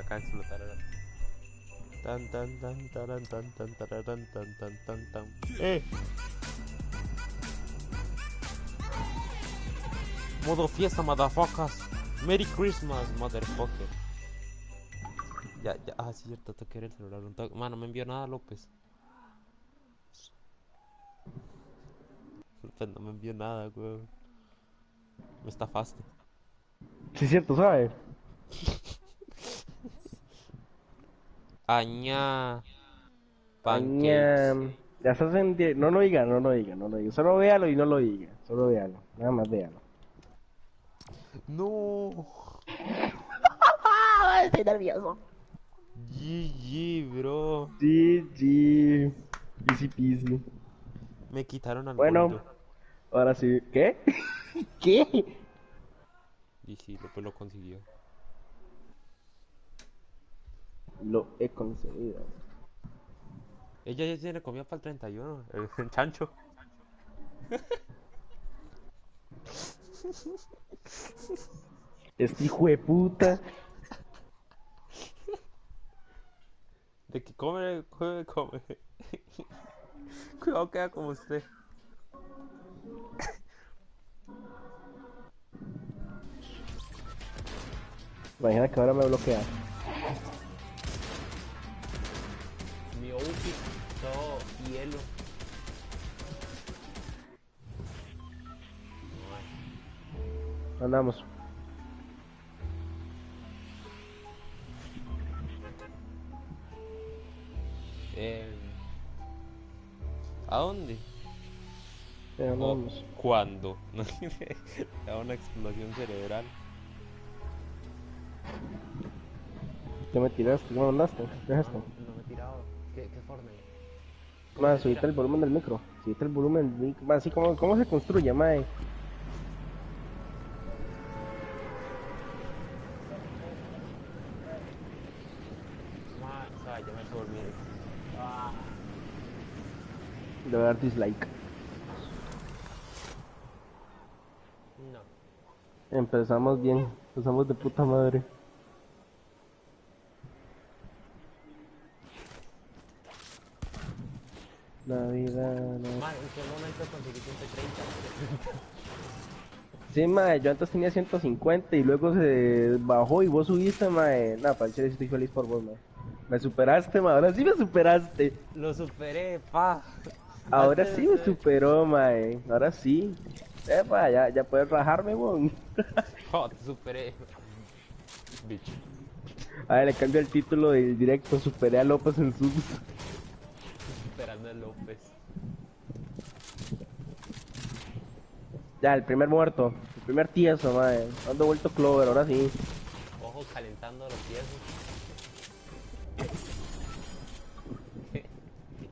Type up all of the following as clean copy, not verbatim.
me acaba de explotar ahora. Tan tan tan taran tan tan tararán tan tan tan tan. Modo fiesta, motherfuckers. Merry Christmas, motherfucker. Ya, ya, sí, cierto, te quiero el celular. Mano, no me envió nada, López. Pues no me envió nada, weón. Me estafaste. Sí, es cierto, ¿sabes? Añá. Pancakes. Añam. Ya estás en... No lo diga, no lo diga, no lo diga. Solo véalo y no lo diga. Solo véalo. Nada más véalo. No. ¡Ah! Estoy nervioso. GG, bro. GG. Easy peasy. Me quitaron al Bueno, Goldo. ahora sí. ¿Qué? ¿Qué? GG, López lo consiguió. Lo he conseguido. Ella ya tiene comida para el 31. El chancho. Este hijo de puta. De que come, come, come. Cuidado, queda como usted. Imagina que ahora me bloquea. Mi outfit, todo hielo. Andamos. ¿A dónde? ¿O Andamos. cuándo? Da una explosión cerebral. ¿Qué me tiraste? ¿Qué me mandaste? ¿Qué es No, esto? no me he tirado. ¿Qué Fortnite? ¿Cómo Más, se subiste tira? el volumen del micro. Subiste el volumen del micro. Más, así como, ¿cómo se construye, mae? Ya me puedo dormir. Ah, Le voy a dar dislike. no. Empezamos bien. Empezamos de puta madre. Navidad, no. Man, ¿en qué momento conseguí 130? Sí, mae, yo antes tenía 150 y luego se bajó y vos subiste, mae. Nah, para decir estoy feliz por vos, mae. Me superaste, mae. Ahora sí me superaste. Lo superé, pa. Ahora sí Antes, me superó, mae. Ahora sí. Epa, ya puedes rajarme, weón. te superé. Bitch. A ver, le cambio el título del directo. Superé a López en sus. Superando a López. Ya, el primer muerto. El primer tieso, mae. Ando vuelto Clover, ahora sí. Ojo, calentando los pies.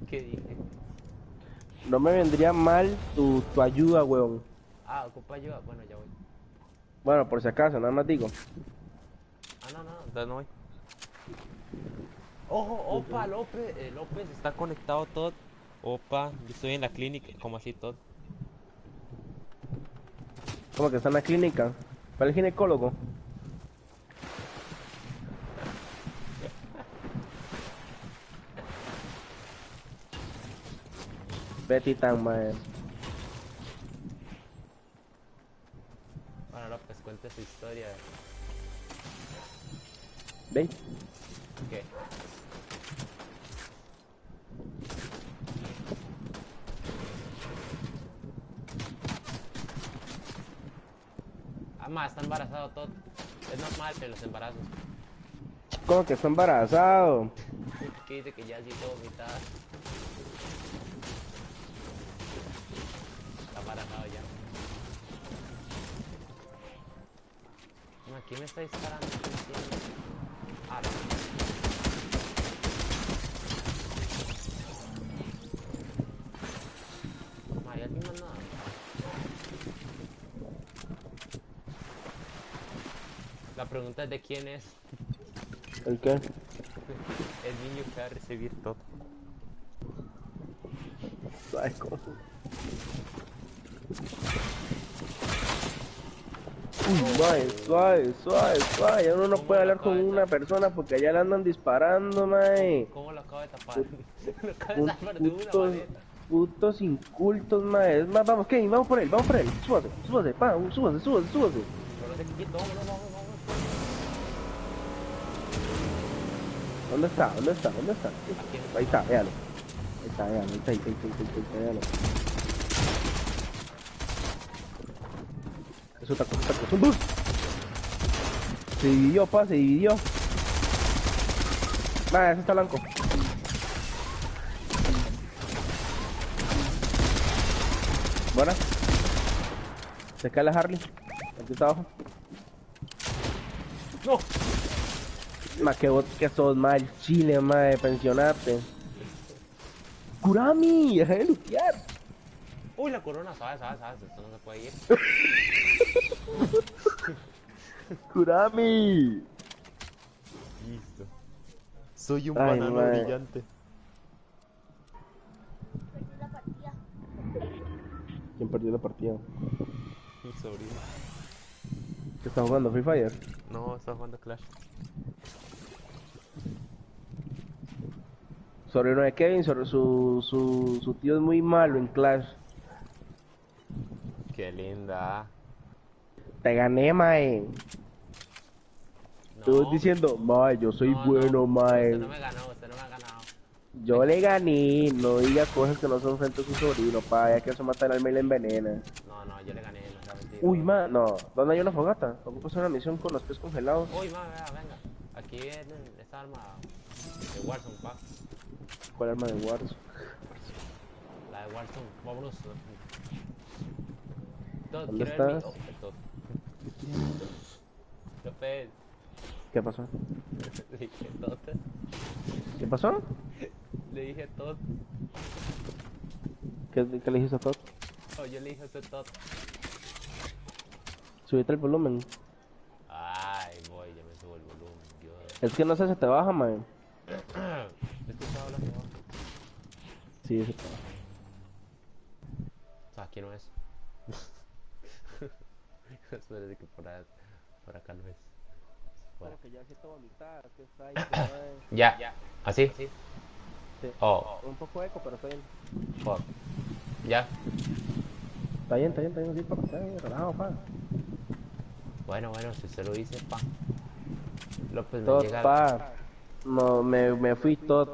¿Qué dije? No me vendría mal tu ayuda, weón. Ocupa ayuda. Bueno, ya voy. Bueno, por si acaso, nada más digo. No, no, entonces no voy. Ojo, opa, López. López está conectado todo. Opa, yo estoy en la clínica. ¿Cómo así todo? Como que está en la clínica. ¿Para el ginecólogo? Betty tan, mae. Bueno, López, cuente su historia. ¿Ve? ¿Qué? Más, está embarazado todo. Es normal en los embarazos. Como que está embarazado. Que dice que ya sí todo mitad. Está embarazado ya. ¿Quién me está disparando? No entiendo. No. ¿Hay alguien más nada? La pregunta es de quién es. ¿El qué? El niño que va a recibir todo. ¿Sabes cómo? Uy, mae, suave, suave, suave. Ya uno no puede hablar con una persona porque allá le andan disparando, mae. ¿Cómo lo acabo de tapar? Lo acabo de Un tapar de una putos, manera. putos incultos, mae. Es más, vamos, Kevin, vamos por él, vamos por él. Súbase, súbase, pa, súbase, súbase, súbase. Pero no se quito, vámonos, vámonos, vámonos. ¿Dónde está? ¿Dónde está? ¿Dónde está? Aquí. Ahí está, véalo. Ahí está, véalo, ahí está, ahí, véalo. Es otra cosa, es un bus. Se dividió, pa, se dividió. Nah, ese está blanco. Buena. Se cae la Harley. Aquí está abajo. No. Ma, que vos que sos mal chile, ma, de pensionarte. Kurami, deja de lutear. Uy, la corona, sabes, esto no se puede ir. Kurami. Listo. Soy un Ay, banano mae. brillante. ¿Quién perdió la partida? Mi sobrino. ¿Qué está jugando? ¿Free Fire? No, está jugando Clash. Sobrino de Kevin, su tío es muy malo en Clash. Qué linda. Te gané, mae. No. Tú diciendo, mae, yo soy bueno, mae. Usted no me ganó, usted no me ha ganado. Yo le gané, no diga cosas que no son frente a su sobrino, pa, ya que eso mata el alma y la envenena. No, yo le gané, no sea mentira. Uy, ma, no, ¿dónde hay una fogata? Ocupas una misión con los pies congelados. Uy, vea, venga. Aquí viene esta arma de Warzone, pa. ¿Cuál arma de Warzone? La de Warzone, vámonos. Todo, ¿Dónde quiero ver estás? Todo. López. ¿Qué pasó? Le dije todo. ¿Qué pasó? Le dije todo. ¿Qué le dijiste a Todd? Oh, yo le dije usted todo. Subiste el volumen. Ay, voy, ya me subo el volumen. Dios. Es que no sé, se te baja, mae. ¿Escuchaba hablando abajo? Sí, se te baja. O sea, aquí no es. Espérate que por acá no es. Bueno. Que ya siento vomitar, que está ahí, Ya, ¿así? Sí. Oh, Un poco eco, pero está bien. fuck. Ya. Está bien, sí, papá, está bien, relajado, pa. Bueno, si usted lo dice, pa. López me Todd, llega. pa. No, me fui Todd.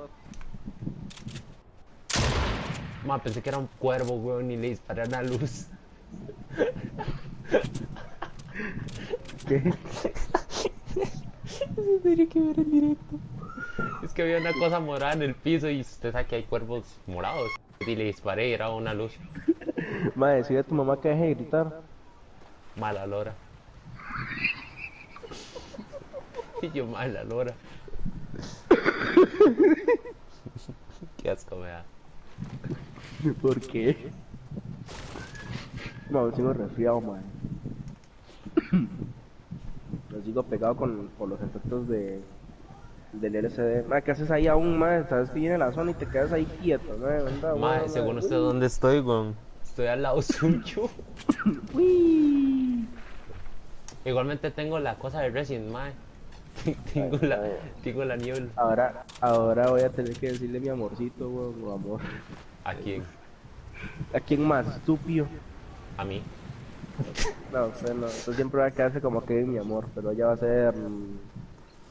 Ma, pensé que era un cuervo, weón, y le disparé a una luz. ¿Qué? Eso tenía que ver en directo. Es que había una cosa morada en el piso y usted sabe que hay cuervos morados. Y le disparé y era una luz. Mae, decide a tu mamá que deje de gritar. Mala lora. Y yo, mala lora. Qué asco me da. ¿Por qué? No, sigo resfriado, mae. Lo sigo pegado por los efectos del LCD. Mae, ¿qué haces ahí aún, mae? Sabes que viene la zona y te quedas ahí quieto, mae. Anda, Mae, mae, según mae. usted, ¿dónde estoy, weón? Estoy al lado suyo. Uy. Igualmente tengo la cosa de Resident, mae. Tengo la niebla. Ahora voy a tener que decirle mi amorcito, weón, o amor. ¿A quién? ¿A quién más? Estúpido. ¿A mí? No, usted siempre va a quedarse como que mi amor, pero ella va a ser...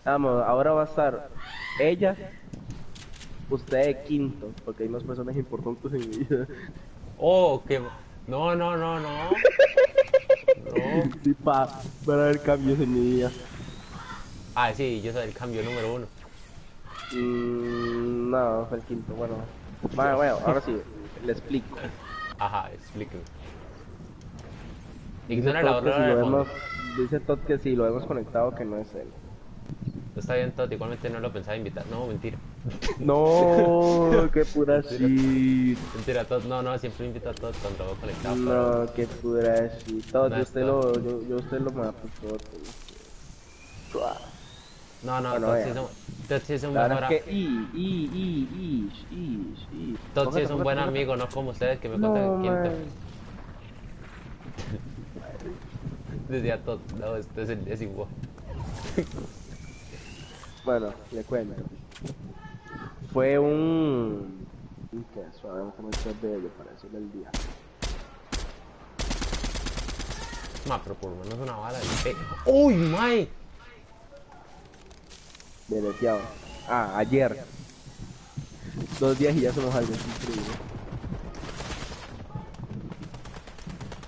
Vamos, ahora va a estar ella, usted de quinto, porque hay más personas importantes en mi vida. Oh, que... No. Sí, van a haber cambios en mi vida. Ah, sí, yo soy el cambio número 1. No, fue el quinto, bueno. Bueno, ahora sí, le explico. Ajá, explíqueme. Dice Ignora la Todd que aurora si lo de fondo. vemos, dice Todd que si lo hemos conectado que no es él. Está bien, Todd, igualmente no lo pensaba invitar. No, mentira. No, qué pura shit. Mentira, Todd, no, siempre invito a Todd cuando lo conectado. No, qué pura shit. Todd, No yo es usted Todd. yo usted lo mato, Todd. No, Bueno, Todd sí es un la mejor verdad es que Todd sí es un buen Cógete. amigo, no como ustedes que me No, cuentan quinto. man. Decía todo. No, este es igual. Bueno, le cuento. Fue un... ¿Qué? Suave, vamos a meter de ello para decirle el día. Ma, pero por lo menos una bala de ¡Uy, mae! Deleteado. Ah, ayer. 2 días y ya somos algo, es increíble.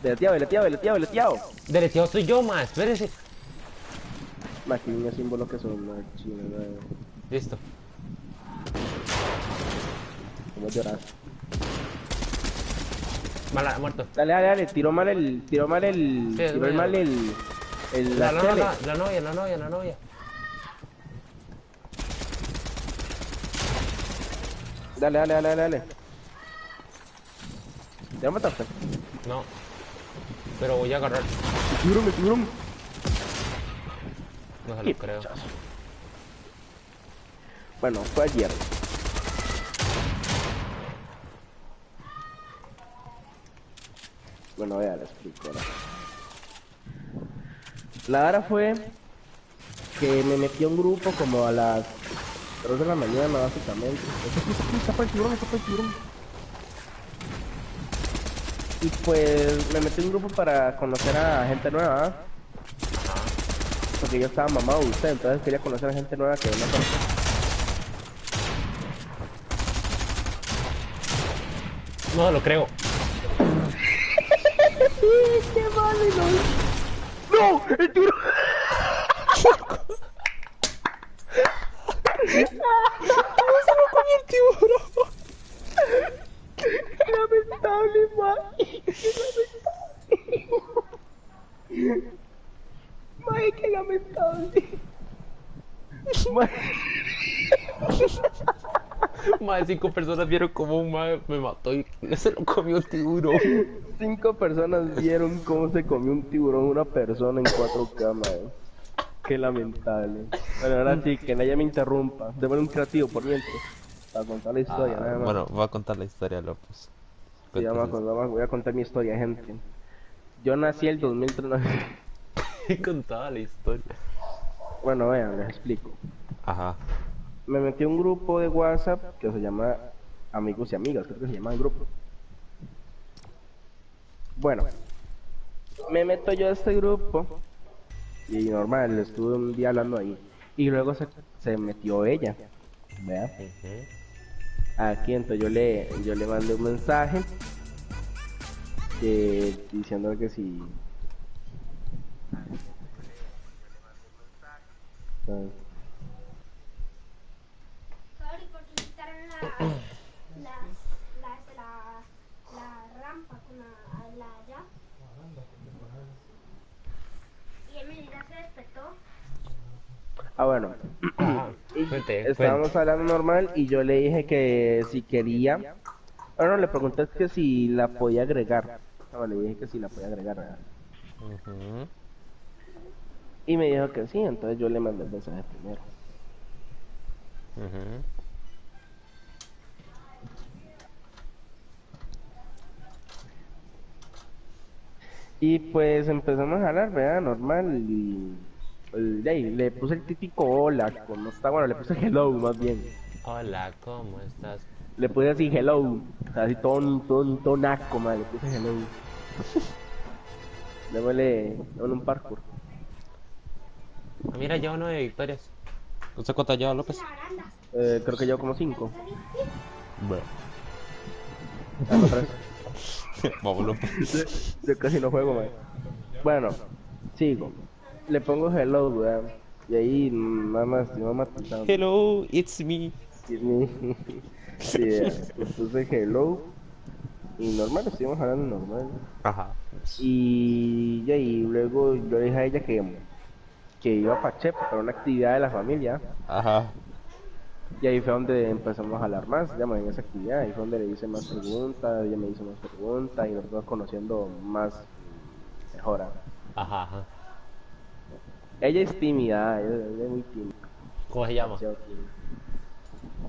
Deleteado. Deleteado soy yo, ma, espérese. Aquí un símbolo que son una china, ¿no? Listo. ¿Cómo lloras? Mala, muerto. Dale, tiró mal el... Sí, tiró mal La tele. novia. Dale. ¿Ya mataste? No. Pero voy a agarrar. Me tuvieron. No se lo creo. Bueno, fue ayer. Bueno, ya le explico ahora. La hora fue que me metí a un grupo como a las 3 de la mañana, básicamente. Está para el tiburón. Y pues me metí a un grupo para conocer a gente nueva, ¿ah? Porque yo estaba mamado de usted, entonces quería conocer a gente nueva que no conocía. No se lo creo. ¡Qué malo! ¡No! ¡El tiburón! ¡Qué lamentable, man! ¡Qué lamentable! Más de 5 personas vieron como un mae me mató y se lo comió un tiburón. 5 personas vieron cómo se comió un tiburón una persona en 4K, man. Qué lamentable. Bueno, ahora sí, que nadie me interrumpa. Debo un creativo por mientras. Para contar la historia, nada más. Bueno, va a contar la historia, López. Sí, voy a contar mi historia, gente. Yo nací el 2003. Contaba la historia. Bueno, vean, les explico. Ajá. Me metí a un grupo de WhatsApp que se llama Amigos y Amigas, creo que se llama el grupo. Bueno, me meto yo a este grupo y normal, estuve un día hablando ahí. Y luego se metió ella, ¿verdad? Aquí entonces yo le mandé un mensaje diciendo que si... Sorry, porque quitaron la rampa con la allá. Y Emily ya se despertó. Ah, bueno. Estábamos Cuente. hablando normal y yo le dije que si quería... Bueno, le pregunté que si la podía agregar. No, le dije que si la podía agregar, ¿verdad? Y me dijo que sí, entonces yo le mandé el mensaje primero. Y pues empezamos a hablar, ¿verdad? Normal y... de ahí, le puse el típico hola, como está, bueno, le puse hello más bien. Hola, ¿cómo estás? Le puse así hello, así todo naco, madre, le puse hello. Luego en un parkour. Mira, lleva 9 victorias. ¿Usted cuántas lleva, López? Creo que llevo como 5. Bueno. No, 3. Vamos, López. Yo casi no juego, madre. Bueno, sigo. Le pongo hello, weón. Y ahí nada más, mi mamá matando. Hello, it's me. Sí, le puse hello. Y normal, estuvimos hablando normal. Ajá. Y luego yo le dije a ella que iba para Chepe, para una actividad de la familia. Ajá. Y ahí fue donde empezamos a hablar más, ya en esa actividad. Ahí fue donde le hice más preguntas, ella me hizo más preguntas y nos fuimos conociendo más mejor. Ajá. Ella es tímida, ella es muy tímida. ¿Cómo se llama? Demasiado tímida.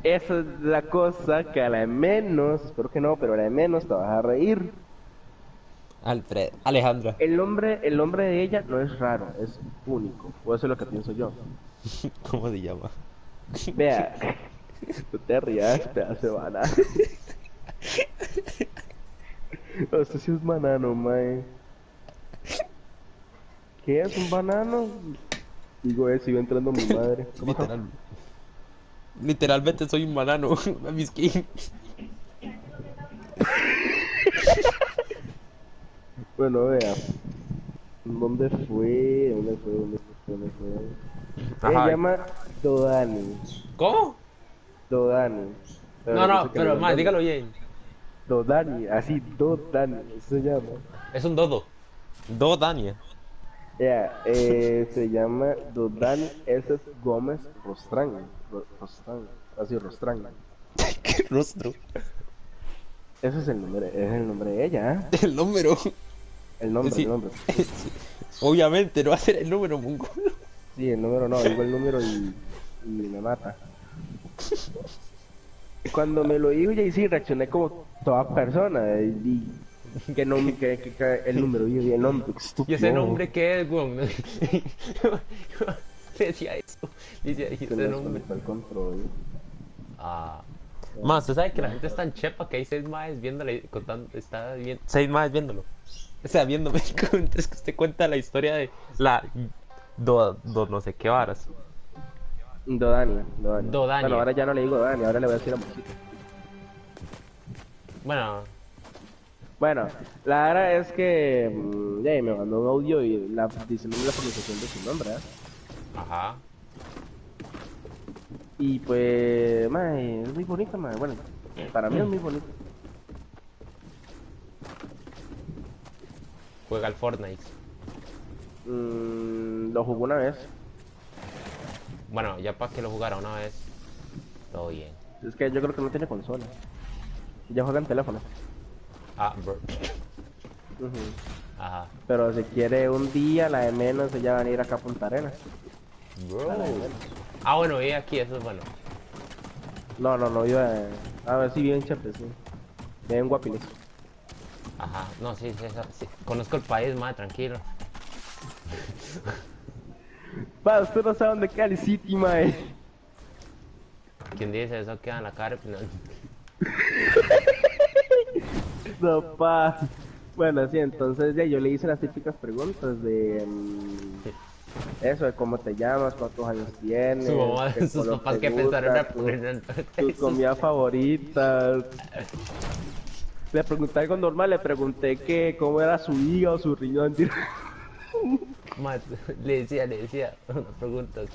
Esa es la cosa que a la de menos, espero que no, pero a la de menos te vas a reír. Alfred, Alejandra. El nombre de ella no es raro, es único. O eso es lo que pienso yo. ¿Cómo se llama? Vea, no te rías, pedazo de banano. Esto sí es banano, mae. ¿Qué es un banano? Digo eso, iba entrando mi madre. Literal. Literalmente soy un banano. Mi skin. Bueno, vea. ¿Dónde fue? ¿Dónde fue? ¿Dónde fue? ¿Dónde fue? Ajá. Se llama Dodani. ¿Cómo? Dodani. No, no, dice que pero no, más, no. dígalo bien. Dodani, así, Dodani, eso se llama. Es un dodo. Dodania. Ya, se llama Dodani S. Gómez Rostrán. Rostrán, así, Rostrán. ¿Qué rostro? Ese es el nombre de ella, ¿eh? El número. El nombre, Sí. el nombre. Obviamente, no va a ser el número, mongolo. Sí, el número no, digo el número y me mata. Cuando me lo dijo, ya sí reaccioné como toda persona. Y que no, que el número, y el nombre, estúpido. ¿Y ese nombre qué es, weón? Decía eso. Decía, ¿y Se ese me nombre? desconectó el control. Ah. Más, usted sabe que la gente está en chepa, que hay 6 maes viéndole, contando, está bien, 6 maes viéndolo. O sea, viéndome, es que usted cuenta la historia de la no sé qué varas. Dodani. Dodani. Bueno, ahora ya no le digo Dodani, ahora le voy a decir amorcito. Bueno, Bueno, la verdad es que ya me mandó un audio y diciéndome la pronunciación de su nombre, ¿eh? ajá. Y pues, mae, es muy bonita, mae. Bueno, para mí es muy bonita. Juega al Fortnite. Lo jugó una vez. Bueno, ya para que lo jugara una vez, todo bien. Es que yo creo que no tiene consola. Ya juega en teléfono. Ah, bro. Ujú. Ajá. Pero si quiere un día, la de menos, ella va a venir acá a Punta Arenas. Bro. A la de menos. Ah, bueno, vi aquí, eso es bueno. No, iba a ver si bien chévere, sí. Bien guapiles. Ajá. No, sí, sí. Conozco el país, más tranquilo. Pa, usted no sabe dónde queda el City, mae. ¿Quién dice eso? Queda en la cara. No. No, pa. Bueno, sí, entonces ya yo le hice las típicas preguntas de eso, de cómo te llamas, cuántos años tienes, Su mamá, qué sus color papás te que gusta, pensaron a poner tus comidas favoritas. Le pregunté algo normal, le pregunté que cómo era su hígado, su riñón. Le decía unas preguntas.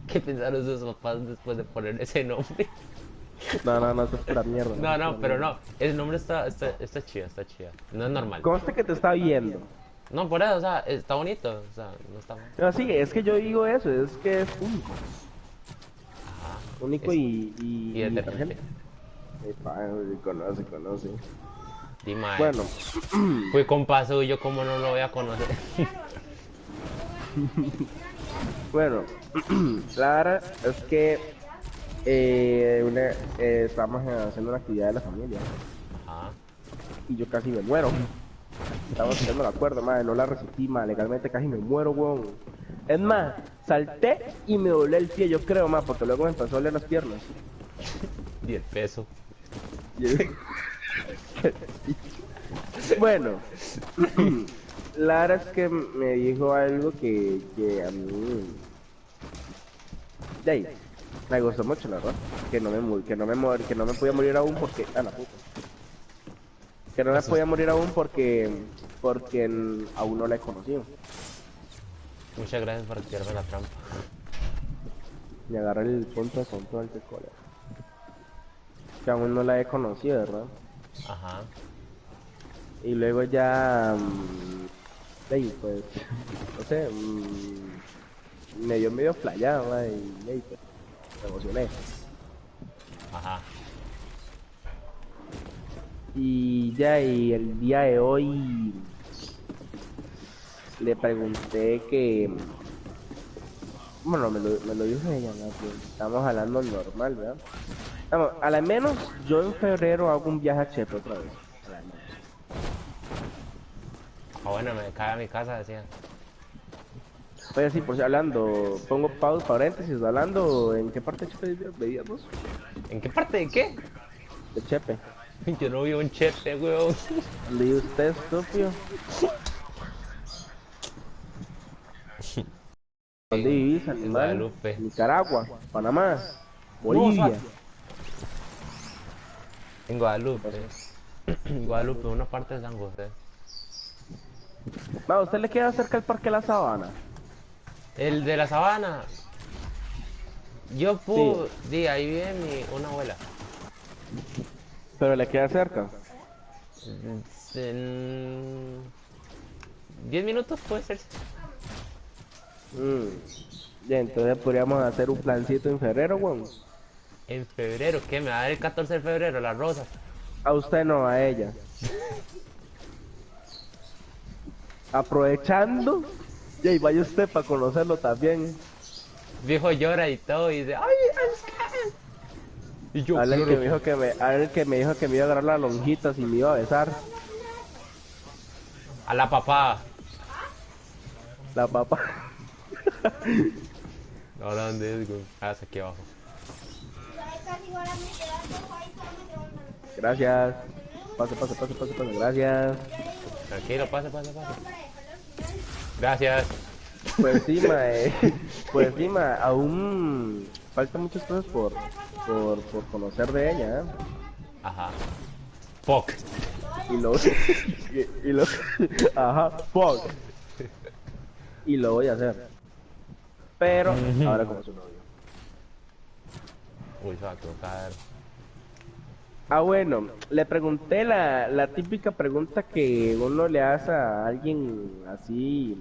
¿Qué pensaron sus papás después de poner ese nombre? No, eso es pura mierda. No, pero no. El nombre está chido, está chido. No es normal. Conste que te está viendo. No, por eso, o sea, está bonito. O sea, no está mal. No, sí, es que yo digo eso, es que es único. Ajá. Único Es- y y detergente. detergente. Epa, conoce. Dime, Bueno, fui compa suyo, ¿cómo no lo voy a conocer? bueno, la verdad es que estamos haciendo una actividad de la familia Ajá. y yo casi me muero. Estamos haciendo la cuerda, madre, no la resistí, madre, legalmente casi me muero, weón. Es más, salté y me doblé el pie, yo creo, más, porque luego me empezó a doler las piernas. 10 pesos. Bueno, la verdad es que me dijo algo que a mí de ahí, me gustó mucho, la verdad. Que no me podía morir aún porque la puta. Que no me podía morir aún porque aún no la he conocido. Muchas gracias por tirarme la trampa. Me agarré el punto de control de cola. Que aún no la he conocido, ¿verdad? Ajá. Y luego ya de ahí, pues, no sé, me dio medio flayado, ¿va? Y de ahí, pues, me emocioné. Ajá. Y ya, y el día de hoy le pregunté que, bueno, me lo dijo ella, ¿no? Que estamos hablando normal, ¿verdad? Vamos, a lo menos yo en febrero hago un viaje a Chepe otra vez. A la menos. Ah, bueno, me cae a mi casa, decía. Oye, sí, por si hablando, pongo pausa, paréntesis, hablando, ¿en qué parte de Chepe veías vos? ¿En qué parte de qué? De Chepe. Yo no vivo en Chepe, weón. ¿Leí usted, estúpido? ¿Dónde vivís, En animal? Guadalupe. Nicaragua, Panamá, No, Bolivia. En ¿Qué pasó? Guadalupe. En Guadalupe, una parte de San José. Va, ¿usted le queda cerca el Parque La Sabana? El de la sabana. Yo Sí, pude. Di, ahí vive una abuela. pero le queda cerca. En 10 minutos puede ser. Mm. Ya, entonces podríamos hacer un plancito en febrero, weón. En febrero, ¿qué? Me va a dar el 14 de febrero, las rosas. A usted no, a ella. Aprovechando, y ahí vaya usted para conocerlo también. Viejo llora y todo y dice, ¡ay, Oscar! Y yo, Habla el que claro me que- dijo que me, habla el que me dijo que me iba a agarrar las lonjitas y me iba a besar. A la papá. La papa. Ahora, ¿dónde es, güey? Ah, es aquí abajo. Casi igual a mí, te das todo ahí, solo me preguntan. Gracias. Pase, pase, pase, pase, pase. Gracias. Tranquilo, pase, pase, pase. Gracias. Pues sí, mae. Pues sí, mae. Aún faltan muchas cosas por conocer de ella, ¿eh? Ajá. Fuck. Y lo... y lo... Ajá, fuck. Y lo voy a hacer. Pero ahora como su novio. Uy, se va a tocar. Ah, bueno, le pregunté la típica pregunta que uno le hace a alguien así.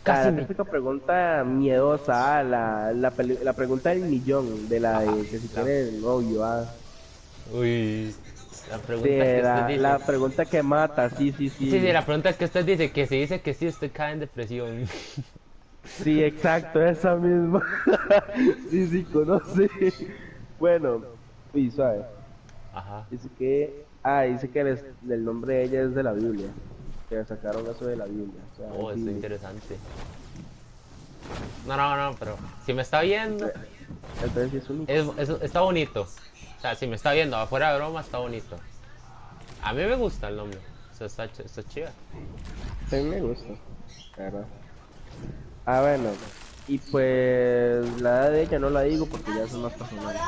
Casi La me- típica pregunta miedosa, la pregunta del millón, de la de que si tiene novio, Uy. La pregunta Sí, que usted la dice. pregunta que mata, sí, sí, Sí, sí. sí, la pregunta que usted dice, que si dice que sí, usted cae en depresión. Sí, exacto, esa misma. Sí, sí, conoce. Bueno, uy, suave. Ajá. Dice que el nombre de ella es de la Biblia. Que sacaron eso de la Biblia. O sea, Oh, es está bíblico. interesante. No, no, no, pero si me está viendo, Entonces sí es único. está bonito. O sea, si me está viendo, afuera de broma, está bonito. A mí me gusta el nombre. O sea, está chido. A mí me gusta, la verdad. Ah, bueno. Y pues la edad de ella no la digo porque ya son más personales.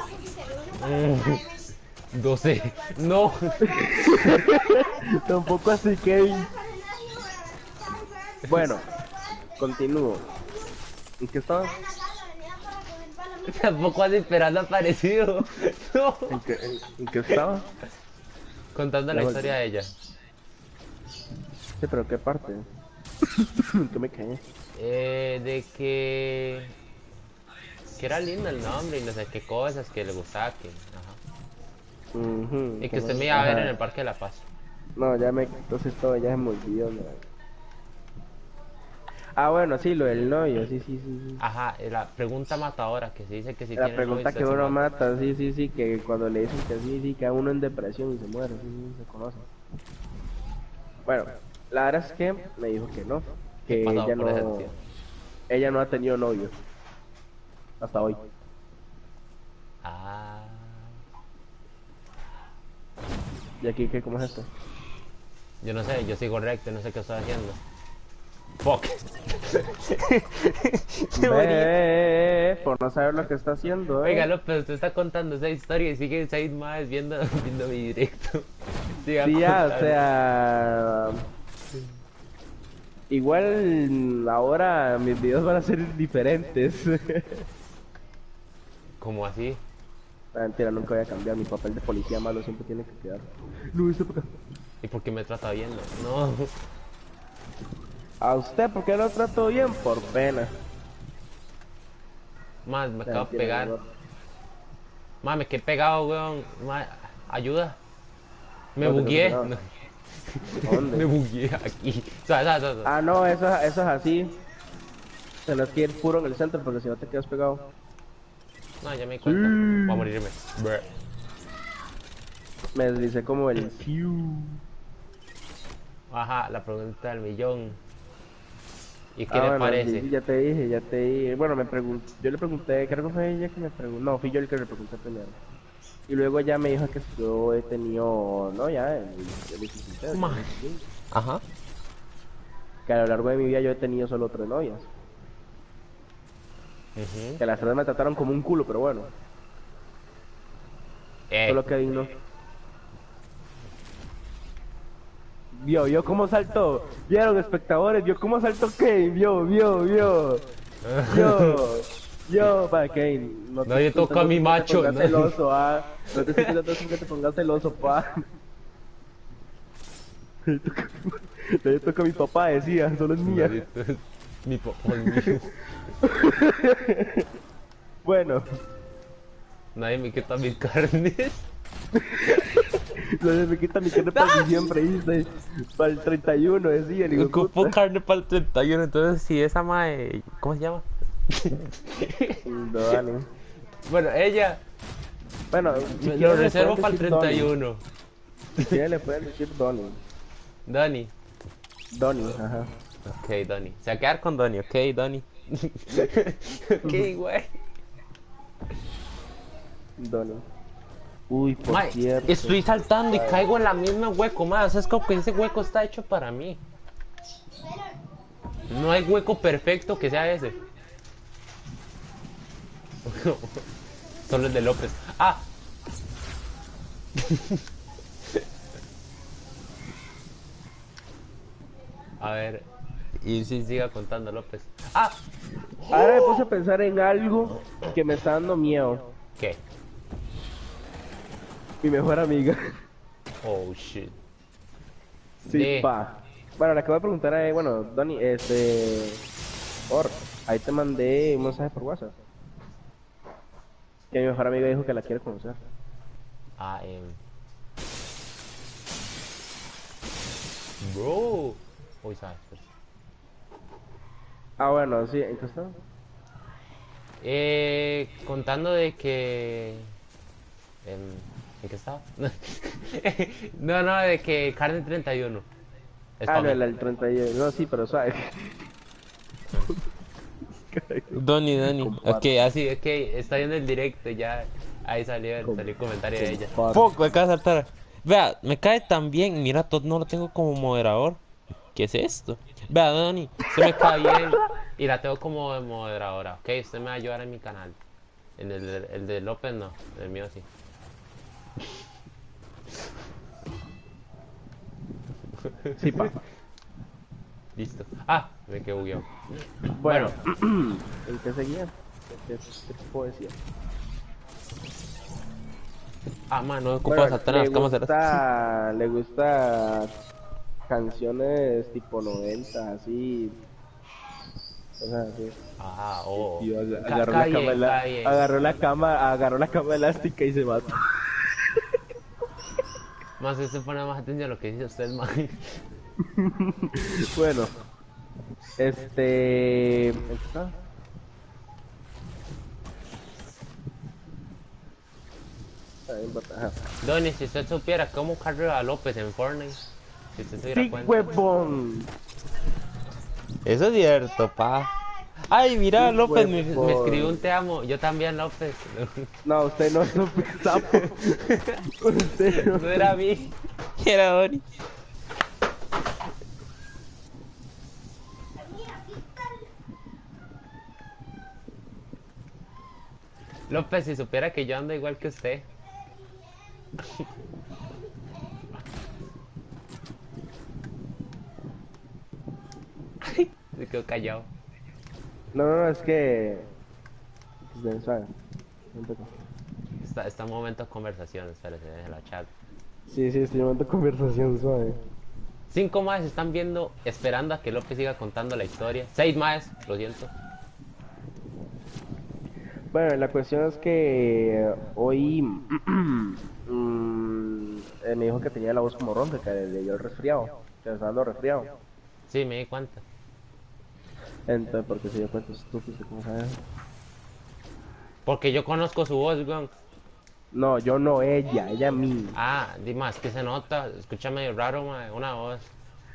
12. No. Tampoco así, Kevin. Bueno, continúo. ¿En qué estaba? Tampoco así, esperando aparecido. No. ¿En qué estaba? Contando la Ya historia de ella. Sí, pero ¿qué parte? ¿Qué me cae? De que era lindo el nombre y no sé qué cosas, que le gustaba, que ajá. Ujú, Y que usted me iba a ver ajá. en el Parque de la Paz. No, entonces todo ya se me olvidó. ¿No? Ah, bueno, sí, lo del novio, sí, sí, sí, sí. Ajá, la pregunta matadora, que se dice que si La tiene pregunta novio, que usted se uno mata. mata, sí, sí, sí, que cuando le dicen que sí, sí, queda uno en depresión y se muere, sí, sí, se conoce. Bueno, la verdad es que me dijo que no, He que pasado por ese sentido. ella no ha tenido novio hasta hoy. Ah. ¿Y aquí qué, cómo es esto? Yo no sé, yo sigo recto, no sé qué estoy haciendo. Fuck. Qué bonito. Por no saber lo que está haciendo, Oiga, López, usted está contando esa historia y sigue 6 más viendo mi directo. Siga Sí, ya, o contando. sea, igual ahora mis videos van a ser diferentes. ¿Cómo así? Ah, mentira, nunca voy a cambiar. Mi papel de policía malo siempre tiene que quedar. No, este por acá. ¿Y por qué me trata viendo? No. A usted, ¿por qué lo trato bien? Por pena. Más, me acabo de Mentira, pegar. no. Más, me quedé pegado, weón. Más, ayuda. Me ¿Dónde, bugueé. dónde, No. ¿Dónde? Me bugueé aquí. ¿Sabes? Ah, no, eso es así. Tenés que ir puro en el centro porque si no te quedas pegado. No, ya me di cuenta. Sí. Voy a morirme. Brr. Me deslicé como el fiu. Ajá, la pregunta del millón. ¿Y qué Ah, le bueno, parece? sí, ya te dije. Bueno, yo le pregunté, creo que fue ella que me preguntó. No, fui yo el que le pregunté primero. Y luego ella me dijo que si yo he tenido, no, ya, yo le dije sincero, yo le Mae. dije que sí. Ajá. Que a lo largo de mi vida yo he tenido solo 3 novias. Ujú. Que las 3 me trataron como un culo, pero bueno. Eh. Solo que vino. Vio cómo saltó. Vieron espectadores, vio cómo saltó Kane. Vio, para Kane. No te Nadie estoy toca a contando mi sin que te macho. pongas ¿No? celoso, ah. No te estoy contando sin que te pongas celoso, pa. Le toca a mi papá, decía, solo es mía. Nadie mi papá es mío. Bueno, Nadie me quita mis carnes. no se me quita mi carne para diciembre, dice. Para el 31, decía el hijo de Ocupo puta. carne para el 31, entonces si esa mae... ¿Cómo se llama? No, dale. Bueno, ella Bueno, si lo quieren le reservo pueden para el decir Donnie. 31. Si quieren le pueden decir Donnie. Dani. Donnie, ajá. Ok, Dani. Se va a quedar con Dani, ok, Dani. Ok, güey. Donnie. Uy, por Mae, cierto. estoy saltando y caigo en la misma hueco, mae. O sea, es como que ese hueco está hecho para mí. No hay hueco perfecto que sea ese. Solo el de López. Ah, a ver. Y si siga contando López. Ah, Ahora me puse a pensar en algo que me está dando miedo. ¿qué? Mi mejor amiga. Oh shit. Sí, De- pa. Bueno, le acabo de preguntar a bueno, Donnie, ahí te mandé un mensaje por WhatsApp. Que mi mejor amiga dijo que la quiere conocer. Ah, bro. Uy, sabes. Ah, bueno, sí, ¿en qué está? Contando de que... ¿En qué estaba? No, no, de que carne 31. Es Ah, pa' no, mí. el 31. No, sí, pero sabes. Doni. Ok, Compadre. así, ok, está viendo el directo ya. Ahí salió el comentario de ella. Compadre. Fuck, me acaba de saltar. Vea, me cae tan bien. Mira, todo no lo tengo como moderador. ¿Qué es esto? Vea, Doni, se me cae bien. Y la tengo como moderadora. Ok, usted me va a ayudar en mi canal. En el de López no, el mío sí. Sí, pa. Listo. Ah, me quedé bugueado. Bueno, Bueno, ¿en qué seguía? ¿Qué te puedo decir? man, no ocupo Bueno, saltar en las cámaras. le gusta canciones tipo 90, así. Cosas así. Ah, oh. Y agarró la cama, Cae bien. agarró la cama elástica y se mató. Más se pone más atención a lo que dice usted, man. Bueno, ¿en qué está? Ah, en Ajá. Donny, si usted supiera cómo cargar a López en Fortnite, si usted se diera ¡Sí, cuenta. huevón! Eso es cierto, pa. Ay, mira, Sí, López me huevón. escribió un te amo. Yo también, López. No, usted no es un sapo. Usted no. No era a mí, era Donny. López, si supiera que yo ando igual que usted. Se quedó callado. No, es que... Suave. Un poco. Está en momento de conversación, espérese, en la chat. Sí, estoy llevando conversación suave. 5 más están viendo, esperando a que López siga contando la historia. 6 más, lo siento. Bueno, la cuestión es que hoy me dijo que tenía la voz como ronca, que le dio el resfriado, que le estaba dando resfriado. Sí, me di cuenta. Entonces, porque se dio cuenta estúpido, ¿cómo sabes? Porque yo conozco su voz, weón. No, yo no, ella a mí. Ah, Dimas, que se nota, escucha medio raro, mae, una voz.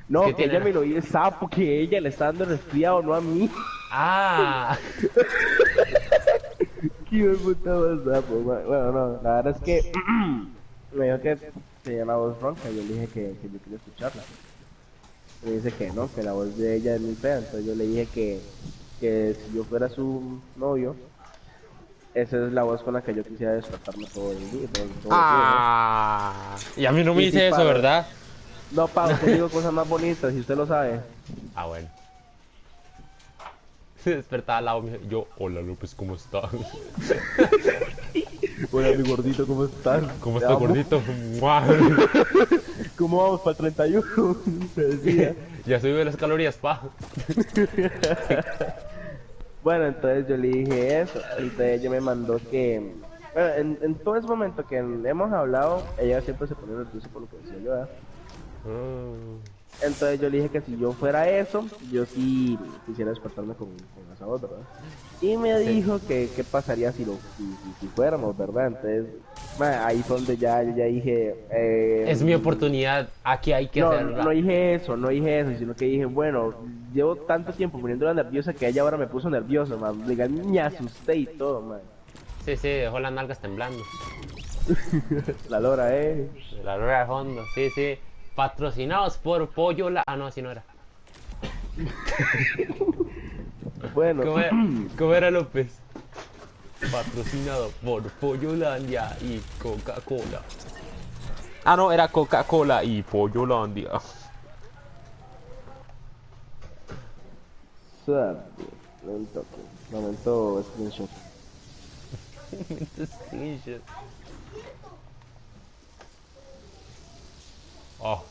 No, que que ella tiene... me lo dice sapo, que ella le está dando resfriado, no a mí. Ah, Qué hijo de puta más sapo, bueno, no, la verdad es que me dijo que tenía la voz ronca, yo le dije que yo quería escucharla. Me dice que no, que la voz de ella es muy fea, entonces yo le dije que si yo fuera su novio, esa es la voz con la que yo quisiera despertarme todo el día, todos los días, ¿no? y a mí no me Y si dice eso, paro, ¿verdad? no, pa, usted digo cosas más bonitas, si usted lo sabe. Ah, bueno. Se despertaba al lado mío. Yo, hola López, ¿cómo estás? Hola, mi gordito, ¿cómo estás? ¿Cómo Te estás, amo. gordito? ¡Mua! ¿Cómo vamos para el 31? Me decía. Ya subí las calorías, pa. Bueno, entonces yo le dije eso. Entonces ella me mandó que... Bueno, en todo ese momento que hemos hablado, ella siempre se pone nerviosa por lo que decía yo, ¿verdad? Mm. Entonces yo le dije que si yo fuera eso, yo sí quisiera despertarme con esa voz, ¿verdad? Y me Sí. dijo que qué pasaría si fuéramos, ¿verdad? Entonces, ahí fue donde yo ya dije... Es mi oportunidad. Aquí hay que No, hacerla. no dije eso, no dije eso, sino que dije, bueno, llevo tanto tiempo poniéndola nerviosa que ella ahora me puso nervioso, man. Diga, me asusté y todo, man. Sí, sí, dejó las nalgas temblando. La lora, La rueda de fondo, sí, sí. Patrocinados por Pollo La... Ah, no, así no era. Bueno, ¿Cómo era López? Patrocinado por Pollolandia y Coca-Cola. Ah, no, era Coca-Cola y Pollolandia. suave, momento screenshot. Screenshot. Oh,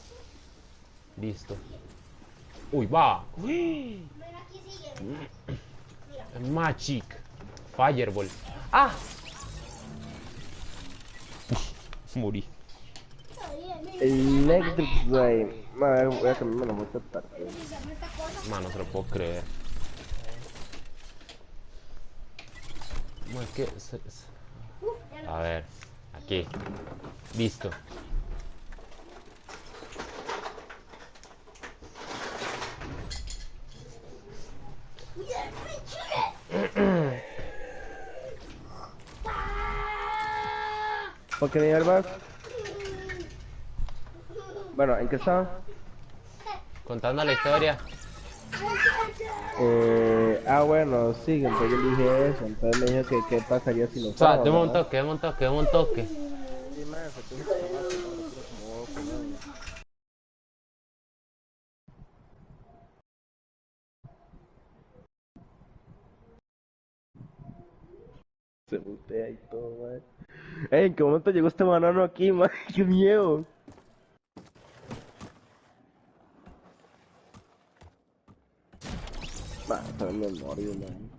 listo. Uy, va. Ven aquí, sigue. Magic. Fireball. Ah. Morí. Electric Flame. Voy a cambiarme la moto tarde. Mano, no se lo puedo creer. No, es que... A ver. Aquí. Listo. ¿Por qué nivel vas? Bueno, ¿en qué estaba? Contando la historia. Bueno, sí, entonces yo le dije eso, entonces me dijo que qué pasaría si no O sea, fuéramos, deme un ¿verdad? toque, deme un toque, deme un toque. Sí, madre, se puso chamaco, ahora quiero como con nadie. Se voltea y todo, madre. ¿En qué momento llegó este banano aquí, madre? ¡Qué miedo! Madre, me morí, madre.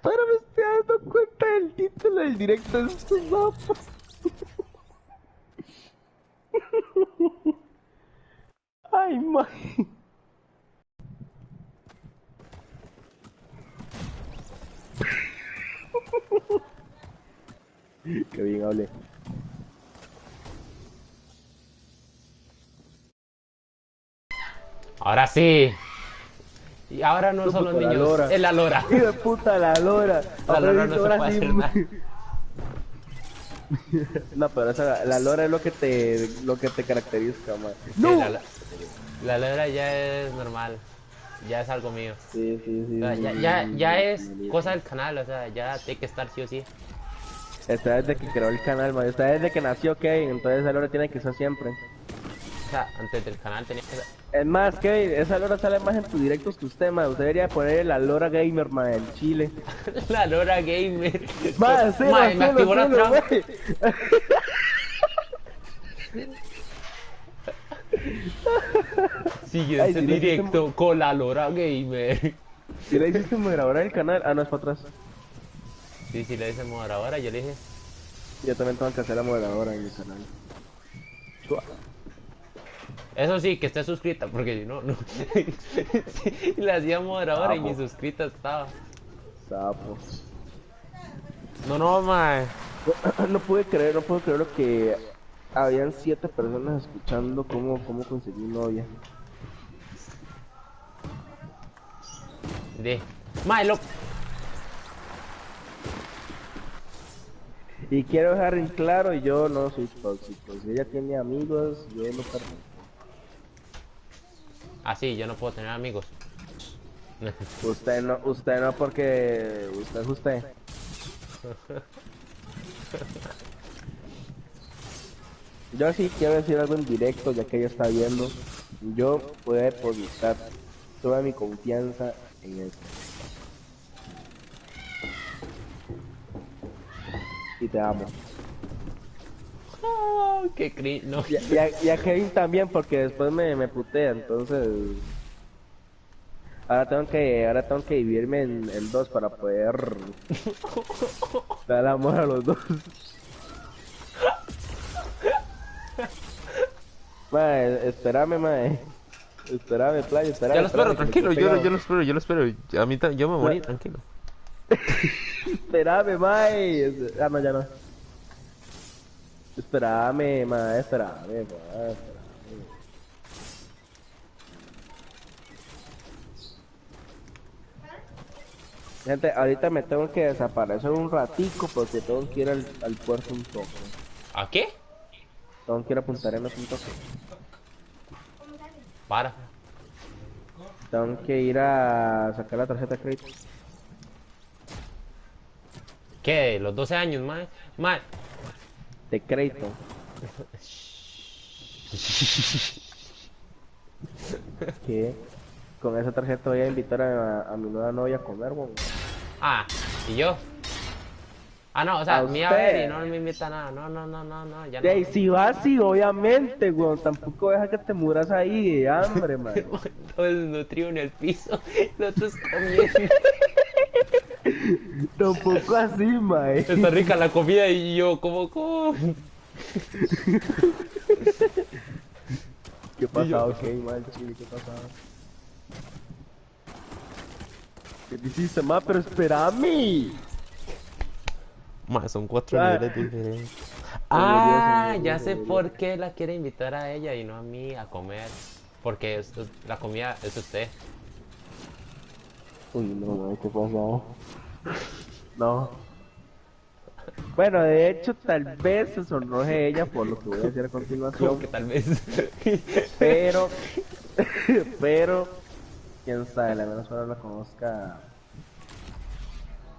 Ahora me estoy dando cuenta del título del directo de estos mapa. Ay, madre. Qué bien hablé. Ahora sí. Y ahora no son los Puta, la niños, lora. es la lora. Hijo de puta, la lora. La lora no se Ahora puede sí. hacer nada. No, pero esa, la lora es lo que te caracteriza, man. Sí, la lora ya es normal. Ya es algo mío. Sí, sí, O sí, sea, sí, ya es sí. cosa del canal, o sea, ya tiene que estar sí o sí. Está desde que creó el canal, man. Está desde que nació Kevin, entonces esa lora tiene que ser siempre. O sea, antes del canal tenía que... Es más, Kevin, esa lora sale más en tus directos que usted, man. Usted debería poner la lora gamer, man, en Chile. La lora gamer. Man, sí, Mae, me activó la trampa. güey. Sigue Ay, ese si le hiciste directo con la lora gamer. Si le hiciste moderadora del canal, no, es para atrás. Sí, sí, le dice moderadora, yo le dije. Yo también tengo que hacer la moderadora en mi canal. Chua. Eso sí, que esté suscrita, porque si no, no. Sí, le hacía moderadora y ni Sapo. suscrita estaba. Sapo. No, no, mae. No puedo creer lo que habían 7 personas escuchando cómo conseguí novia. De. Mae, lo. Y quiero dejar en claro, yo no soy tóxico. Si ella tiene amigos, yo no permito. Ah, sí, yo no puedo tener amigos. Usted no porque usted es usted. Yo sí quiero decir algo en directo, ya que ella está viendo. Yo voy a depositar toda mi confianza en esto. Y te amo. Oh, qué cringe. No. Y a Kevin también, porque después me putea, entonces... ahora tengo que dividirme en dos para poder dar amor a los dos. Mae, espérame, mae. Espérame, playa, espérame. Ya lo espero, espérame, que me tranquilo. quedé Yo, pegado. yo lo espero, yo lo espero. A mí yo me morí, tranquilo. Espérame, mae. Ah, no, ya no. Espérame, mae, espérame, mae. Gente, ahorita me tengo que desaparecer un ratico porque tengo que ir al puerto un toque. ¿A qué? Tengo que ir a Punta Arenas un toque. Para. Tengo que ir a sacar la tarjeta de crédito. ¿Qué? Los 12 años, mae. Mae. De crédito. Que con esa tarjeta voy a invitar a mi nueva novia a comer, weón. Ah, ¿y yo? Ah, no, o sea, A me iba a ver y usted. no me invita a nada. No, no, no, no, no, ya De no. ahí, si vas, sí, obviamente, weón. Tampoco deja que te muras ahí de hambre, man. Todo desnutrido en el piso. Nosotros comiendo. Tampoco así, man. Está rica la comida y yo, como. ¿Qué Y pasa, yo, ok, man, chile, qué pasa? ¿Qué te hiciste, ma? Pero espérame. Más son 4 Ah, niveles diferentes. se murió, se Ah, murió, ya se sé murió. por qué la quiere invitar a ella y no a mí a comer. Porque la comida es usted. Uy, no, man, ¿qué pasa? No. Bueno, de hecho, tal vez se sonroje ella por lo que voy a decir a Como continuación, que tal vez. pero, pero, quién sabe, la menos solo la conozca,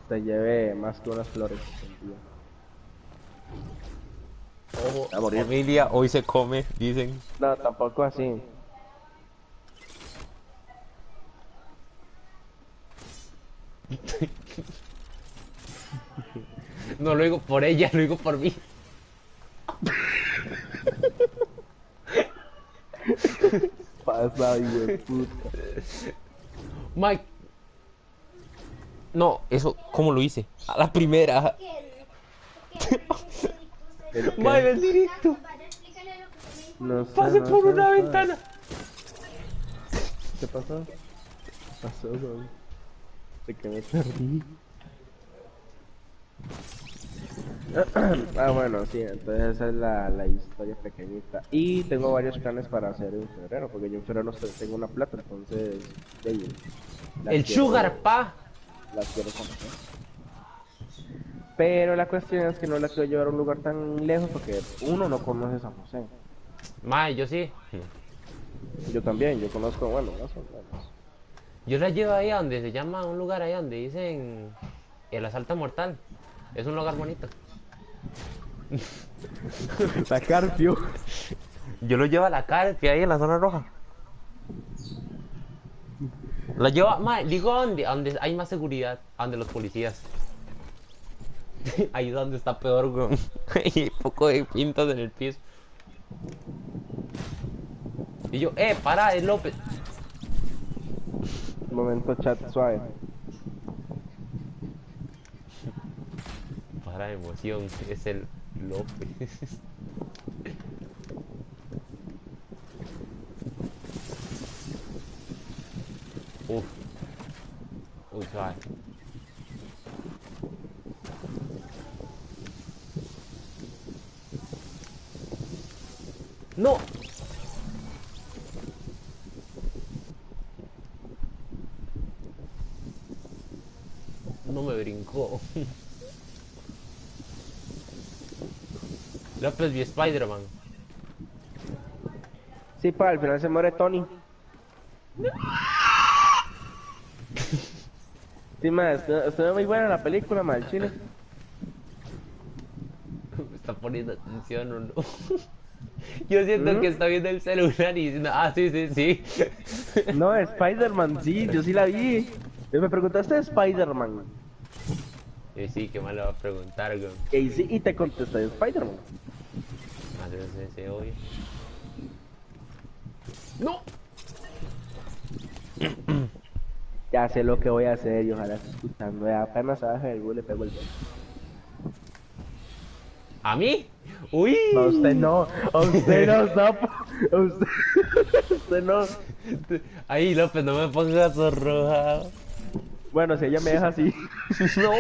se lleve más que unas flores en día. Ojo, A morir. familia, hoy se come, dicen. No, tampoco así. No lo digo por ella, lo digo por mí. Pasa, hijo de puta. Mike. No, eso, ¿cómo lo hice? A la primera. ¿El Mike, qué? el directo. Explícale lo que se me dijo. No sé, Pase no por sé, una ¿sabes? ventana. ¿Qué pasó? ¿Qué pasó, güey? De que me perdí. Ah, bueno, sí, entonces esa es la historia pequeñita. Y tengo varios planes para hacer en febrero, porque yo en febrero tengo una plata, entonces, de ahí, El sugar, pa. las quiero conocer. Pero la cuestión es que no la quiero llevar a un lugar tan lejos porque uno no conoce San José. Mike, yo sí. Yo también, yo conozco, bueno, más o menos. Yo la llevo ahí a donde se llama un lugar ahí donde dicen el asalto mortal. Es un lugar bonito. La Carpio. Yo lo llevo a la Carpia ahí en la zona roja. La llevo, digo a donde hay más seguridad, a donde los policías. Ahí es donde está peor, güey. Hay poco de pintas en el piso. Y yo, para, es López. Un momento, chat suave. Para de emoción, es el López. Uf. Uy, suave. No. No me brincó. López vi Spider-Man. Sí, pa, al final se muere Tony. Sí, ma, estuvo muy buena la película, ma, el chile. Me está poniendo atención o no. Yo siento que está viendo el celular y diciendo, ah, sí, sí, sí. No, Spider-Man, sí, yo sí la vi. Me preguntaste de Spider-Man. Y sí, qué mal le va a preguntar, güey. Y sí, y te contesté de Spider-Man. Ah, sí, sí, sí, obvio. ¡No! Ya sé lo que voy a hacer y ojalá esté escuchando. Apenas baje el bus le pego el beso. ¿A mí? ¡Uy! No, a usted no. A usted no, sapo. A usted, usted no. Ahí, López, no me pongas roja. Bueno, si ella me deja así. ¡No!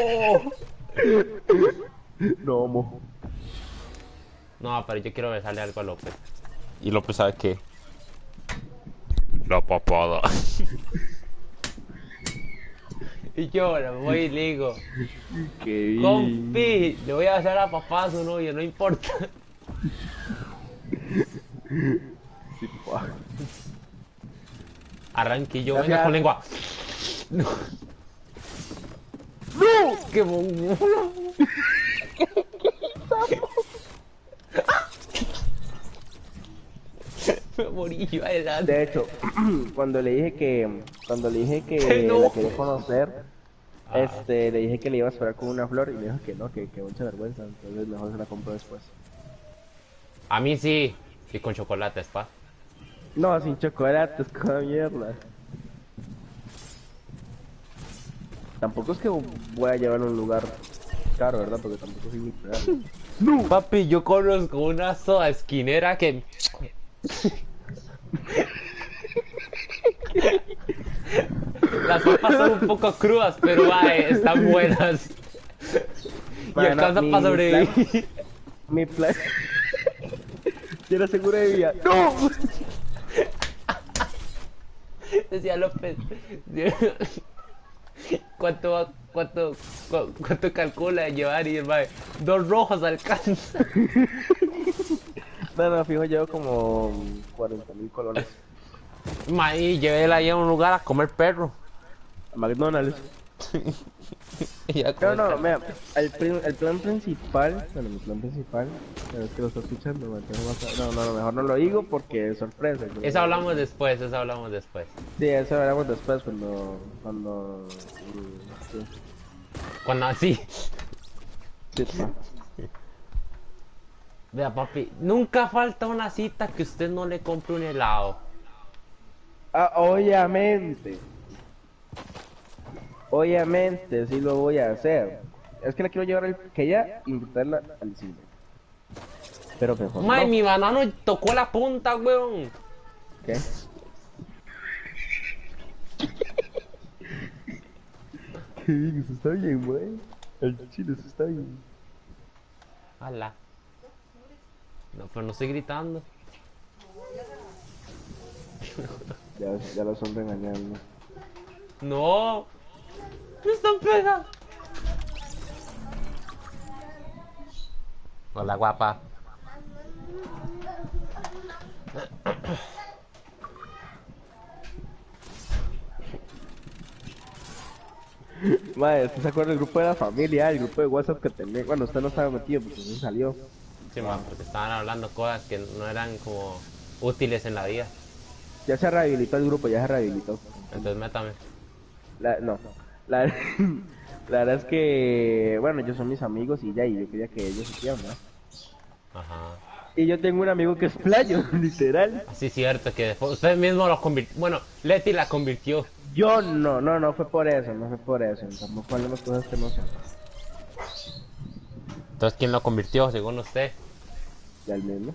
No, mo. No, pero yo quiero besarle algo a López. ¿Y López sabe qué? La papada. Y yo ahora me voy y le digo, Qué compi, le voy a besar a papá a su novio, no importa. Sí, pa. Arranque y yo, Gracias. venga con lengua. No. ¡No! ¡Qué bombón! Me morí yo adelante. De hecho, cuando le dije que No. la quería conocer, Ah. le dije que le iba a esperar con una flor y me dijo que no, que mucha vergüenza, entonces mejor se la compro después. A mí sí. Y con chocolate, pa. No, sin chocolates, con mierda. Tampoco es que voy a llevar a un lugar caro, ¿verdad? Porque tampoco soy muy real. No. Papi, yo conozco una soda esquinera que... Las papas son un poco crudas, pero están buenas. Y Bueno, alcanza para sobrevivir. Mi plan... Yo era seguro de vida. ¡No! Decía López. ¿Cuánto calcula llevar? Y el mae, 2 rojos alcanza. No, fijo, llevo como 40.000 colones. Mae, y llévela ahí a un lugar a comer perro. A McDonald's. Y ya No, no, come mira, el plan principal, bueno, mi plan principal, pero es que lo estoy escuchando, man, no, mejor no lo digo porque es sorpresa. Eso hablamos después, eso hablamos después. Sí, eso hablamos después sí, Cuando así. sí, pa. Vea, papi, nunca falta una cita que usted no le compre un helado. Ah, obviamente, sí lo voy a hacer. Es que la quiero llevar que ella invitarla al cine. Pero mejor Mae, no. mi banano tocó la punta, weón. ¿Qué? Qué bien, eso está bien, güey. El chile, eso está bien. Ala. No, pero no estoy gritando. Ya lo son regañando. No. Me están pegando. Hola, guapa. Madre, ¿usted se acuerda del grupo de la familia? El grupo de WhatsApp que tenía. Bueno, usted no estaba metido porque usted salió. Sí, ma, porque estaban hablando cosas que no eran como útiles en la vida. Ya se rehabilitó el grupo, ya se rehabilitó. Entonces métame. No, la, la verdad es que, bueno, ellos son mis amigos y ya, y yo quería que ellos supieran, ¿no? Ajá. Y yo tengo un amigo que es playo, literal. Así cierto, que después usted mismo lo convirtió. Bueno, Leti la convirtió. Yo no fue por eso, no fue por eso. Tampoco hablemos cosas que no son. Entonces, ¿quién lo convirtió, según usted? Ya el mismo.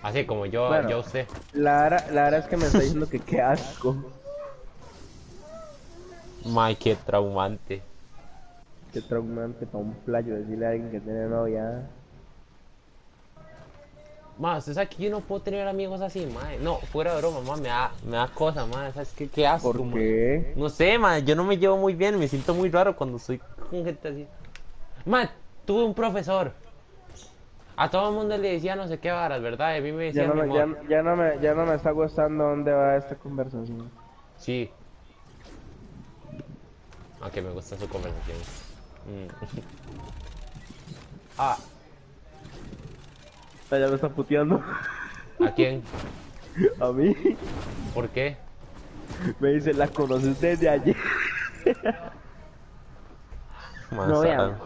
Así como yo, Bueno. yo a usted. La verdad es que me está diciendo que qué asco. May, qué traumante. Qué traumante para un playo decirle a alguien que tiene novia. Ma, usted sabe que yo no puedo tener amigos así, ma. No, fuera de broma, ma, me da cosa, ma. ¿Sabes qué? Qué asco, ¿Por ma. qué? No sé, ma, yo no me llevo muy bien, me siento muy raro cuando estoy con gente así. Ma, tuve un profesor. A todo el mundo le decía no sé qué varas, ¿verdad? Y a mí me Ya decía no mi me, ya, amor. ya no me está gustando dónde va esta conversación. Sí. Aunque me gusta su conversación. Mm. Ah, Ya me está puteando. ¿a quién? A mí ¿Por qué? me dice, la conoces desde ayer. No, Más, vean.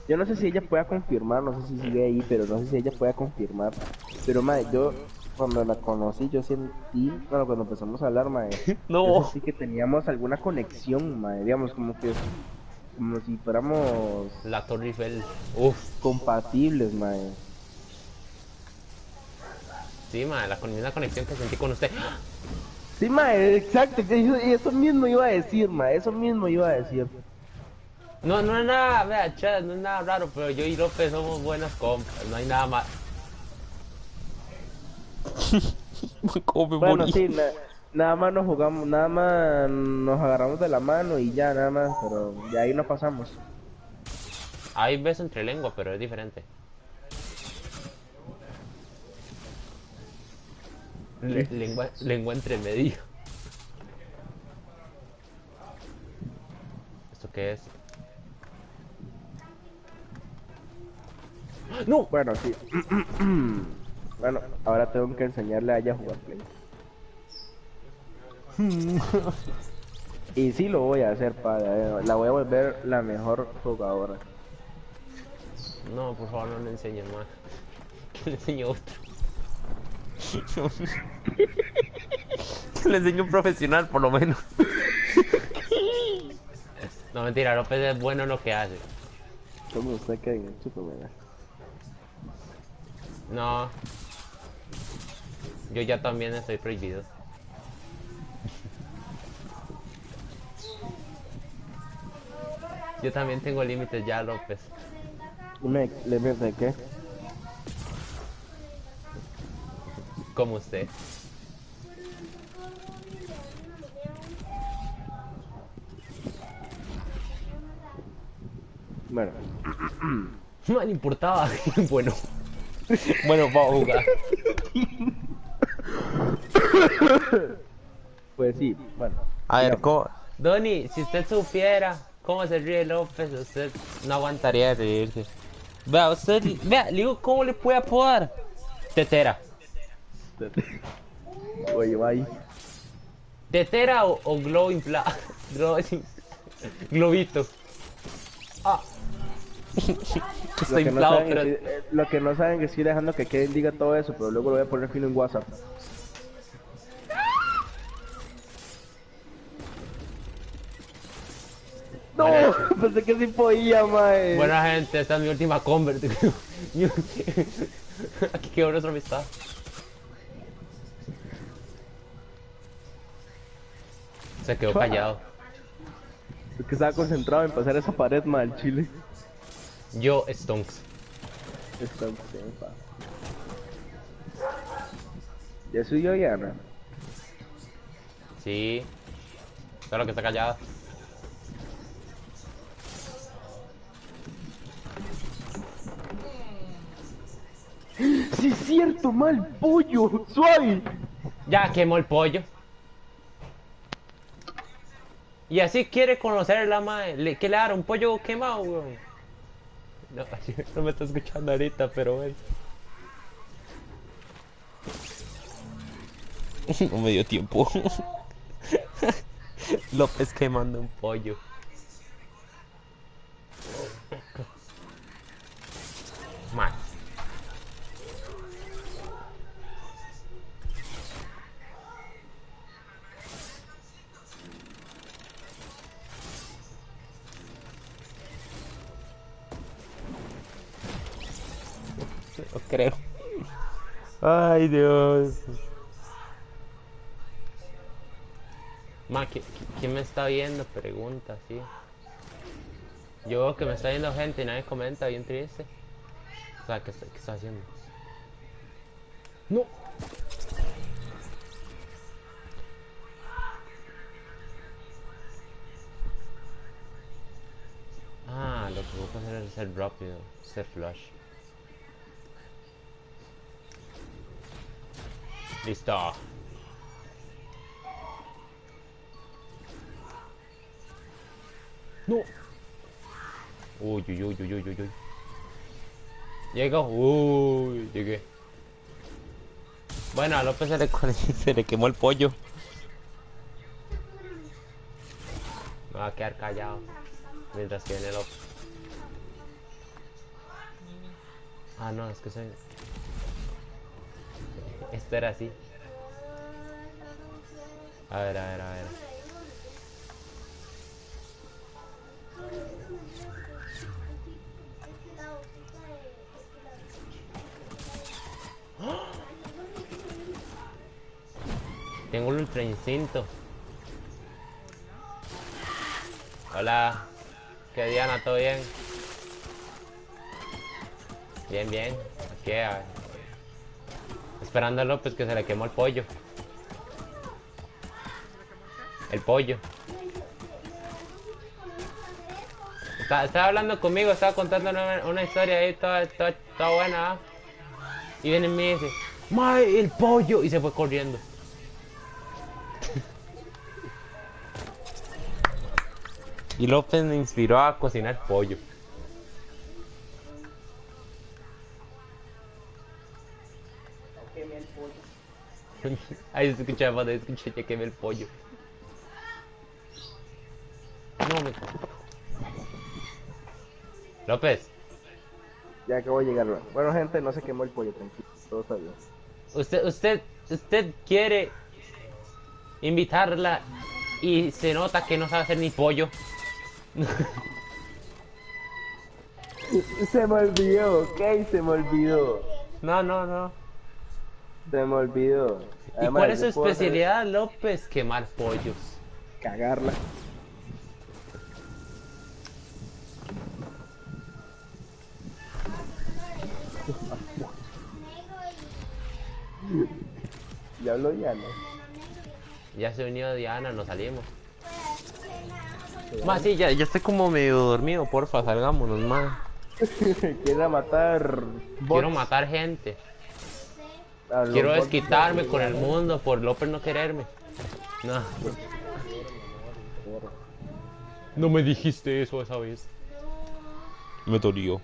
Yo no sé si ella pueda confirmar, no sé si sigue ahí, pero no sé si ella pueda confirmar. Pero, madre, yo cuando la conocí, yo sentí, bueno, cuando empezamos a hablar, madre, yo no. sentí que teníamos alguna conexión, madre, digamos, como si fuéramos La Torre Eiffel. Uf. compatibles, madre. Sí, ma, la misma conexión que sentí con usted. Sí, madre, exacto, que eso mismo iba a decir, madre, eso mismo iba a decir. No, no es nada, vea, chat, no es nada raro, pero yo y López somos buenas compas, no hay nada más. ¿Cómo me Bueno, morí? sí, nada más nos jugamos, nada más nos agarramos de la mano y ya, nada más, pero de ahí no pasamos. Hay beso entre lengua, pero es diferente. Sí. Lengua entre medio. ¿Esto qué es? ¡No! Bueno, sí. Bueno, ahora tengo que enseñarle a ella a jugar Play. Y sí lo voy a hacer, padre. La voy a volver la mejor jugadora. No, por favor, no le enseñes más. Que le enseñe otro. Que le enseñe un profesional, por lo menos. No, mentira, López es bueno en lo que hace. Como usted que en el Superman. No, yo ya también estoy prohibido. Yo también tengo límites ya, López. ¿Le de qué? Como usted. Bueno, No le importaba. Bueno. Bueno, vamos a jugar. pues sí, bueno. A ver, Digamos. ¿cómo? Donny, si usted supiera cómo se ríe López, usted no aguantaría de reírse. Vea, vea, le digo, ¿cómo le puede apodar? Tetera. Oye, bye. ¿Tetera o glow infla? Globito. Ah. Está Lo que no inflado, saben pero... es, lo que no saben es que estoy dejando que Kevin diga todo eso, pero luego lo voy a poner fino en WhatsApp. No, Buena, pensé que sí podía, mae. buena gente, esta es mi última convert. Aquí quedó nuestra amistad. Se quedó callado. Es que estaba concentrado en pasar esa pared, mae, al chile. Yo, Stonks. Está bien, pa. Ya soy yo, Yana. Sí. Solo que está callado. Sí, es cierto, mal pollo, suave. Ya quemó el pollo. Y así quiere conocer la madre. ¿Qué le dará? ¿Un pollo quemado, weón? No, no me está escuchando ahorita, pero bueno. No me dio tiempo. López quemando un pollo. Mal. No creo. Ay, Dios. Ma, ¿quién me está viendo? Pregunta, sí. Yo veo que me está viendo gente y nadie comenta, bien triste. O sea, ¿qué está haciendo? No. Ah, lo que voy a hacer es ser rápido, ser flash. Listo. No. Uy, uy, uy, uy, uy, uy, uy. Llego. Uy, llegué. Bueno, a López se le quemó el pollo. Me va a quedar callado mientras que viene López. Ah, no, es que soy... Esto era así. A ver, a ver, a ver. Tengo un ultra instinto. Hola. ¿Qué Diana? ¿Todo bien? Bien, bien. Aquí, esperando a López que se le quemó el pollo. El pollo. Estaba hablando conmigo, estaba contando una historia ahí toda buena. ¿Ah? Y viene y me dice, ¡Mae, el pollo! Y se fue corriendo. Y López me inspiró a cocinar pollo. Ahí se escuché, ya quemé el pollo. No me... López, Ya acabo de llegar. Bueno, gente, no se quemó el pollo, tranquilo. Todo está bien. usted quiere invitarla y se nota que no sabe hacer ni pollo. Se me olvidó, ok, se me olvidó. No, no, no. Se me olvidó. ¿Y Además, cuál es su yo puedo hacer especialidad, López? Quemar pollos. cagarla. Ya habló ya, ¿no? Ya se unió Diana, nos salimos. Más sí, ya estoy como medio dormido, porfa, salgámonos, más. Quiere matar Quiero bots matar gente. a los Quiero bots desquitarme de con el Diana. mundo por López no quererme. No. No me dijiste eso esa vez. Me dolió.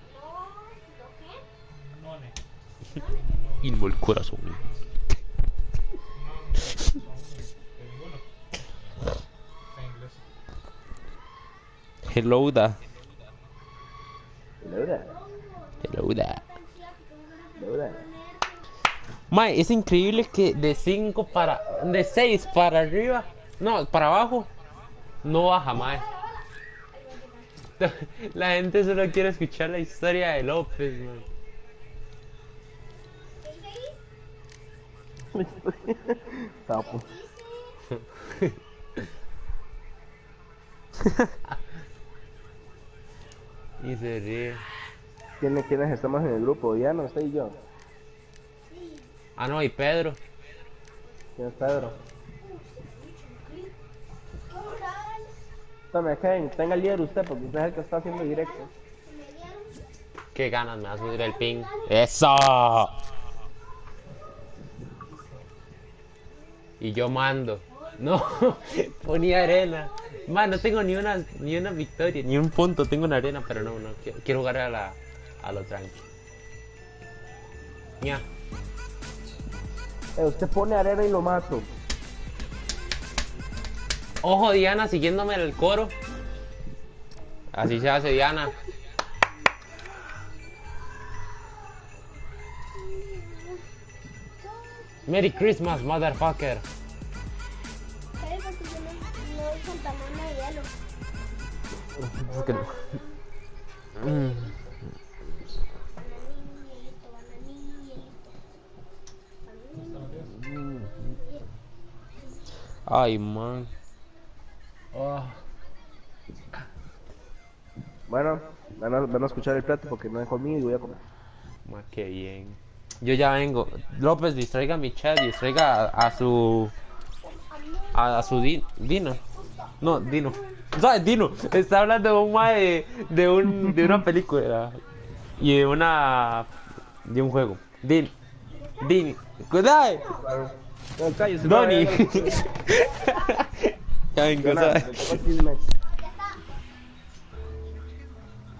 Inmo el corazón. Hello da. Laura, Hello da. Laura. Mae, es increíble que de 6 para arriba, no, para abajo, no baja, mae. La gente solo quiere escuchar la historia de López, mae. Sapo. Y se ríe. ¿Quiénes estamos en el grupo? Diana, usted y yo. Ah, no, y Pedro. ¿Quién es Pedro? Tome, Ken, tenga el líder usted, porque usted es el que está haciendo directo. Qué ganas me va a subir el ping. ¡Eso! Y yo mando. No, ponía arena. Man, no tengo ni una victoria, ni un punto. Tengo una arena, pero no, quiero jugar a lo tranqui. Ya. Usted pone arena y lo mato. Ojo, Diana, siguiéndome el coro. Así se hace, Diana. Merry Christmas, motherfucker. ¿Sabes por qué yo no uso banana de hielo? Es que no. Ay, man. Oh. Bueno, van a escuchar el plato porque no es conmigo y voy a comer. Más que bien. Yo ya vengo. López, distraiga a mi chat, distraiga a su Dino. No, Dino. ¿Sabes? Dino. Está hablando de un mae de una película y de un juego. Din. Cuidado. No, cállese, Donnie. no, Ya vengo, nada, le ¿sabes? tengo chisme.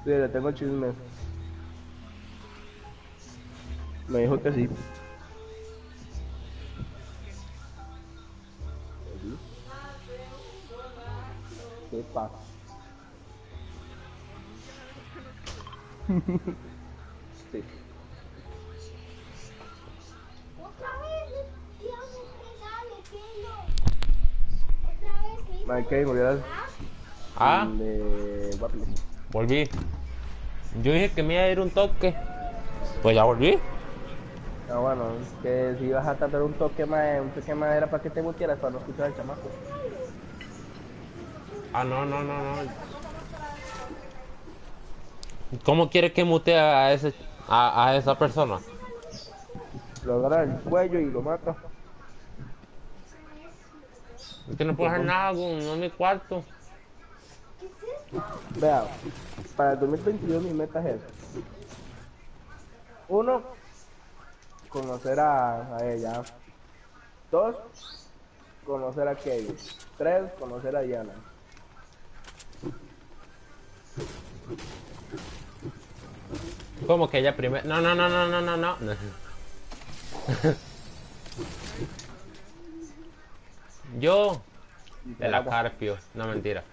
Sí, le tengo chisme. Me dijo que sí. ¿Qué pasa? Sí. Otra vez, Dios, dale, Keno. Otra vez, ¿qué hizo? Mike, volvieras Ah, de Guapiles. volví. Yo dije que me iba a ir un toque. Pues ya volví. Ah, bueno, que si ibas a tratar un toque más era para que te mutieras para no escuchar al chamaco. Ah, no. ¿Cómo quiere que mute a esa persona? Lo agarra el cuello y lo mata. Es que no puedo hacer nada, no es mi cuarto. Vea, para el 2022 mi meta es eso. Uno, conocer a ella. Dos, conocer a Kevin. Tres, conocer a Diana. ¿Cómo que ella primero? No. Yo, de la Carpio, no mentira.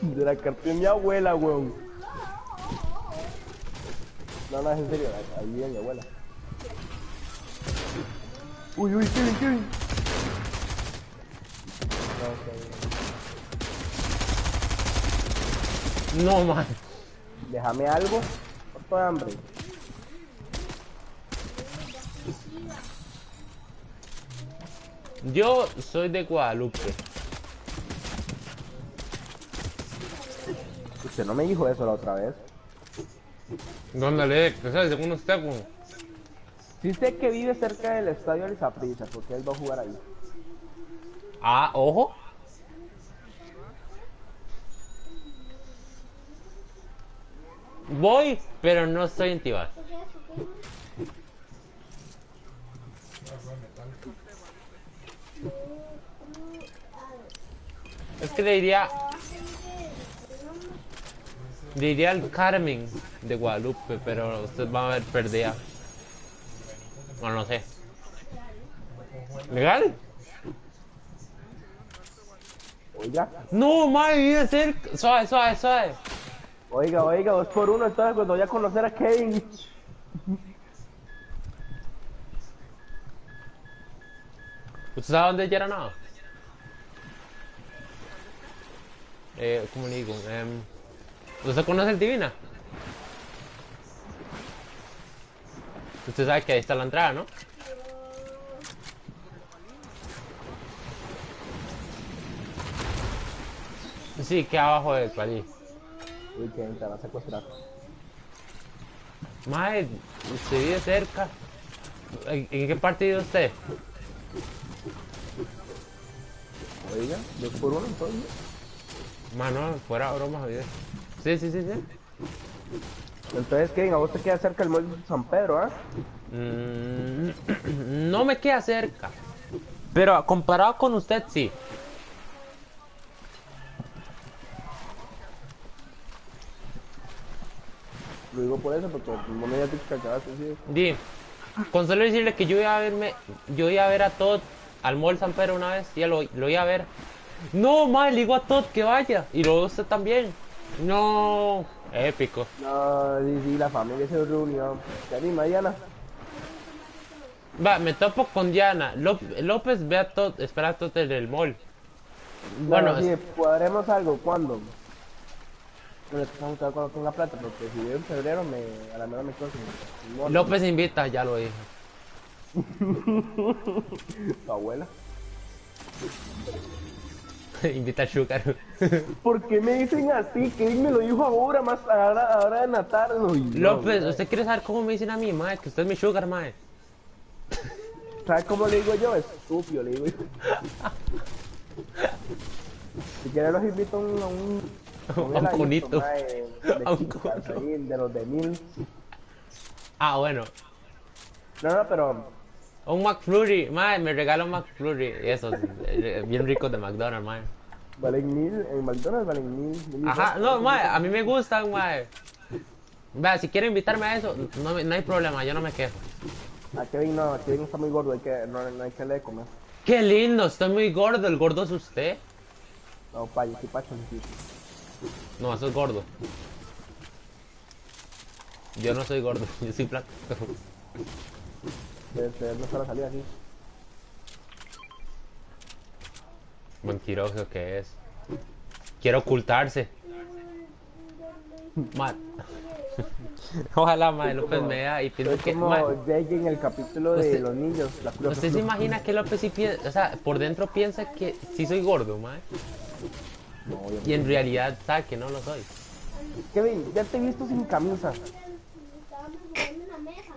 De la carta de mi abuela, weón. No, es en serio, ahí vive mi abuela. Uy, Kevin. No, No, man. déjame algo, por de hambre. Yo soy de Guadalupe. Usted no me dijo eso la otra vez. ¿Dónde le? ¿Qué sabes? Según usted, güey. Sí sé que vive cerca del estadio del Saprissa, porque él va a jugar ahí. Ah, ojo. Voy, pero no estoy en Tibás. Es que le diría al Carmen de Guadalupe, pero usted va a ver perdida. Bueno, no sé. ¿Legal? Oiga, No, madre, vive cerca. Suave. oiga, 2x1, entonces cuando voy a conocer a Kevin. ¿Usted sabe dónde era nada? ¿Cómo le digo? ¿Usted conoce el Divina? Usted sabe que ahí está la entrada, ¿no? Sí, que abajo del país. Uy, Kevin, te van a secuestrar. Mae, usted vive cerca. ¿En qué parte vive usted? Oiga, 2x1 entonces. Mano, fuera bromas, vive. Sí. Entonces, Kevin, a vos te queda cerca el muelle de San Pedro, ¿ah? No me queda cerca. Pero comparado con usted, sí. Lo digo por eso, porque no me digas que acabaste así. Di, con solo decirle que yo iba a ver a Todd al Mall San Pedro una vez, ya lo iba a ver. No, mae, le digo a Todd que vaya. Y luego usted también. No, épico. No, sí, la familia se reunió. ¿Te anima, Diana? Va, me topo con Diana. López ve a Todd, espera a Todd en el mall. Bueno, sí, cuadremos algo, ¿cuándo? Bueno, tengo que ver cuando tenga plata, porque si veo en febrero, a la mera me quedo sin mono. López invita, ya lo dije. Tu abuela. Invita a Sugar. ¿Por qué me dicen así? Kevin me lo dijo ahora, ahora en la tarde. Uy, no, López, mae. ¿usted quiere saber cómo me dicen a mí, mae? Que usted es mi Sugar, mae. ¿Sabes cómo le digo yo? Estúpido, le digo yo. Si quieres los invito a un A un heladito, conito. mae, de A un chicas cono. ahí, de los de 1000. Ah, bueno. No, pero Un McFlurry, mae, me regala un McFlurry. Esos, bien ricos de McDonald's, mae. valen 1000, en McDonald's valen 1000. Ajá, no, mae, a mí me gustan, mae. Vea, si quiere invitarme a eso, no hay problema, yo no me quejo. A Kevin está muy gordo, no hay que le comer. Qué lindo, estoy muy gordo, el gordo es usted. No, pa, yo estoy pacho, sí. No, eso es gordo. Yo no soy gordo, yo soy flaco. No se la salida así. Mentiroso que es. Quiere ocultarse. Mal. Ojalá, mae, López me vea y piense Es que... como mae, Jake en el capítulo de Usted- los niños, la cura. ¿usted se imagina que López sí piensa, o sea, por dentro piensa que sí soy gordo, mae? No, obviamente. Y en realidad sabe que no lo soy. Kevin, ya te he visto sin camisa. Estábamos jugando en la mesa.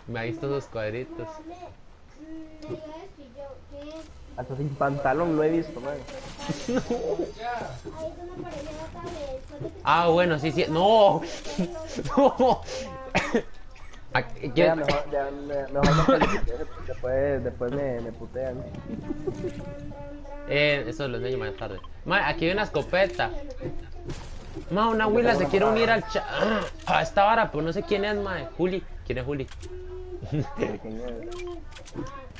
Me ha visto sus cuadritos. Me dio esto y yo, ¿qué es? Hasta sin pantalón lo he visto, man. Ahí es donde aparece la tablet. Después de que Ah, bueno, sí, sí. ¡No! ¡No! Ah, Ya, ¿qué- mejor no pelees, después me putean. Eso lo enseño más tarde. Ma, aquí hay una escopeta. Ma, una huila se quiere unir al chat. A esta vara, pero no sé quién es, ma. Juli. ¿Quién es Juli?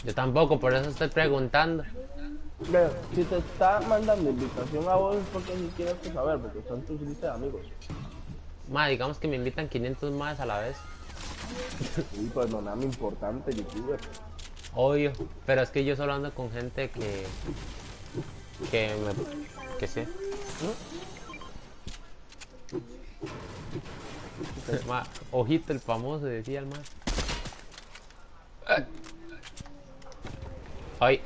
Yo tampoco, por eso estoy preguntando. Mira, si te está mandando invitación a vos es porque ni quieres saber, porque son tus listas de amigos. Ma, digamos que me invitan 500 más a la vez. Sí, pues no, nada me importante, youtuber. Obvio. Pero es que yo solo ando con gente que sé. Ma, ojito el famoso, decía el man. Ay,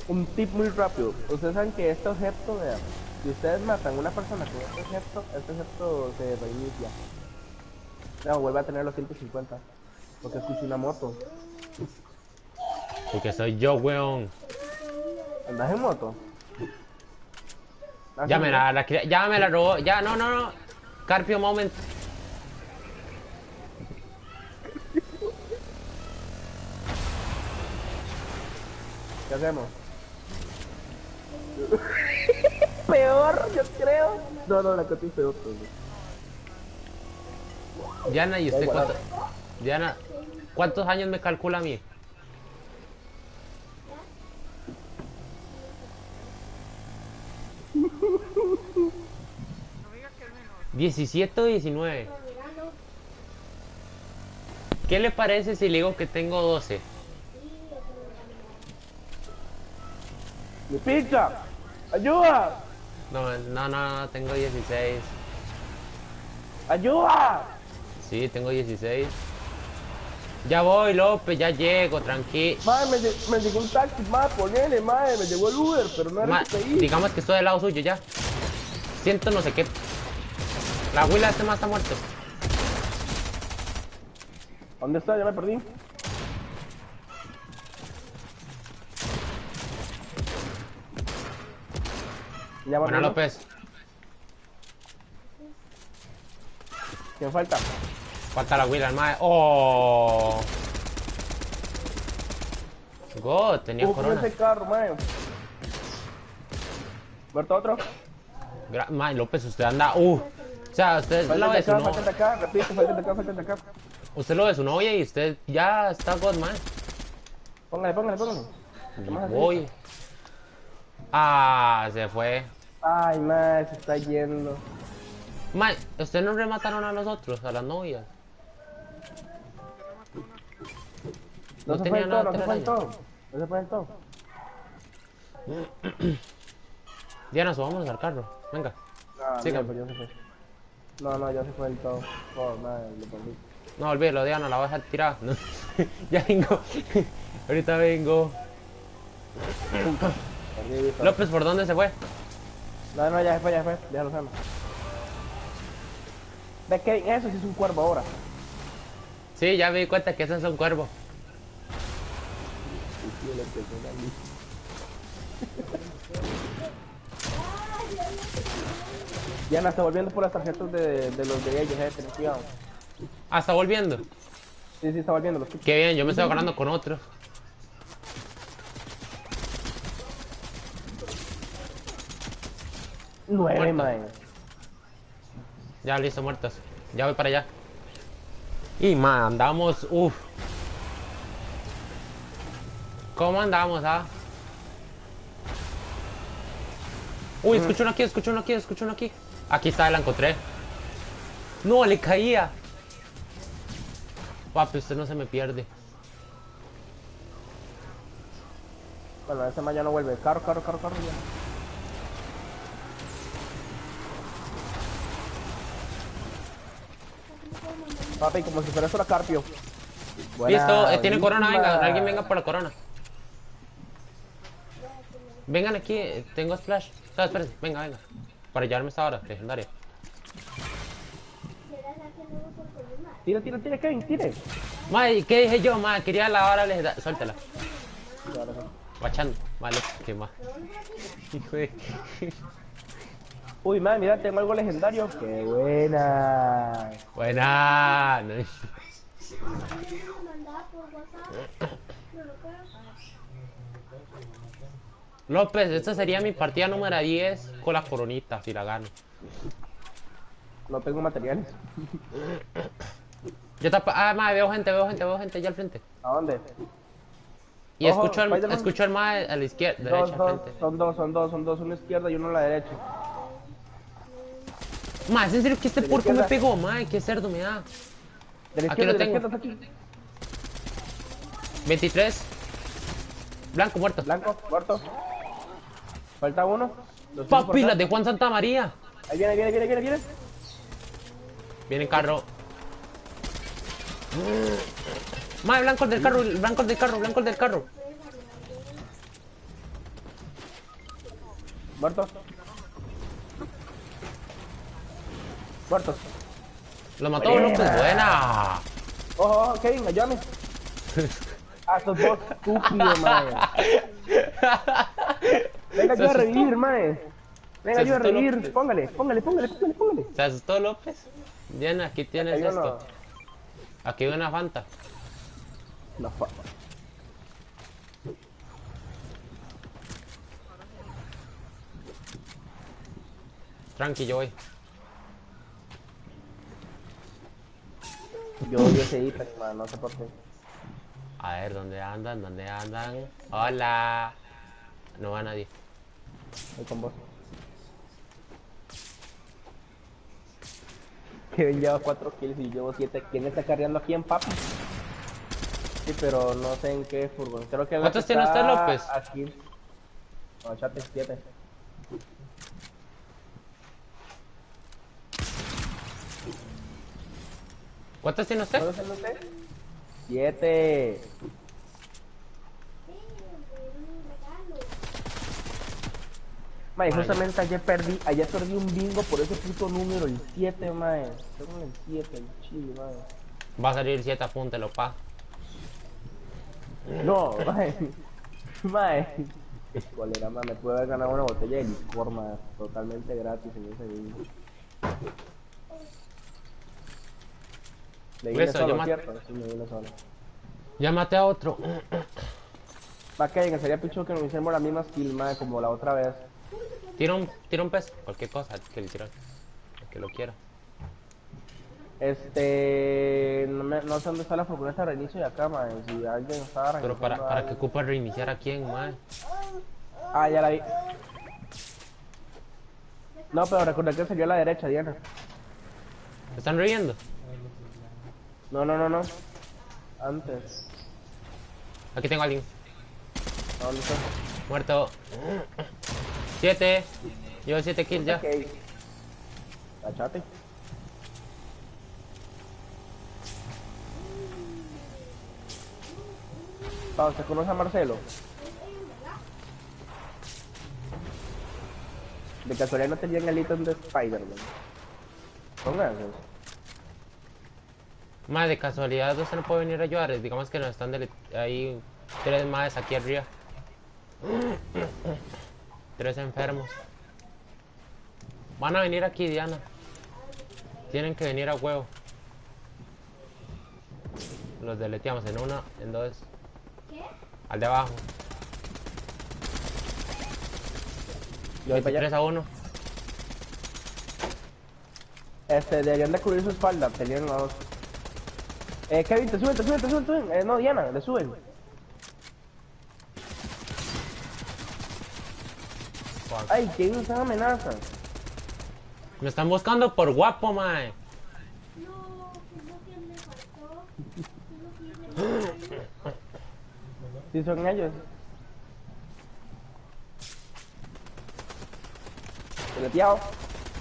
Un tip muy rápido. Ustedes saben que este objeto, vean, si ustedes matan a una persona con este objeto se reinicia. No, vuelve a tener los 150. Porque escuché una moto. porque soy yo, weón. ¿Andas en moto? Ah, Ya sí, me ¿no? ya me la robó. Ya, no. Carpio moment. ¿Qué hacemos? Peor, yo creo. No, la que te hice otro. Diana, ¿y usted igual. cuánto? Diana, ¿cuántos años me calcula a mí? ¿17 o 19? mirando, ¿Qué le parece si le digo que tengo 12? ¡Mi pizza! ¡Ayuda! No, tengo 16. ¡Ayuda! Sí, tengo 16. Ya voy, López, ya llego, tranquilo. Madre, me llegó un taxi, madre, ponele, madre, me llegó el Uber, pero no era el que pedí. Digamos que estoy del lado suyo ya. Siento no sé qué. La huila de este más está muerto. ¿Dónde está? Ya me perdí. Ya Bueno, mató. López. ¿Quién falta? Falta la huila, el mae. ¡Oh! God, tenía corona. ese carro, madre. ¿Muerto otro? Mae, López, usted anda. O sea, usted lo Falta ve de su acá, novia. falta de acá, repito, falta de acá. Usted lo ve su novia y usted ya está God, man. Póngale. ¿Qué más así? Voy. Ah, se fue. Ay, madre, se está yendo. Mae, ¿usted no remataron a nosotros, a las novias? No No se fue tenía el nada todo, no se fue el telaraña. todo. No se fue el todo. Diana, subámonos al carro. Venga. No, Sigan. mira, pues ya se fue. No, ya se fue el todo. Oh, madre, lo perdí. No, olvídelo, Diana, la voy a dejar tirada. No. Ya vengo. Ahorita vengo. Perdí vista. López, ¿por dónde se fue? No, no, ya se fue, ya se fue. Déjalo ser. ¿Ves que eso sí es un cuervo ahora? Sí, ya me di cuenta que ese es un cuervo. Sí, sí, lo que son ahí. Diana está volviendo por las tarjetas de los de ellos, ten cuidado. Ah, está volviendo. Sí, sí, está volviendo. Qué bien, yo me estoy agarrando con otro. 9, Muerto. man. Ya, listo, muertos. Ya voy para allá. Y, man, andamos, uff. ¿Cómo andamos, ah? Uy, escucho uno aquí, escucho uno aquí, escucho uno aquí. Aquí está, la encontré. No, le caía. Papi, usted no se me pierde. Bueno, ese man ya no vuelve. Carro, carro, carro, carro. Ya. Papi, como si fuera solo Carpio. Listo, tiene corona, buenísima. venga, alguien venga por la corona. Vengan aquí, tengo splash. No, espérense, venga, venga. Para llevarme esta hora, legendaria. Tira, tira, tira, Kevin, tire. Madre, ¿qué dije yo, madre? Quería la hora legendaria. Suéltala. Guachando. Vale, qué más. Hijo de... Uy, man, mira, tengo algo legendario. ¡Qué buena! Buena. No. López, esta sería mi partida número 10 con la coronita, si la gano. No tengo materiales. Yo tapa... Ah, madre, veo gente, veo gente, veo gente allá al frente. ¿A dónde? Y Ojo, escucho Spider-Man. escucho al mae a la izquierda, Dos, derecha, al dos, frente. son dos, uno a la izquierda y uno a la derecha. Mae, ¿es en serio que este De la porco me izquierda. pegó, mae? Qué cerdo me da. De la Aquí izquierda, lo de la tengo. izquierda, está aquí. 23. Blanco, muerto. Blanco, muerto. Falta uno. Los Papi, por las acá. de Juan Santa María. Ahí viene, viene, viene, viene, viene. Viene en carro. Mae, blanco del carro, blanco del carro, blanco del carro. Muerto. Muertos. Lo mató Buena. López, buena. Ojo, ojo, Kevin, ayúdame. Ah, sos vos, estúpido, mae. Venga, ayuda a revivir, mae. Venga, Se ayuda a asustó revivir. López. Póngale, póngale, póngale, póngale, póngale. ¿Se asustó López? Bien, aquí tienes Hay uno. esto. Aquí hay una Fanta. No, Tranqui, yo voy. yo odio ese Ipex, man, no sé por qué. A ver, ¿dónde andan? ¿Dónde andan? Hola. No va nadie. Voy con vos. Kevin lleva 4 kills y yo llevo 7. ¿Quién está carreando aquí en papi? Sí, pero no sé en qué furgón. Creo que la ¿Cuántos que tiene está usted, López? Aquí. No, chate, 7. ¿Cuántos tiene usted? ¿Cuántos tiene usted? 7. Mae, justamente ayer perdí un bingo por ese puto número, el 7, mae. Tengo el 7, el chile, mae. Va a salir 7, apúntelo, pa. No, mae. Mae. ¿Cuál era, mae? Me pude haber ganado una botella de licor, mae. Totalmente gratis en ese bingo. Le vine Eso, solo, yo ¿cierto? Sí, me vine solo. Ya maté a otro. Va que sería picho que nos hiciéramos la misma skill, mae, como la otra vez. Tira un pez, cualquier cosa que le tire. El que lo quiera. No sé dónde está la furgoneta de reinicio de acá, mae. Si alguien estaba Pero reiniciando para algo. que ocupa reiniciar a quién, man. Ah, ya la vi. No, pero recordé que salió a la derecha, Diana. ¿Me están reviendo? No, no, no, no. Antes. Aquí tengo a alguien. ¿A dónde está? Muerto. 7. Llevo 7 kills ya. Ok. Achate. ¿Usted conoce a Marcelo? De casualidad no tenían el ítem de Spider-Man. Pónganse. Más de casualidad usted no puede venir a ayudar. Digamos que nos están ahí 3 más aquí arriba. 3 enfermos. Van a venir aquí, Diana. Tienen que venir a huevo. Los deleteamos en 1, en 2. ¿Qué? Al de abajo. Yo voy para 23 allá. a 1. Deberían de cubrir su espalda, tenían a dos. Kevin, te suben, te suben, te suben, te suben. No, Diana, le suben. Fuck. Ay, Kevin, están amenazas. Me están buscando por guapo, mae. No, es lo que me faltó. Es lo que hice mal. Sí, son ellos. Deleteado.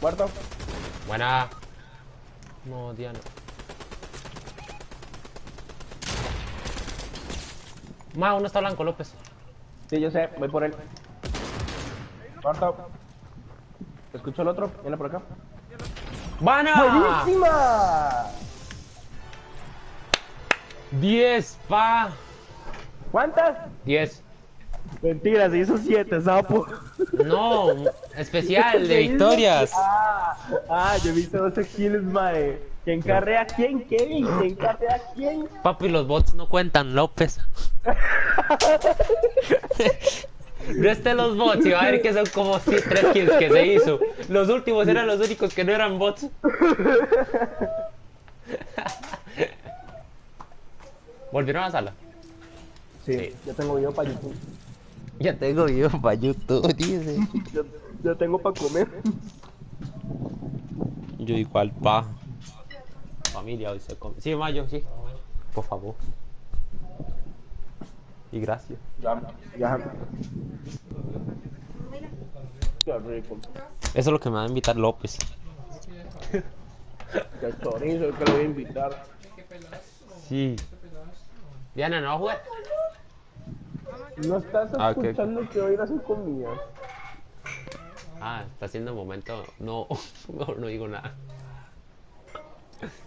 Muerto. Buena. No, Diana. Ma, uno está blanco, López. Sí, yo sé, voy por él. Muerto. Escucho el otro, viene por acá. ¡Buena! ¡Buenísima! 10, pa. ¿Cuántas? 10. Mentira, se hizo 7, sapo. No, especial de victorias. Yo he visto 12 kills, mae. ¿Quién carrea a quién, Kevin? ¿Quién carrea a quién? Papi, los bots no cuentan, López. Reste los bots y va a ver que son como 3 kills que se hizo. Los últimos eran los únicos que no eran bots. ¿Volvieron a la sala? Sí, yo tengo video para YouTube. Ya tengo video para YouTube, dice. Yo tengo para comer. Yo igual, pa. Familia, hoy se come. Sí, Mayo, sí. Por favor. Y gracias. Ya. Qué rico. Eso es lo que me va a invitar López. Qué chorizo que le voy a invitar. Sí. Diana, ¿no va a jugar? No estás Ok. escuchando que voy a ir a hacer comida. Ah, está haciendo momento. No, mejor no digo nada.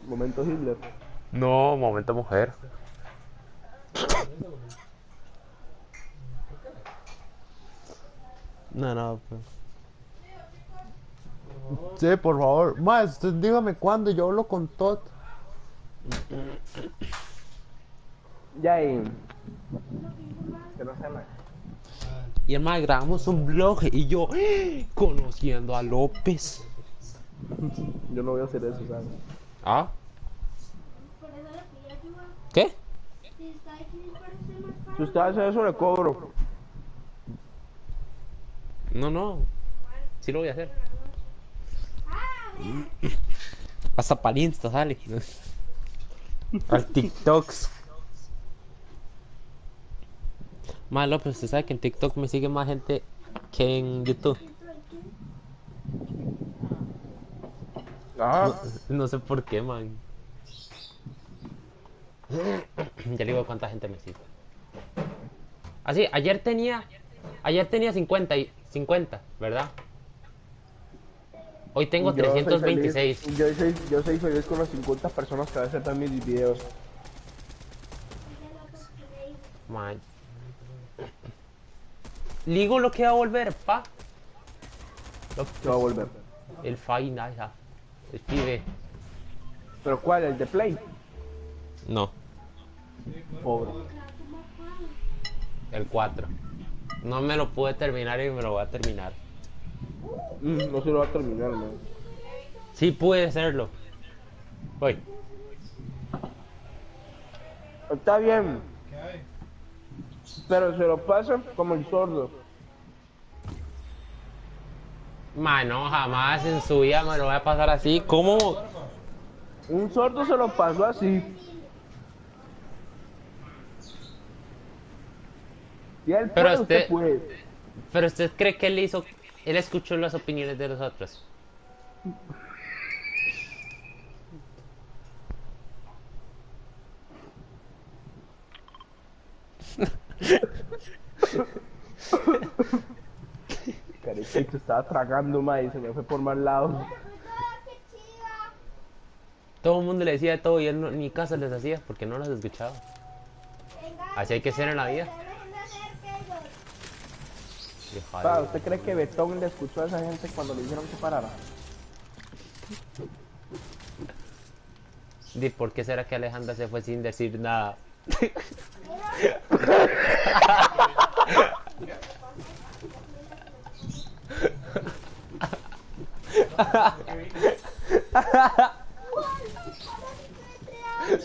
Momento Hitler. No, momento mujer. No, pues. Sí, por favor. Más, dígame cuándo, yo hablo con Todd. Ya ahí. Que no sé más. Y además grabamos un vlog y yo conociendo a López. Yo no voy a hacer eso, ¿sabes? ¿Ah? Por eso le pedí ayuda. ¿Qué? Si está difícil para usted más fácil. Si usted hace eso, le cobro. No. Sí lo voy a hacer. Ah, Hasta para Insta sale. Al TikToks. Más López, usted sabe que en TikTok me sigue más gente que en YouTube. Ajá. No sé por qué, man. Ya le digo cuánta gente me sigue. Así, ayer tenía 50, ¿verdad? Hoy tengo Yo soy 326. feliz- Yo soy feliz con las 50 personas que aceptan mis videos. Man. Ligo lo que va a volver, pa. Se va a volver. El final, ya. Escribe. ¿Pero cuál? ¿El de Play? No, Pobre. el 4. No me lo pude terminar y me lo voy a terminar. No se lo va a terminar, ¿no? Sí pude hacerlo. Voy. Está bien. Pero se lo pasa como el sordo. Mano, jamás en su vida me lo voy a pasar así. ¿Cómo? Un sordo se lo pasó así. Y él Pero puede, usted usted- puede. Pero usted cree que él escuchó las opiniones de los otros. Y te estaba tragando, mae, y se me fue por más lados. ¡Qué chiva! Todo el mundo le decía todo y él ni caso les hacía porque no los escuchaba. Venga, Así hay que ser en la vida. dejen de hacer que ellos. Hija Pa, de- ¿usted cree que Betón le escuchó a esa gente cuando le dijeron que parara? Di, ¿por qué será que Alejandra se fue sin decir nada?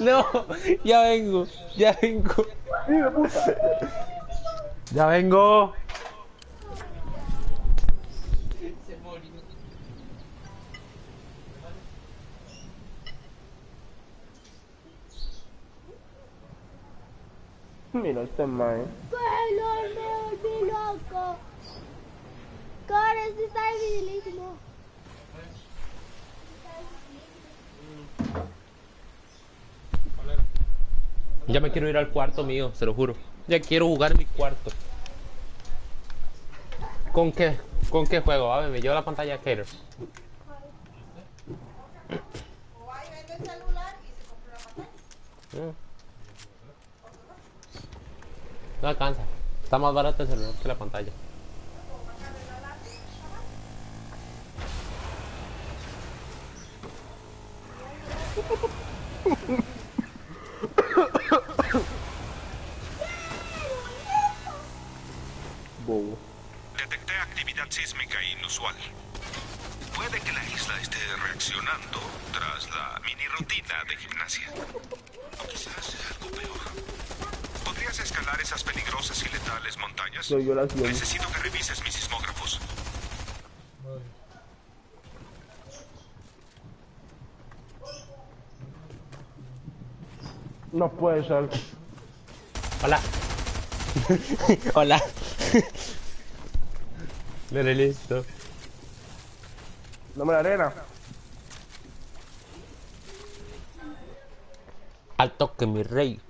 No, ya vengo, ya vengo. ¡Hijo puta! Ya vengo. Mira este mae. ¡Pelo, me volví loco! Cara, este está dificilísimo. Ya me quiero ir al cuarto mío, se lo juro. Ya quiero jugar mi cuarto. ¿Con qué? ¿Con qué juego? A ver, me llevo la pantalla Cater. O ahí vende el celular y se compra una pantalla. No alcanza. Está más barato el celular que la pantalla. Bobo. Detecté actividad sísmica inusual. Puede que la isla esté reaccionando tras la mini rutina de gimnasia. O quizás algo peor. ¿Podrías escalar esas peligrosas y letales montañas? Soy violación. Necesito que revises mis sismógrafos. No puede ser. Hola. Hola. Dale, listo. Dame la arena. Al toque, mi rey.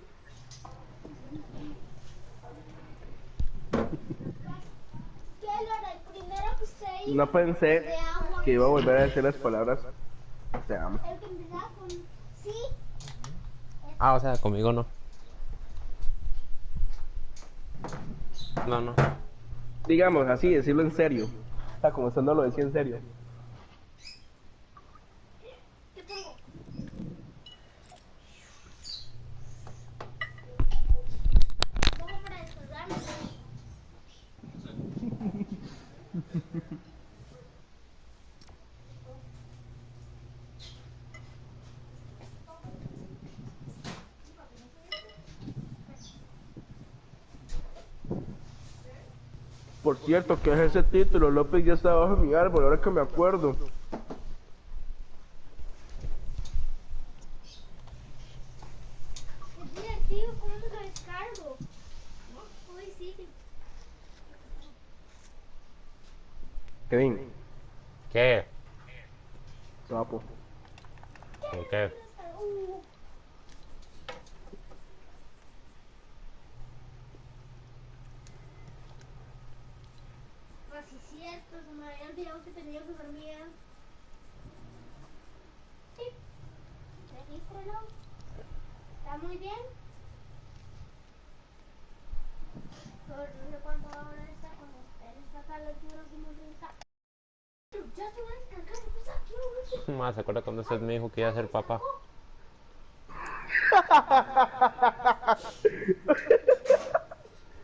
¿Qué, Lora? El primero que usted hizo No pensé de agua. que iba a volver a decir las palabras. Te amo. El que empezaba con sí. Ah, o sea, conmigo no. No, no. Digamos así, decirlo en serio. O sea, como usted no lo decía en serio. ¿Qué pongo? Pongo para descolgarme. Por cierto, ¿qué es ese título? López ya está bajo mi árbol, ahora que me acuerdo. Es divertido, ¿cómo me lo descargo? Uy, sí. Kevin, ¿Qué? sapo. ¿Por qué? Así es cierto, se me había olvidado que tenía que dormir. Sí, regístrelo. ¿Está muy bien? Pero no sé cuánto ahora está cuando él está acá, lo juro que no está. Ya te voy a descargar, pues aquí, güey. Más, ¿se acuerda cuando usted me dijo que iba a ser papá?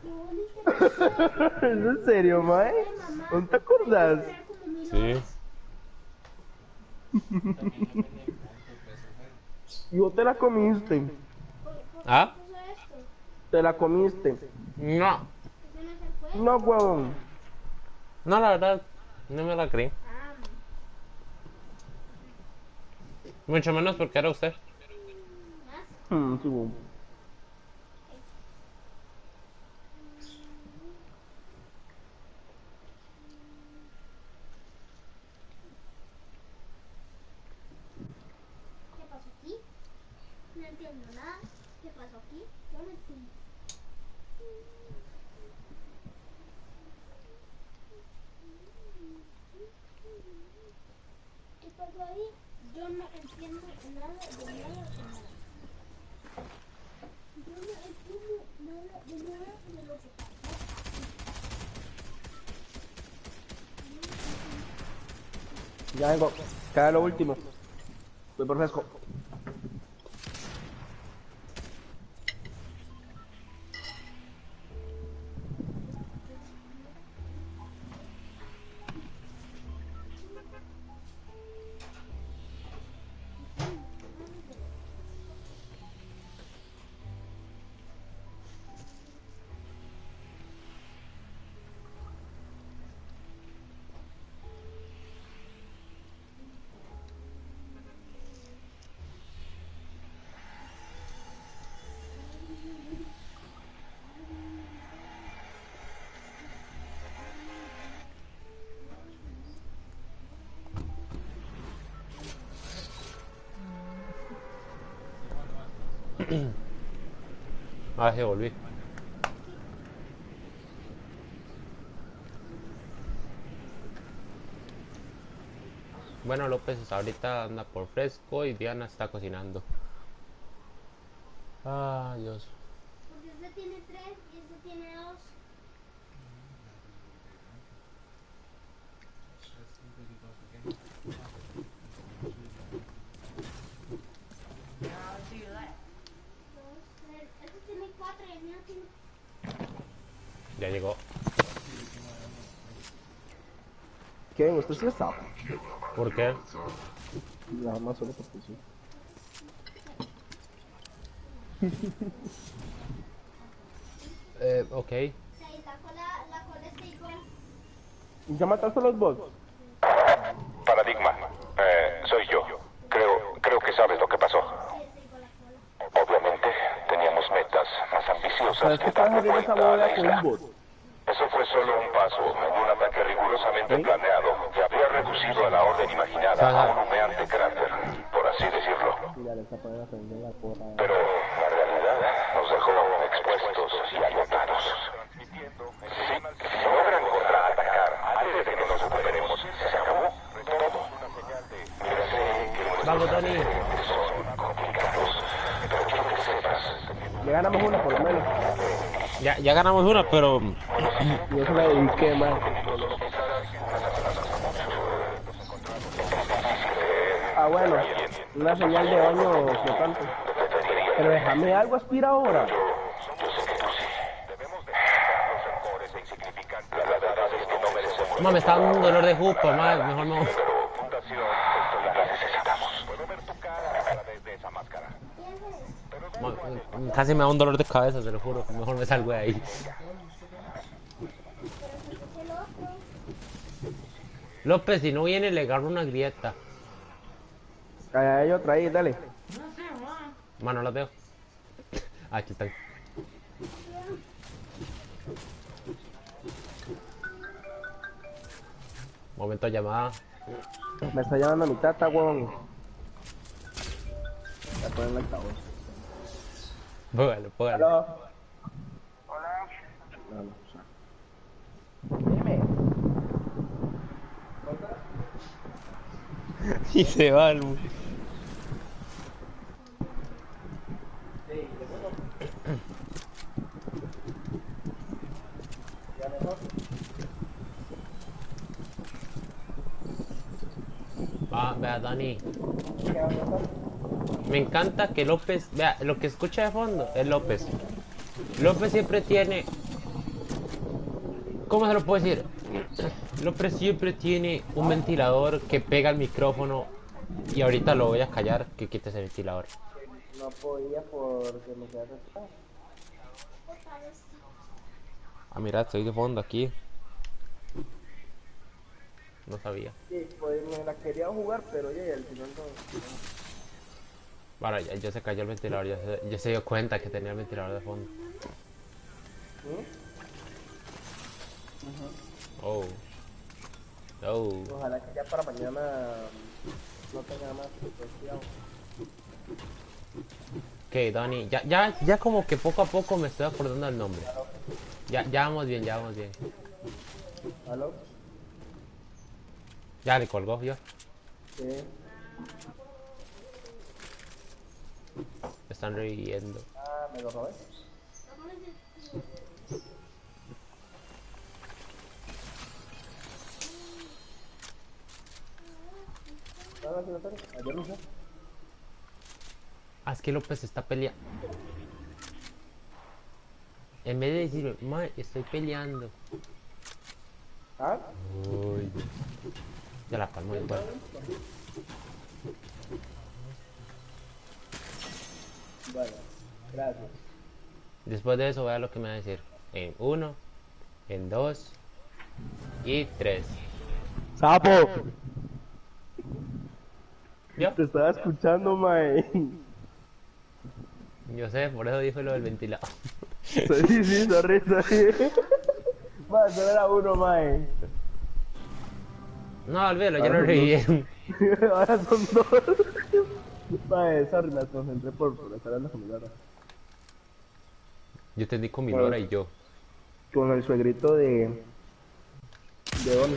Qué bonito. ¿Es en serio, mae? ¿No te acordás? Sí. Y vos te la comiste. ¿Ah? Te la comiste. No. No, huevón. No, la verdad, no me la creí. Mucho menos porque era usted. Sí, huevón. ¿Qué pasó aquí? No entiendo nada. ¿Qué pasó aquí? Yo no entiendo. Ya vengo. Queda lo último. Voy por fresco. Ah, sí, volví. Bueno, López ahorita anda por fresco y Diana está cocinando. Ah, Dios. Porque este tiene 3 y este tiene 2. Este tiene 4 y el mío tiene. Ya llegó. ¿Qué? ¿Usted sí está? ¿Por qué? Nada más solo porque sí. Ok. Sí, la cola está igual. ¿Ya mataste a los bots? Paradigma, soy yo. Creo que sabes lo que pasó. Sí, está igual la cola. Obviamente, teníamos metas más ambiciosas ¿Sabes qué que pasa darle en esa vuelta a la boda con isla. un bot? Eso fue solo un paso en un ataque rigurosamente planeado que habría reducido a la orden imaginada a un humeante cráter, por así decirlo. Ya le está poniendo a prender la porra. Pero la realidad nos dejó expuestos y agotados. Si logran contraatacar antes de que nos recuperemos, se acabó todo. Mira, sé que Vamos, Tony. son complicados, pero quiero que sepas. Le ganamos una por lo menos. Ya ganamos una, pero Y eso le dediqué más. Ah, bueno. Una señal de baño flotante. Pero déjame algo, aspira ahora. ma, me está dando un dolor de jupa, ma, mejor no. Ma, casi me da un dolor de cabeza, te lo juro. Mejor me salgo de ahí. López, si no viene, le agarro una grieta. Ahí hay otra ahí, dale. Ma, no la veo. Aquí están. Momento de llamada. Me está llamando mi tata, huevón. Ya ponen el altavoz. Póngalo, póngalo. Aló. No, no, o sea. Dime. Y se va el... Ah, vea, Dani. Me encanta que López... Vea, lo que escucha de fondo es López. López siempre tiene... ¿Cómo se lo puedo decir? López siempre tiene un ventilador que pega al micrófono. Y ahorita lo voy a callar, que quite ese ventilador. No podía porque me quedé atrás. Ah, mira, estoy de fondo aquí. No sabía. Sí, pues me la quería jugar, pero ya al final no. Bueno, ya se cayó el ventilador, ya se dio cuenta que tenía el ventilador de fondo. Oh. Oh. Ojalá que ya para mañana no tenga más cuestión. Ok, Dani, ya como que poco a poco me estoy acordando del nombre. Ya vamos bien, ya vamos bien. ¿Aló? Ya le colgó yo. Sí. Me están reviviendo. Ah, me lo robé. Yo no sé. Ah, es que López está peleando. En vez de decir, ma, estoy peleando. ¿Ah? Uy. Ya la palmo igual. Bueno, gracias. Después de eso, vea lo que me va a decir. En 1, en 2 y 3. ¡Sapo! ¿Yo? Te estaba escuchando, mae. Yo sé, por eso dijo lo del ventilado. Sí, sorry. Mae, solo era uno, mae. No, olvídalo, ya lo revivieron. Ahora son dos. Mae, sorry, me concentré por estar hablando con mi Lara. Yo entendí con mi Nora y yo. Con el suegrito de Oni.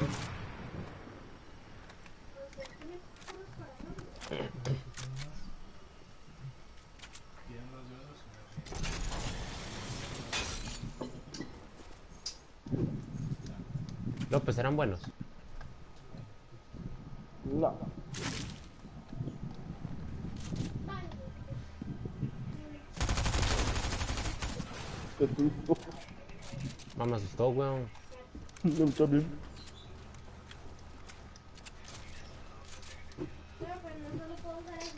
López, eran buenos. No. Qué susto. Mamá, me asustó, weón. No, sorry. Pero pues no solo puedo usar eso.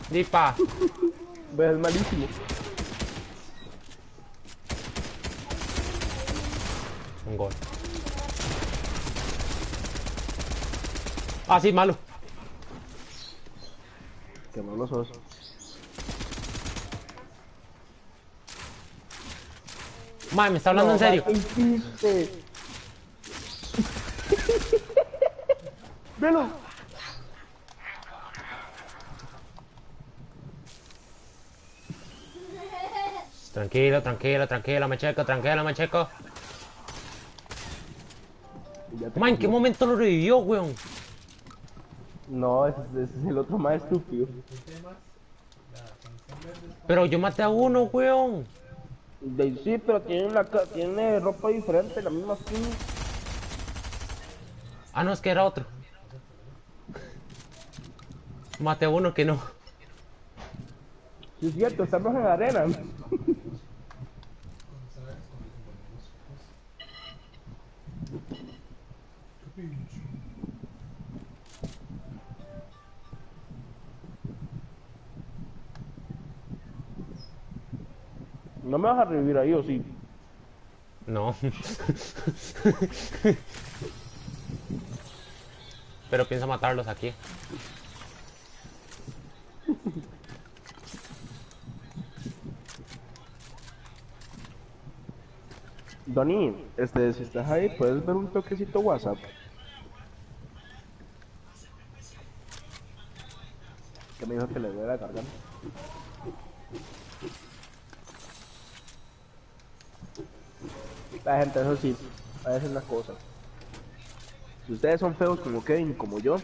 Dipa. Ves, es malísimo. Un gol. Ah, sí, malo. Que no lo sos. Mae, me está hablando en serio. ¿Qué hiciste? ¡Velo! Tranquilo, me checo. Ya te Man, ¿en qué cogió. momento lo revivió, weón? No, ese es el otro más estúpido. Pero yo maté a uno, weón. Sí, pero tiene ropa diferente, la misma skin. Ah, no, es que era otro. Maté a uno que no. Sí, es cierto, estamos en la arena. No me vas a revivir ahí, ¿o sí? No. Pero pienso matarlos aquí. Donny, si estás ahí, puedes ver un toquecito WhatsApp. Que me dijo que le voy a la garganta. La gente, eso sí, a veces las cosas. Si ustedes son feos como Kevin, como yo,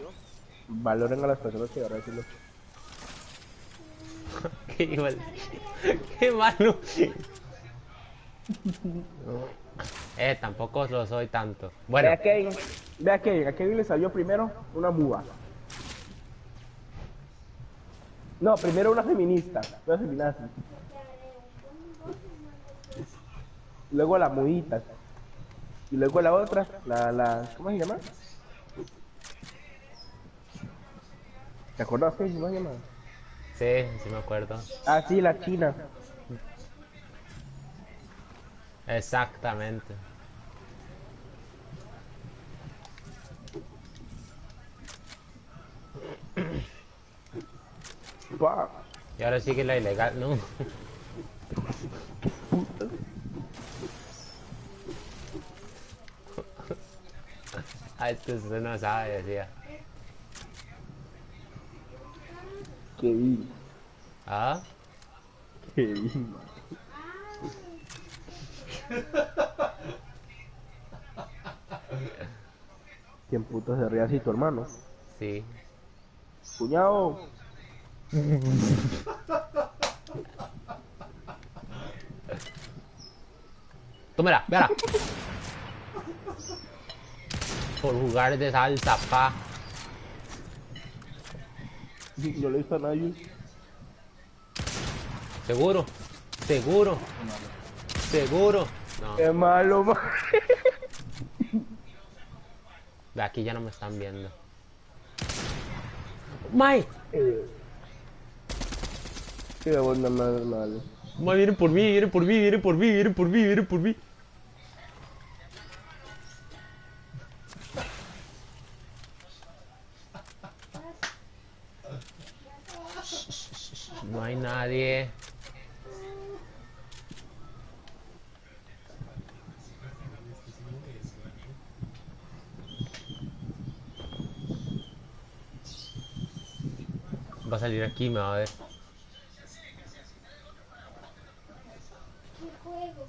valoren a las personas que van a decirlo. Qué igual. Qué malo. Tampoco lo soy tanto. Bueno, Ve a Kevin le salió primero una muda. No, primero una feminista, una feminazi. Luego la mudita. Y luego la otra, ¿cómo se llama? ¿Te acuerdas que cómo se llama? sí me acuerdo. Ah, sí, la china. Exactamente. Pa. Y ahora sigue la ilegal, ¿no? Ah, es que usted no sabe, decía. Kevin. ¿Ah? Kevin. ¿Quién puto se ríe así, tu hermano? Sí. Cuñado. Tómela, véala. Por jugar de salsa, pa. Yo le he visto a nadie. Seguro. Seguro. Seguro. No. Qué malo, man. De aquí ya no me están viendo. ¡May! Qué onda más malo. ¡May, vienen por mí, vienen por mí, vienen por mí, vienen por mí, vienen por mí! No hay nadie. Va a salir aquí y me va a ver. ¿Qué juego?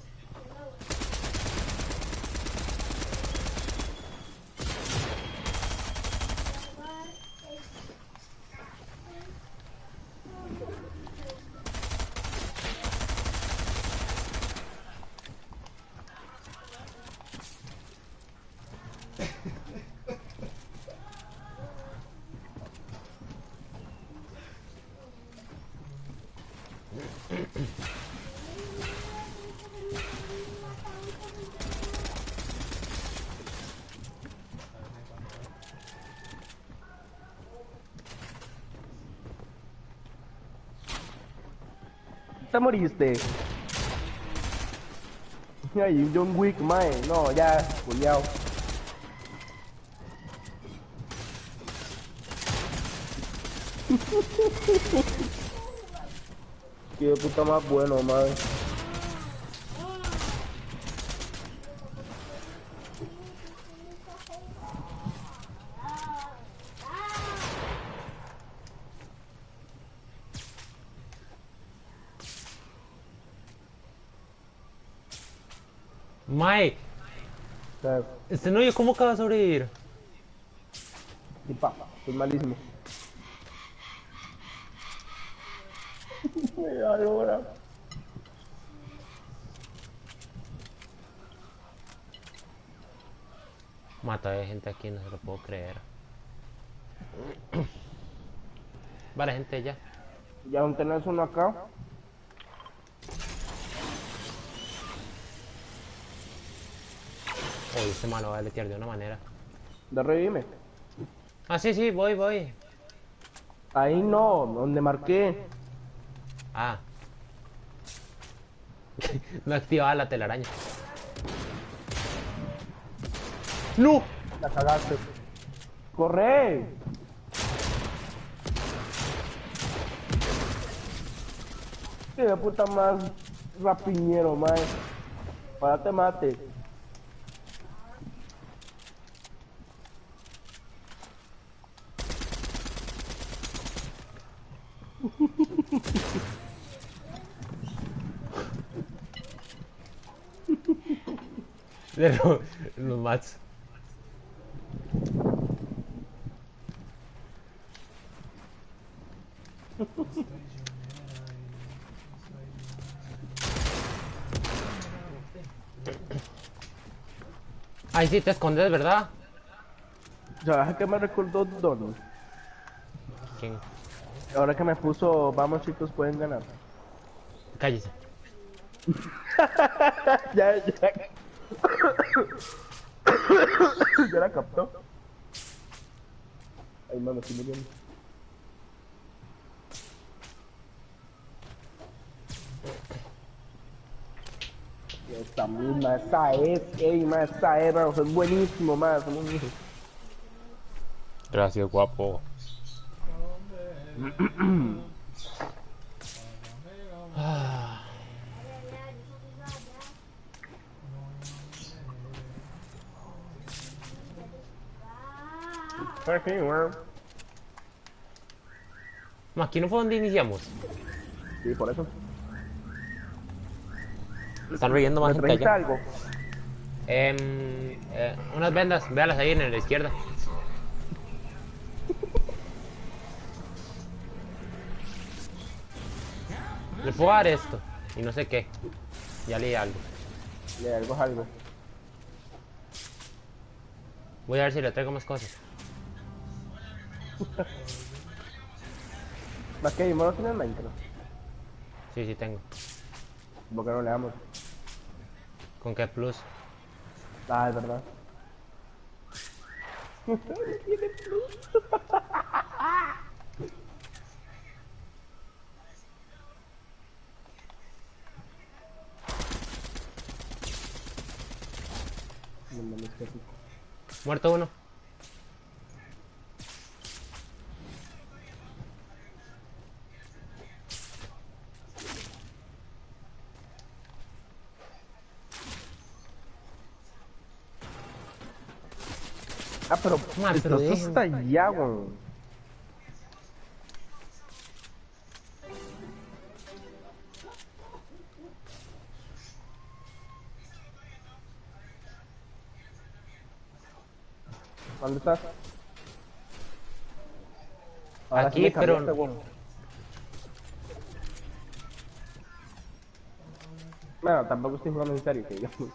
¿Te moriste? Ay, un John Wick, mae. No, ya, culiao. Qué puta más bueno, madre. ¡May! Este no, ¿yo cómo acaba de sobrevivir? Y pa, soy malísimo. Ahora. Mata de gente aquí, no se lo puedo creer. Vale, gente, ya. Ya aún tenés uno acá. Oye, este malo va a letear de una manera. De revime. Ah, sí, sí, voy. Ahí no, donde marqué. Ah. No activaba la telaraña. ¡No! La cagaste. ¡Corre! Qué de puta más rapiñero, mae. Para te mate. De los mats. Ay, sí, te escondes, ¿verdad? ¿Sabes qué me recordó Donald? ¿Quién? Ahora que me puso, vamos chicos, pueden ganar. Cállese. Ya. Ya la captó. Ay, mano, estoy muriendo. Esta misma, esa es, mano, es buenísimo, mano, somos hijos. Gracias, guapo. No, aquí no fue donde iniciamos. Sí, por eso. Están riendo más ¿Me gente trajiste allá. algo? Unas vendas, véalas ahí en la izquierda. Le puedo dar esto y no sé qué. Ya leí algo. Le algo es algo. Voy a ver si le traigo más cosas. Más que no tiene Minecraft. Sí, sí tengo. ¿Por qué no le damos? ¿Con qué plus? Ah, es verdad. No mames, qué rico. Muerto uno. Ah, pero Ma, pero esto déjenme. está allá, weón. ¿Dónde estás? Ahora sí Aquí, me pero... cambiaste, weón. Bueno, tampoco estoy jugando en serio, que digamos.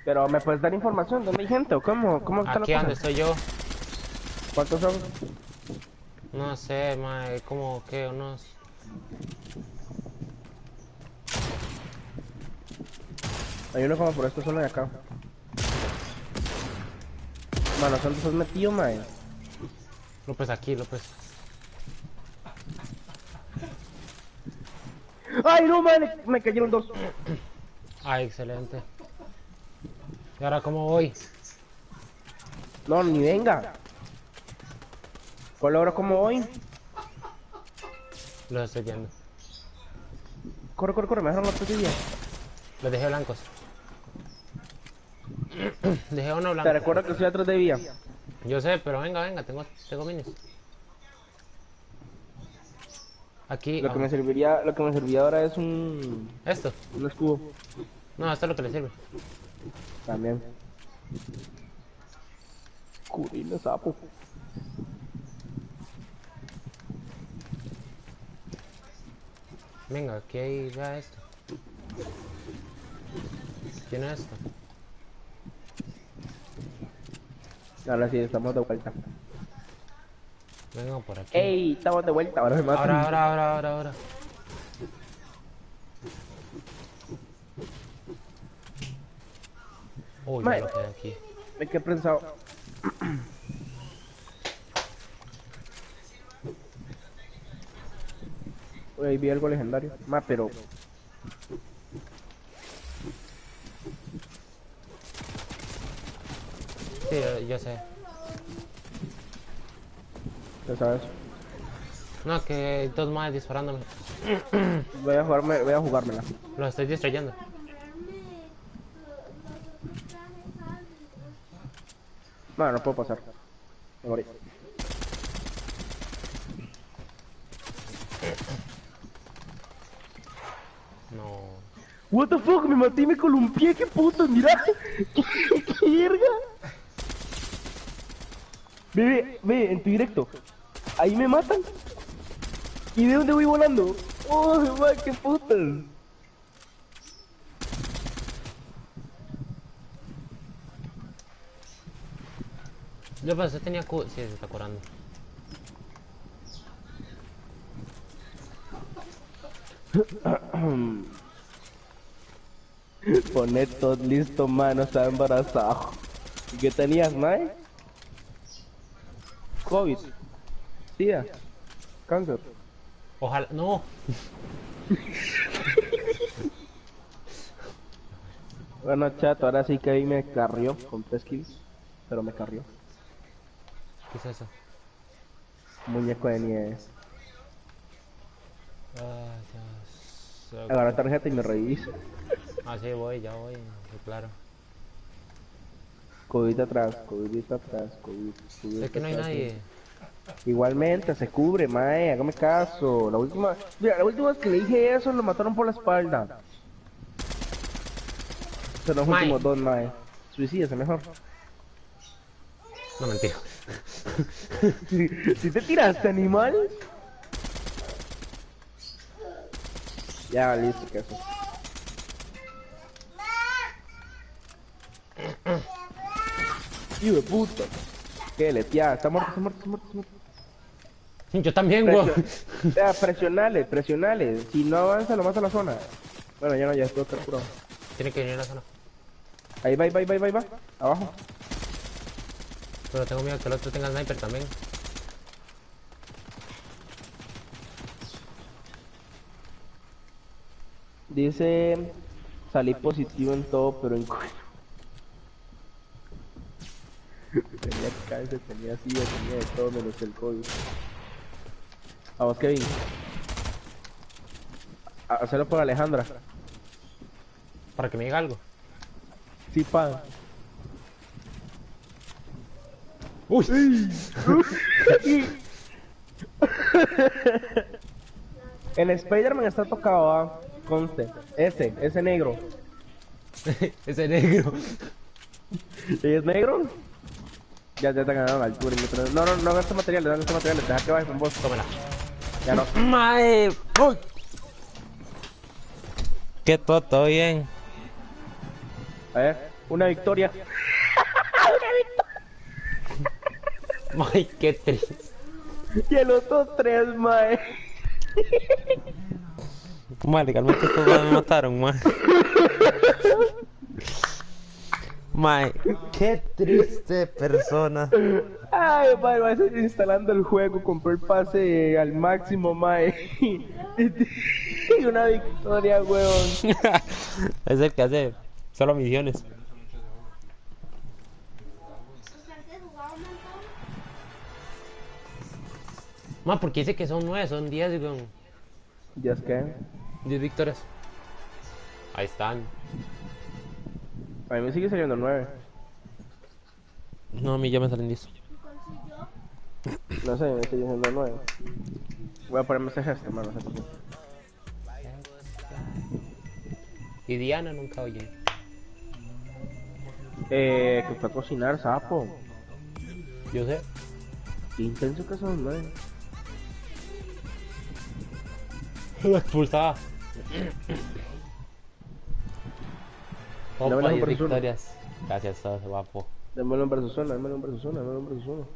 Pero, ¿me puedes dar información? ¿Dónde hay gente o cómo? ¿Cómo está la Aquí cosa? donde estoy yo. ¿Cuántos son? No sé, mae, como que unos... Hay uno como por esto solo de acá. Bueno, ¿dónde estás metido, mae? López aquí, López. ¡Ay, no, mae! Me cayeron dos. Ah, excelente. ¿Y ahora cómo voy? No, ni venga. ¿Cuál hora cómo voy? Los estoy viendo. Corre, corre, corre, me dejaron los días. Los dejé blancos. Dejé uno Te blanco. recuerdo que estoy atrás de vía. Yo sé, pero venga, venga, tengo minis. Aquí, Lo que me serviría ahora es esto. un escudo. No, esto es lo que le sirve. También. Cubrirme sapo. Venga, aquí hay, vea esto. Tiene esto. Ahora sí, estamos de vuelta. Venga por aquí. ¡Ey! Estamos de vuelta, ahora me matan. Ahora. Uy, ya Mae. lo quedé aquí. Me quedé pensado. Uy, ahí vi algo legendario. Pero... Sí, yo sé. ¿Qué sabes? No, que hay dos más disparándome. Voy a jugármela. Los estoy distrayendo. No, no puedo pasar. Me morí. No. What the fuck, me maté y me columpié, qué puto, mira. ¿Qué verga? Ve, en tu directo. Ahí me matan. ¿Y de dónde voy volando? Oh, man, qué putas. Yo pensé tenía Q. Sí, se está curando. Poné todo listo, mano, estaba embarazado. ¿Y qué tenías, mae? COVID. SIDA. Cáncer. Ojalá. No. Bueno, chato, ahora sí que ahí me carrió con 3 kills. Pero me carrió. ¿Qué es eso? Muñeco de nieve. Ay, Dios. Agarra tarjeta y me revisa. Ah, sí, ya voy. Sí, claro. COVID atrás, COVID atrás, COVID Es que no hay atrás. nadie. Igualmente, se cubre, mae, hágame caso. Mira, la última vez que le dije eso, lo mataron por la espalda. Son los Mae. últimos dos, mae. Suicídese mejor. No, mentira. ¿Si te tiraste, animal? Ya, listo, que eso. Hijo de puta. ¿Qué le tía? Está muerto. Yo también, güey. Presionale. Si no avanza, lo mata a la zona. Bueno, ya no, ya estoy curado. Tiene que venir a la zona. Ahí va. Abajo. Pero tengo miedo que el otro tenga sniper también. Dice, salí positivo en todo, pero en culo. Tenía cáncer, tenía sida, tenía de todo menos el COVID. Vamos, Kevin. Hacerlo por Alejandra. Para que me diga algo. Sí, pa. Uy. El Spider-Man está tocado, ¿ah? Conste. Ese negro. Ese negro. ¿Y es negro? Ya te ganaron la altura. No gastes materiales, deja que bajes con vos. Tómala. Ya no. Mae. Uy. Que todo bien. A ver, una victoria. Mae, qué triste. Y el otro 3, mae. Mae, legalmente estos dos me mataron, mae. Mae, qué triste persona. Ay, mae, va a seguir instalando el juego, compré el pase al máximo, mae. Y una victoria, weón. Es el que hace solo misiones. ¿Ustedes jugaban un montón? Mae, porque dice que son 9, son 10, weón. ¿Ya es que? 10 victorias. Ahí están. A mí me sigue saliendo 9. No, a mí ya me salen 10. ¿Y cuál soy yo? No sé, me sigue diciendo 9. Voy a ponerme ese gesto, hermano. Y Diana nunca oye. Que fue a cocinar, sapo. Yo sé. Qué intenso que son, 9. Lo expulsaba. Dame Opa, las 10 por uno. victorias. Gracias, todo guapo. Démoslo en versus 1, démoslo en versus 1.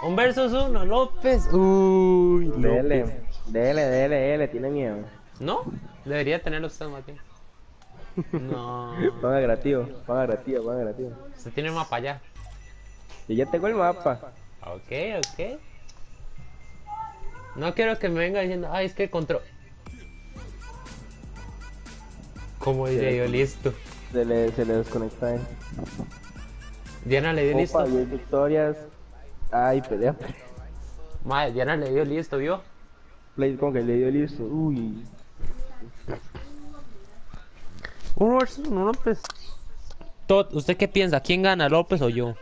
Un versus uno, López. Uy, López. Dele, tiene miedo. ¿No? Debería tenerlo usted más bien. No. Ponga creativo. Usted tiene el mapa allá. Yo ya tengo el mapa. Ok. No quiero que me venga diciendo, ay, es que control. Como diría yo, listo. Se le desconecta, Diana le dio listo. Opa, 10 victorias. Ay, pelea. Madre, Diana le dio listo, ¿vio? Play con que le dio listo. Uy. Uno versus uno, López. ¿Usted qué piensa? ¿Quién gana, López o yo?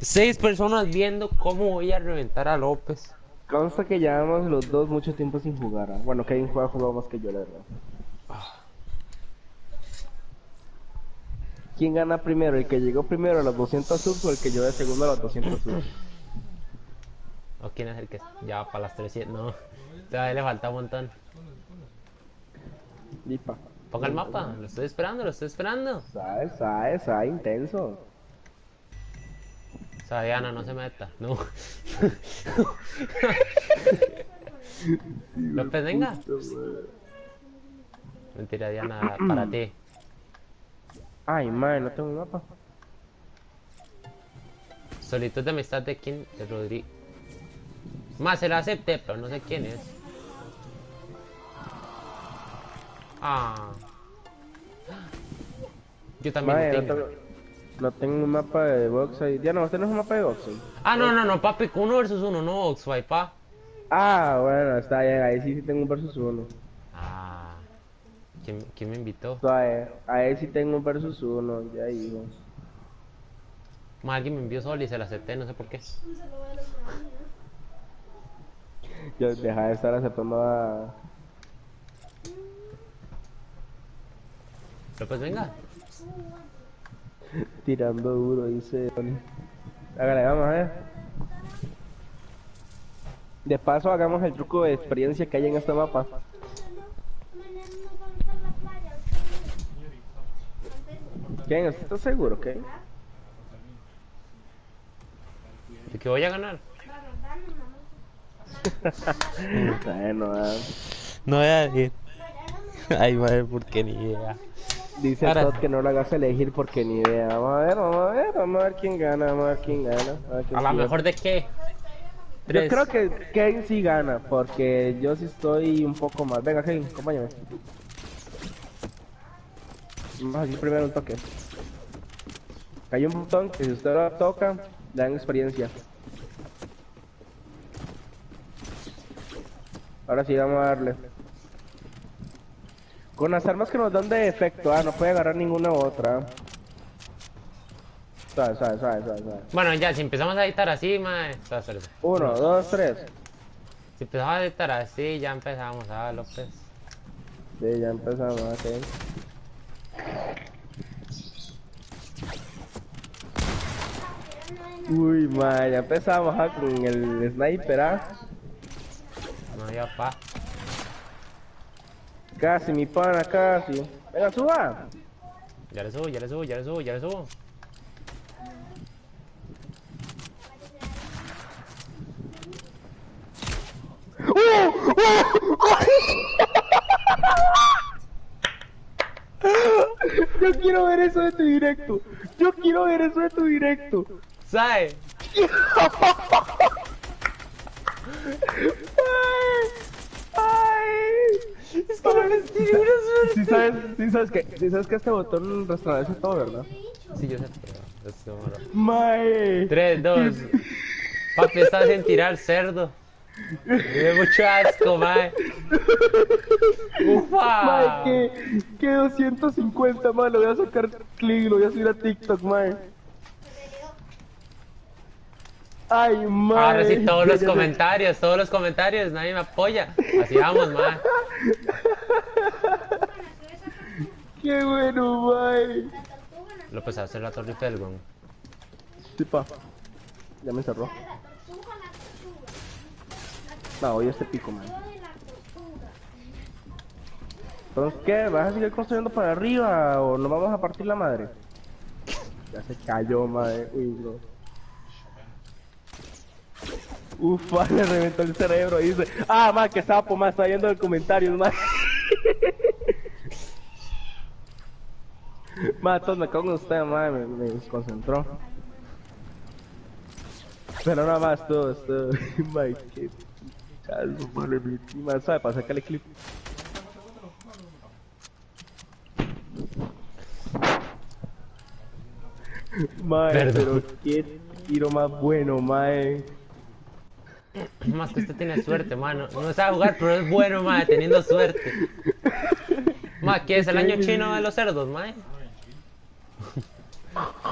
6 personas viendo cómo voy a reventar a López. Consta que llevamos los dos mucho tiempo sin jugar. Bueno, Kevin ha jugado más que yo, la verdad. ¿Quién gana primero? ¿El que llegó primero a los 200 subs o el que llegó de segundo a los 200 subs? ¿O quién es el que ya va para las 300? No, todavía le falta un montón. Lipa. Ponga el mapa, lo estoy esperando. Sabe, intenso. O sea, Diana, no se meta, no. López, venga. Mentira, Diana, para ti. Ay, madre, no tengo un mapa. Solitud de amistad de quién, de Rodrigo. Más se la acepté, pero no sé quién es. Ah. Yo también Madre, lo tengo. no tengo un mapa de boxe. Ya no, ¿usted no es un mapa de boxe? Ah, no, papi, 1 versus 1, no Oxfy, pa. Ah, bueno, está bien, ahí sí tengo un versus 1. Ah. ¿Quién me invitó? Ahí sí tengo un versus 1, ya hijo. Más alguien me envió sol y se la acepté, no sé por qué. Yo deja de estar aceptando a... Pero pues venga. Tirando duro, dice Tony. Hágale, vamos a ver. De paso, hagamos el truco de experiencia que hay en este mapa. Mañana nos vamos a la playa. ¿Quién? ¿Usted está seguro? ¿Qué? ¿De que voy a ganar? La verdad, nos vamos. Bueno, No voy a decir. Ay, madre, porque ni idea. dice Ahora- Todd que no lo hagas elegir porque ni idea. Vamos a ver quién gana, vamos a ver quién gana. A ver quién A lo sigue. mejor de qué. Yo Tres. creo que Kane sí gana, porque yo sí estoy un poco mal. Venga, Kane, acompáñame. Vamos aquí primero un toque. Hay un botón que si usted lo toca, le dan experiencia. Ahora sí, vamos a darle. Con las armas que nos dan de efecto, no puede agarrar ninguna otra. Suave. Bueno, ya, si empezamos a editar así, mae. Espera. 1, 2, 3. Si empezamos a editar así, ya empezamos a López. Sí, ya empezamos, ok. Uy, man, ya empezamos con el sniper, No, ya pa. Casi, mi pana, casi. Venga, suba. Ya le subo. Yo quiero ver eso de tu directo. ¿Sabe? Es que no les tiré una suerte. Sí sabes que este botón restablece todo, ¿verdad? Sí, yo sé, pero es malo. Mae. 3, 2. Papi, estás en tirar cerdo. Me dio mucho asco, mae. Ufa. Mae, que 250, mae, lo voy a sacar clic, lo voy a subir a TikTok, mae. Ay, mae. Ahora sí, todos los Ya- comentarios, nadie me apoya. Así vamos, mae. Qué bueno, mae. López, hacer la torre Eiffel, weón. Sí, pa. Ya me cerró. No, hoy este pico, man. Entonces, ¿qué? ¿Vas a seguir construyendo para arriba o nos vamos a partir la madre? Ya se cayó, madre. Uy, bro. Ufa, le reventó el cerebro. Dice, ma, que sapo, ma, está viendo el comentario, ma. Ma, todos me cago en usted, ma, me desconcentró. Pero nada más, todo, ma, que calmo, ma, le metí, ma, sabe, para sacarle clip. Mae, Perdón. pero qué tiro más bueno, mae. Más que usted tiene suerte, mano. No sabe jugar, pero es bueno, mae, teniendo suerte. Ma, ¿qué es el año chino de los cerdos, mae?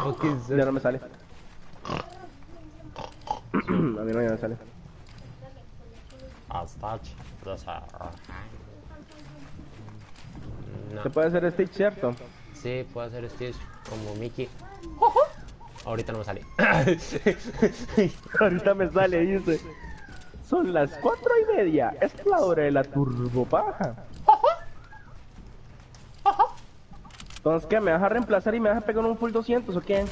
¿O qué es Ya eso? no me sale. A mí no ya me sale. Hasta Se no. puede hacer Stitch, ¿cierto? Sí, puedo hacer Stitch como Mickey. Ahorita no me sale. Ahorita me sale, dice. Son las 4:30. Es la hora de la turbopaja. Entonces, ¿qué? ¿Me vas a reemplazar y me vas a pegar un full 200 o qué?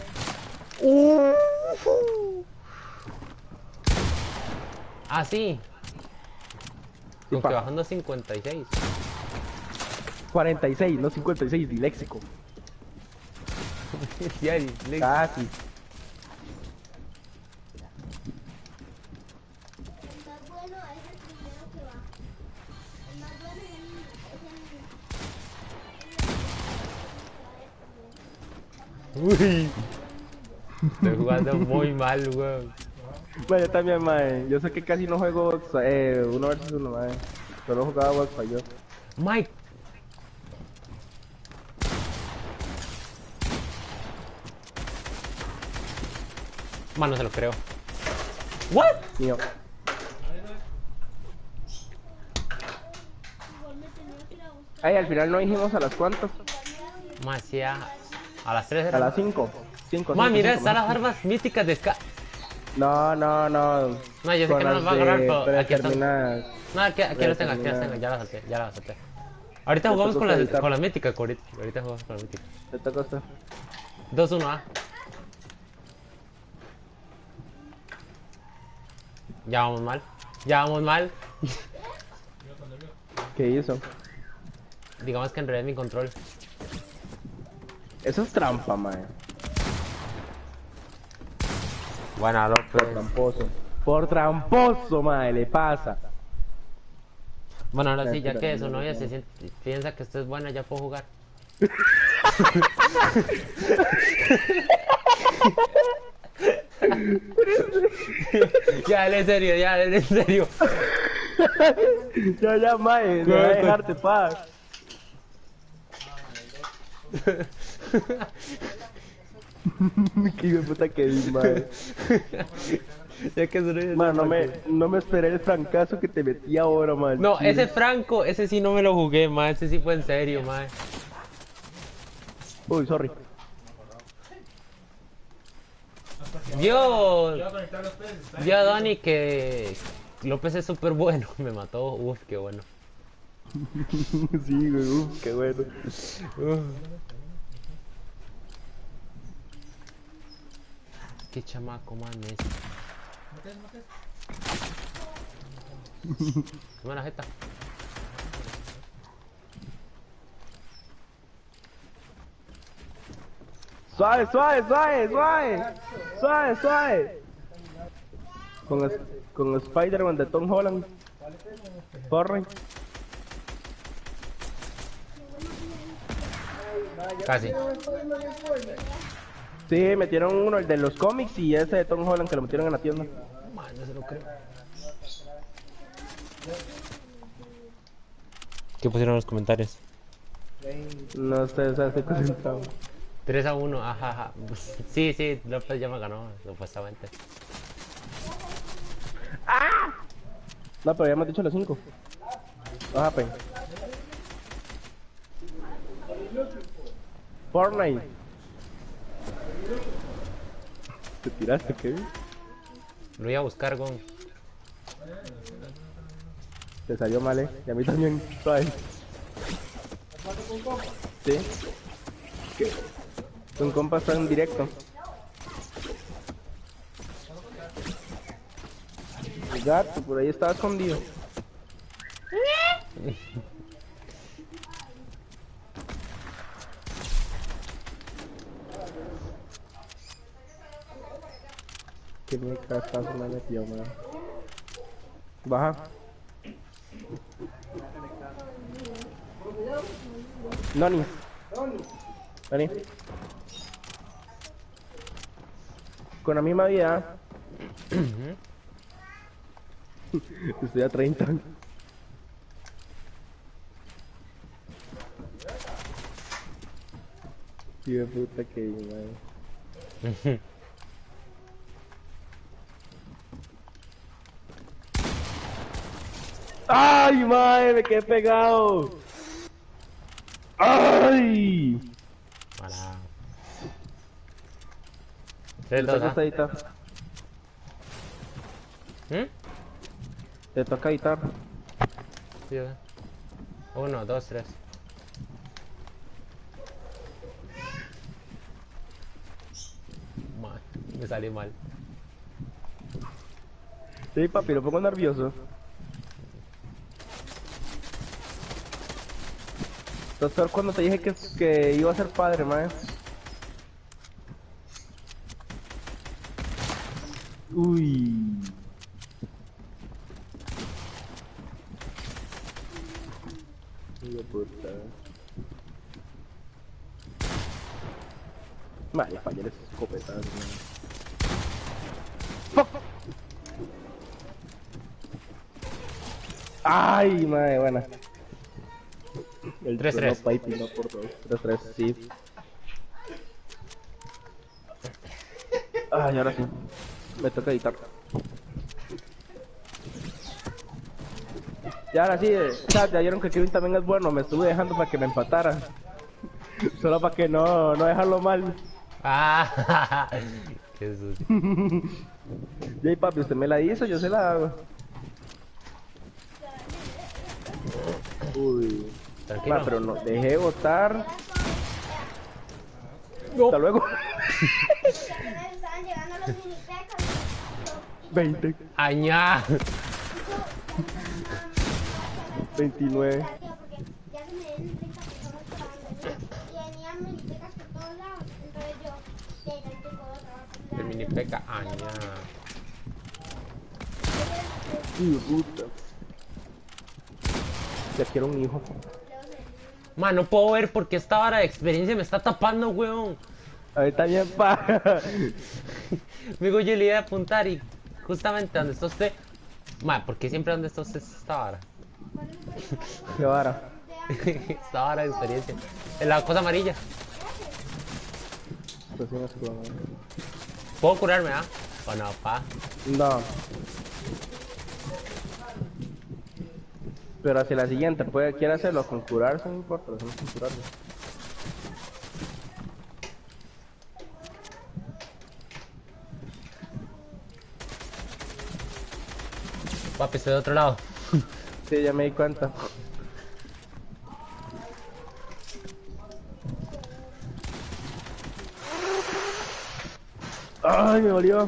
Ah, sí. Con pa. que bajando a 56. 46, no 56, diléxico. Ya, Casi. El más bueno es el primero que va. El más bueno es Uy. Estoy jugando muy mal, weón. Bueno, yo también, mae. Yo sé que casi no juego uno versus uno, mae. Solo jugaba Wolfpack yo. Mike. Man, no se lo creo. What? Mío. Ay, al final no dijimos a las cuantas. Man, sí, a las 3 A era. las 5. 5. Man, mira, están las armas míticas de Ska. No. No, yo sé Con que no nos las va a agarrar, de pero aquí están. predeterminadas. No, aquí las tengo, ya las salté. Ahorita jugamos tocó editar. con las míticas, ahorita jugamos con las míticas. Te toca a usted. 2-1, Ya vamos mal. Ya vamos mal. ¿Qué hizo? Digamos que en realidad es mi control. Eso es trampa, mae. Bueno, Por López. tramposo. Por tramposo, mae, le pasa. Bueno, ahora sí, ya que su novia piensa que esto es bueno, ya puedo jugar. Ya, dale en serio, ya, dale en serio. Ya, mae, deja de dejarte paz. Qué hijo de puta que vi, mae. Ya que su novia Mano, no me esperé el francazo que te metí ahora, man. No, ese Franco, ese sí no me lo jugué, ma. Ese sí fue en serio, ma. Uy, sorry. Vio a Dani que López es súper bueno. Me mató, uf, qué bueno. Sí, güey, qué bueno. Qué chamaco, man, Messi. Qué buena jeta. Suave, suave, suave, suave. Suave, suave. Con Spider-Man de Tom Holland. Corre. Casi. Sí, metieron uno, el de los cómics, y ese de Tom Holland que lo metieron en la tienda. Man, no se lo creo. ¿Qué pusieron en los comentarios? No sé, o sea, estoy concentrado. 3-1, ajá, ajá. Sí, sí, López ya me ganó, supuestamente. No, pero ya hemos dicho los 5. Baja, pen. Fortnite. ¿Te tiraste, Kevin? Lo voy a buscar, Gon. Te salió mal, y a mí también. Suave. Sí. Un compa está en directo. El gato, por ahí estaba escondido. Que me castazo me metió, man. Baja. Noni. Vení. Con la misma vida. Estoy a 30. Tío de puta que madre. ¡Ay, madre! Me quedé pegado. ¡Ay! Para. Te 3-2, toca ¿ah? editar. Te toca editar. Sí, 1, 2, 3. Man, me salió mal. Sí, papi, lo pongo nervioso. Doctor, cuando te dije que iba a ser padre, mae. Uy. Hijo de puta. Vale, fallé esas escopetas, mae. Ay, madre, buena. El 3-3. Pipe no por 2. 3-3, sí. Ay, ahora sí. Me toca editar. Y ahora sí, chat, ya vieron que Kevin también es bueno. Me estuve dejando para que me empatara. Solo para que no dejarlo mal. Ah, qué sucio. Yay, papi, usted me la hizo, yo se la hago. Uy. Tranquilo. Ma, pero no, dejé votar. No. Hasta luego. Estaban llegando los mini pecas. 20. Añá. 29. Porque ya se me dieron 30 personas para donde y venían minipecas por todos lados. Entonces yo, de tanto puedo trabajar. El mini peca, aña. Puta. Ya quiero un hijo. Man, no puedo ver porque esta vara de experiencia me está tapando, weón. Ahorita bien paja. Amigo, yo le iba a apuntar y justamente donde está usted. Man, ¿por qué siempre donde está usted esta vara? Qué vara. Esta vara de experiencia. En la cosa amarilla. Pues sí, no sé cómo. ¿Puedo curarme, ah? O no, pa. No. Pero hacia la siguiente, quiere hacerlo con curarse, no importa, lo hacemos con curarse. Papi, estoy de otro lado. Sí, ya me di cuenta. Ay, me dolió.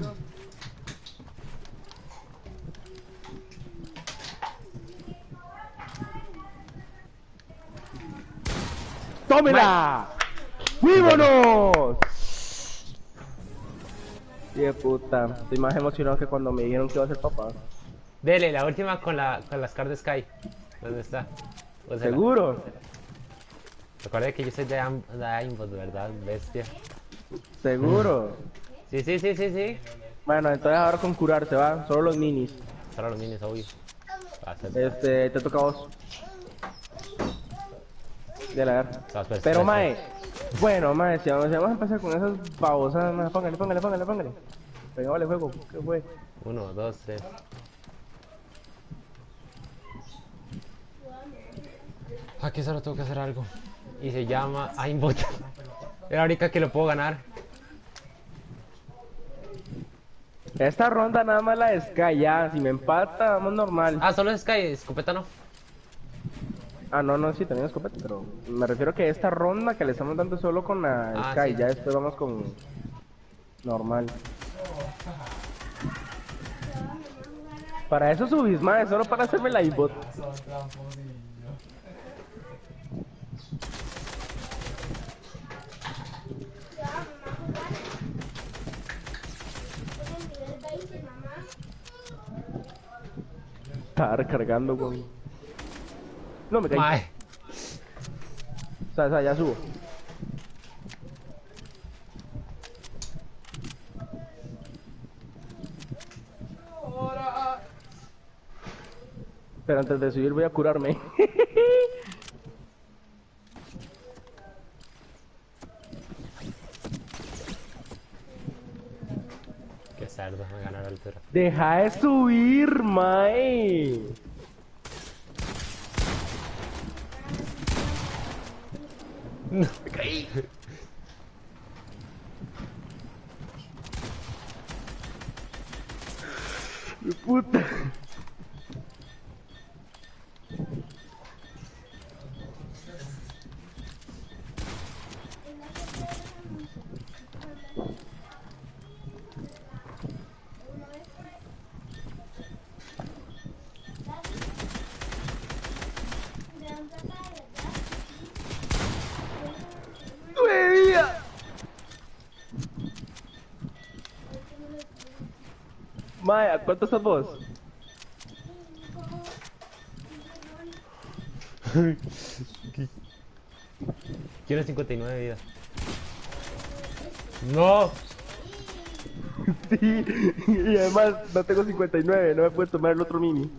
¡Tómela! ¡Vímonos! Y de puta, estoy más emocionado que cuando me dijeron que iba a ser papá. Dele, la última con las cards de Sky. ¿Dónde está? Úsela. ¿Seguro? Recuerda que yo soy de aimbot, ¿verdad? Bestia. ¿Seguro? Sí, sí, sí, sí, sí. Bueno, entonces ahora con curarse, ¿va? Solo los minis. Solo los minis, obvio. Te toca a vos. De la ver. Pero mae, bueno mae, si vamos a empezar con esas babosas, mae, póngale. Venga, vale, juego, ¿qué fue? 1, 2, 3. Aquí solo tengo que hacer algo. Y se llama aimbot. Es la única que lo puedo ganar. Esta ronda nada más la de Sky, ya, si me empata, vamos normal. Ah, solo es Sky, escopeta no. Ah, no, sí, también escopeta, pero me refiero que esta ronda que le estamos dando solo con la Sky, sí. ya después vamos con normal. Para eso subís, mae, solo para hacerme la aimbot. Estaba recargando, güey. No, me caí. Mae. Ya subo. Pero antes de subir voy a curarme. Qué cerdo, me ganó la altura. Deja de subir, mae. No. Me caí. Mi puta. Mae, ¿a cuánto estás vos? Quiero 59 vidas. No. Sí, y además no tengo 59, no me puedo tomar el otro mini.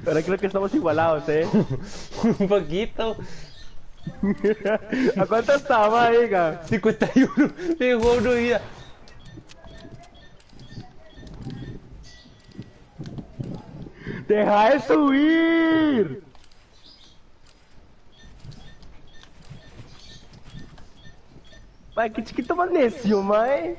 Ahora creo que estamos igualados, Un poquito. ¿A cuánto estaba, diga? 51. Me dejó una vida. ¡Deja de subir! Mae, qué chiquito más necio, mae.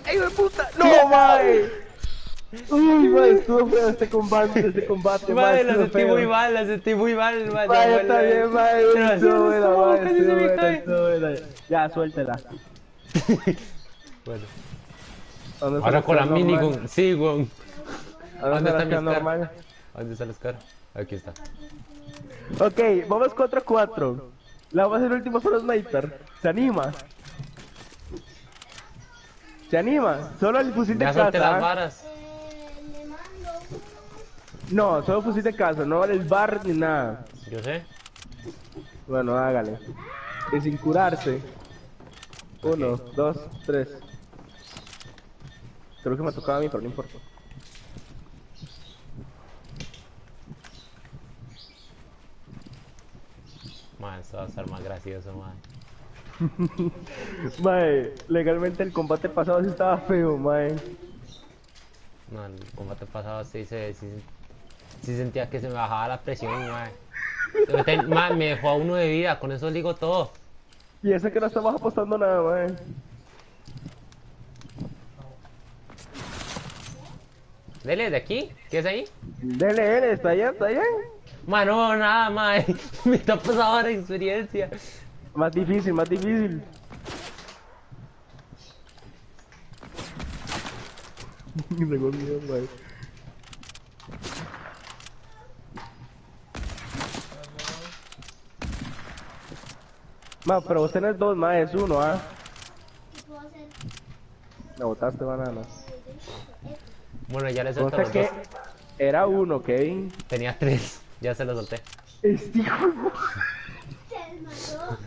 ¡Ey, mae! Uy, mae, estuvo feo este combate, Madre, la estuvo sentí feo. muy mal, la sentí muy mal, madre. Mae, está bien, mae, estuvo buena, mae, casi se estuvo me buena, cae. estuvo buena. Ya, suéltela. Bueno, ¿Dónde está ahora con la Scar normal? minigun, sí, weón. ¿Dónde está la Scar Scar? normal? ¿Dónde está el Scar? Aquí está. Ok, vamos 4-4. La vamos a hacer el último solo sniper. ¿Se anima? ¿Se anima? Solo el fusil de Ya solté casa. las ¿Ah? varas. Le mando No, solo fusil de casa, no vale el bar ni nada. Yo sé. Bueno, hágale. Y sin curarse. 1, 2, 3. Creo que me tocaba a mí, pero no importa. Man, esto va a estar más gracioso, man. Mae, legalmente el combate pasado sí estaba feo, mae. No, el combate pasado sí sentía que se me bajaba la presión, man. Man, me dejó a uno de vida, con eso digo todo. Y ese que no estamos apostando nada, mae. Dele, de aquí, ¿qué es ahí? Dele, está allá, está allá. Man, no, nada, man. Me está pasando ahora experiencia. Más difícil, más difícil. Tengo miedo, mae. Ma, pero vos tenés dos, ma, es uno, ¿ah? ¿qué puedo hacer? Me botaste banana. Bueno, ya le solté Entonces los que dos. era uno, ¿ok? Tenía 3, ya se los solté. Este hijo de- Se desmayó.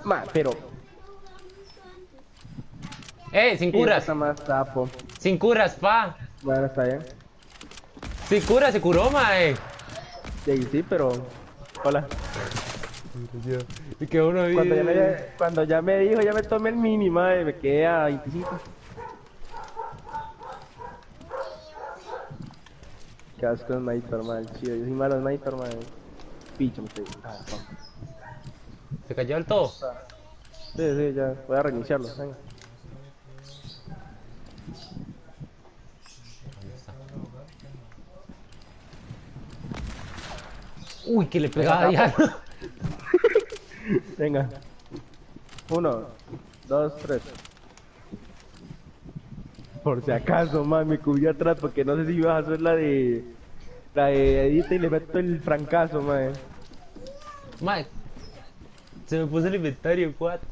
Ma, pero... Sin curas, Está más tapo. sin curas, pa. Bueno, está bien. Sin curas, se curó, mae. Sí, sí, pero... Hola. Y que uno Cuando ya me dijo, ya me tomé el mini, madre, me quedé a 25. Qué asco el sniper, man, chido. Yo soy malo sniper, man. Picho, me estoy... Ah, fuck. se cayó del todo. Sí, sí, ya. Voy a reiniciarlo, venga. ¿Dónde está? Uy, que le pegaba a Diana. Venga. 1, 2, 3. Por si acaso, man, me cubrí atrás porque no sé si ibas a hacer la de... La de Edita y le meto el francazo, man. Mae, se me puso el inventario 4.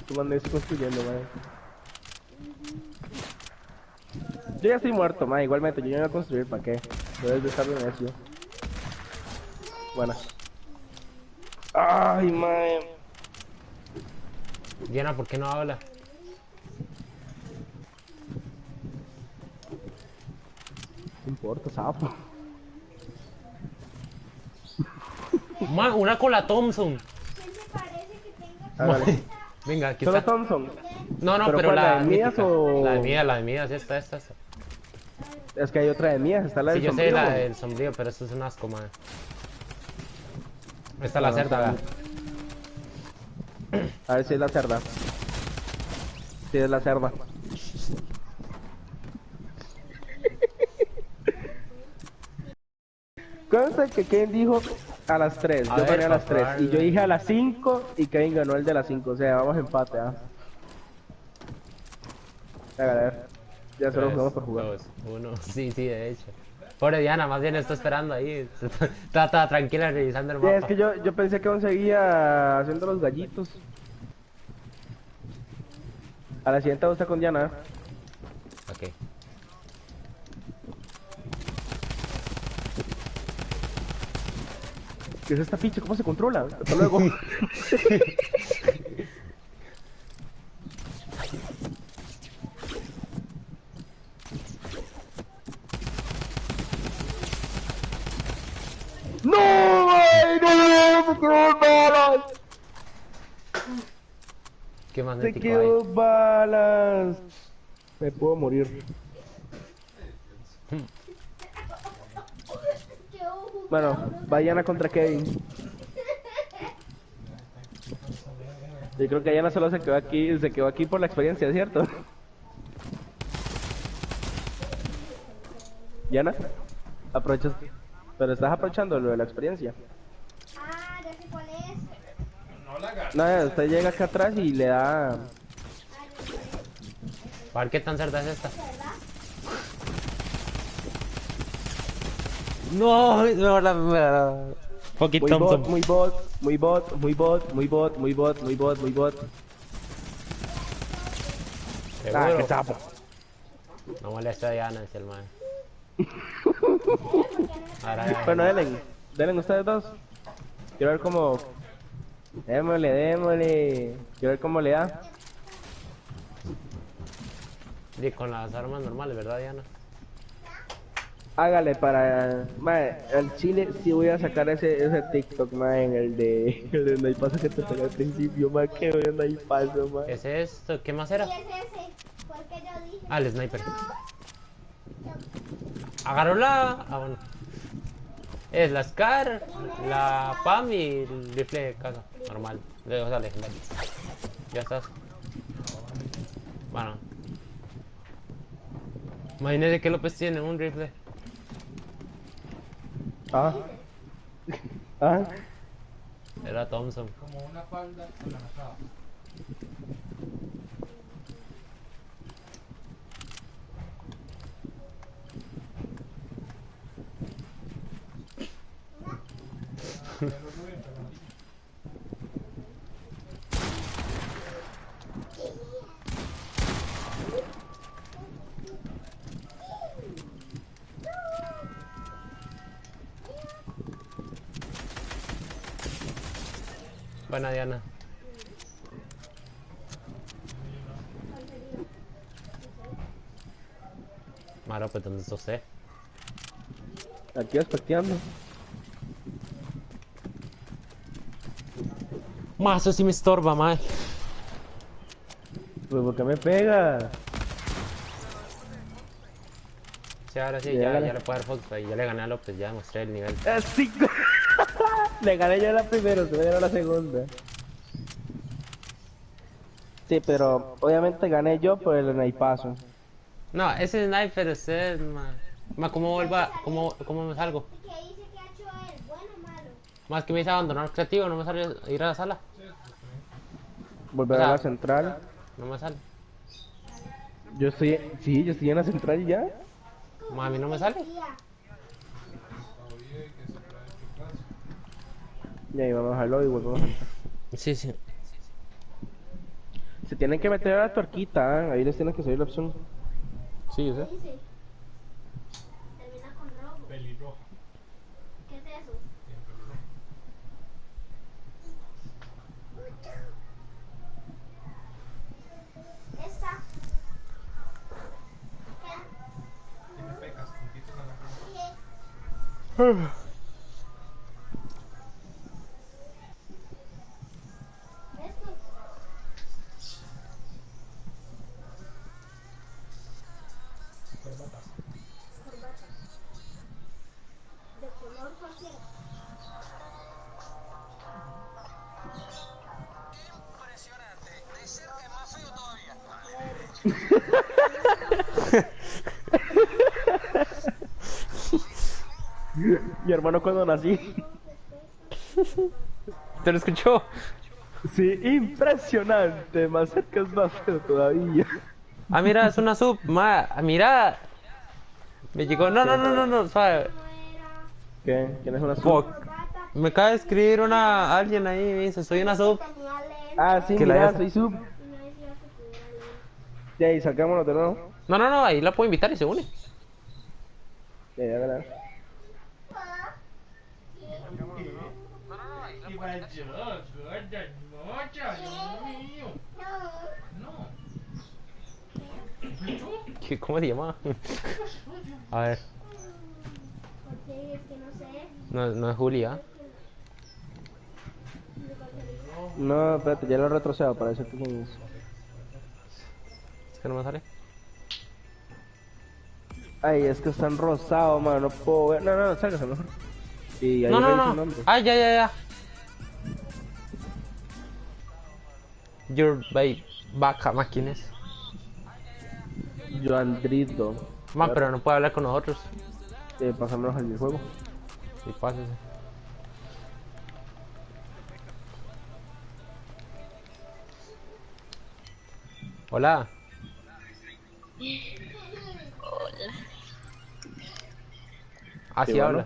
Tú man, estoy construyendo, man. Yo ya estoy muerto, man, igualmente, yo ya voy a construir, ¿para qué? Debes de estar bien necio. Buena. Ay, man. Diana, ¿por qué no habla? No importa, sapo. Mae, una con la Thompson. ¿Quién te parece que tenga Hágale. Venga, aquí ¿Solo está. Thompson? No, no, ¿Pero pero cuál, la la de mías mítica. o...? La de mías, esta. Es que hay otra de mías, está la Sí, del yo sé sombrío. la del sombrío, pero esto es un asco, man. Esta es la No, cerda, está vea. A ver si es la cerda. Sí, es la cerda. Consta que Kevin dijo a las 3, A yo ver, gané a las papá, 3 y yo dije a las 5 y Kevin ganó el de las 5, o sea, vamos empate, ¿ah? A ver, ya solo jugamos por jugar. 2, 1. Sí, sí, de hecho. Pobre Diana, más bien está esperando ahí. Está tranquila revisando el Sí, mapa. es que yo pensé que aún seguía haciendo los gallitos. A la siguiente gusta con Diana. Ok. ¿Qué es esta pinche? ¿Cómo se controla? Hasta luego. ¡No! ¡Ay, no! ¡Se quedó balas! Qué ¡Se magnético quedó balas! Me puedo morir. Bueno, Diana contra Kevin. Yo creo que Diana solo se quedó aquí por la experiencia, ¿cierto? Diana, aprovechas, pero estás aprovechando lo de la experiencia. Ah, ya sé cuál es. No, usted llega acá atrás y le da. A ver qué tan cerda es esta. No, Pocket Muy Thompson. bot, muy bot, muy bot, muy bot, muy bot, muy bot, muy bot, muy bot. Ah, Seguro. qué sapo. No molesta a Diana, es el man. Ahora, Bueno, denle ustedes dos. Quiero ver cómo. Démosle. Quiero ver cómo le da. y con las armas normales, ¿verdad, Diana? Hágale para. Mae, al chile sí voy a sacar ese TikTok, mae, en el de no hay paso que te pega al principio, mae, que no hay paso, ¿Qué mae. es esto? ¿Qué más era? Sí, es ese. Fue el que yo dije. Ah, el sniper. Agarró la... Ah, bueno. Es la Scar, la PAM y el rifle de caza. Normal. O sea, legendario. Ya estás. Bueno. Imagínese que López tiene un rifle. Ah. Ah. Era Thompson. Buena, Diana. Maro, pues ¿dónde está usted? Aquí aspecteando. Más, eso sí me estorba, mae. Pues porque me pega. Sí, ahora sí, Ya, ya dale. le puedo dar fotos. Ya le gané a López, ya mostré el nivel. Sí. Le gané yo la primera, se me ganó la segunda. Sí, pero obviamente gané yo por el naipazo. No, ese sniper es ma, ¿cómo vuelva? ¿Cómo me salgo? ¿Y qué dice que ha hecho él? ¿Bueno o malo? Más que me dice abandonar creativo, no me sale ir a la sala. Volver O sea, a la central. No me sale. Yo estoy, sí, yo estoy en la central ya. Ma, a mí no me sale. Tía, Y ahí vamos a bajarlo y volvemos a entrar. Sí, sí. Se tienen que meter a la tuerquita, ¿eh? Ahí les tiene que salir la opción. Sí, yo sé. dice. Termina con rojo. Pelirroja. ¿Qué es eso? Esta. Tiene pecas, puntitos en la cara. Esto. Corbatas. De color cualquiera. Mi hermano cuando nací. ¿Te lo escuchó? Sí, impresionante. Más cerca es más feo todavía. Ah, mira, es una sub. Ma, mira. Me llegó. No, suave. No era. ¿Qué? ¿Quién es una sub? Fuck. Me acaba de escribir alguien ahí, me dice, soy una sub. Tenía lente. Ah, sí, Que la mira, hace. soy sub. Y no decía que tuviera lente. Ya, y sacámonos de nuevo. No, ahí la puedo invitar y se une. Ya, verás. ¿Qué pasó, gorda? No, Dios mío. No. No. ¿Cómo se llama? A ver. Porque es que no sé. No, no es Julia. No, espérate, ya lo retrocedo para decirte quién es. Es que no me sale. Ay, es que están rosados, mano, no puedo ver. No, no, sálgase mejor. Y ahí No, no, revisa el no. nombre. Ah, ya, ya, ya. Your baby. Vaca, más quién es. Joandrito. Man, pero no puede hablar con nosotros. Pasámonos al juego. Y pásese. Hola. Así Sí, bueno. habla.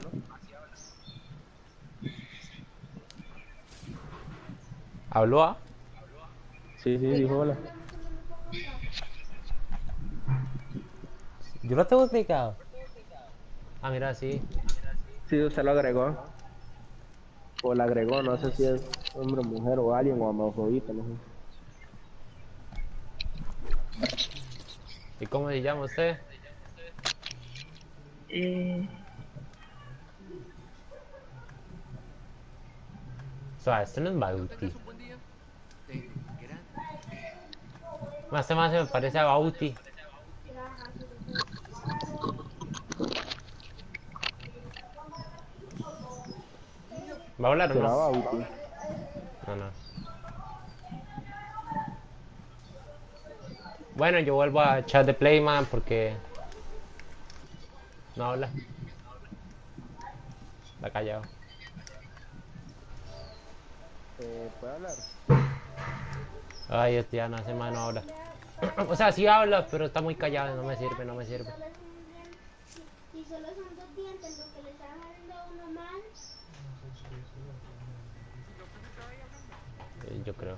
¿Habló? ¿Ah? Sí, sí, dijo hola. Yo lo tengo clicado. Ah, mira, sí. Sí, usted lo agregó. O la agregó, no sé si es hombre, mujer o alien o amafrodita, no sé. ¿Y cómo se llama usted? O sea, este no es Bauti. Más se me parece a Bauti. ¿Va a hablar o ¿Será no? Bauti? No, no. Bueno, yo vuelvo a chat de Playman porque no habla. Está callado. ¿Puede hablar? Ay, este ya no hace más, no habla. O sea, sí habla, pero está muy callado, no me sirve, no me sirve. Solo es un diente. Y solo son dos dientes, lo que le está saliendo a uno mal. Yo creo.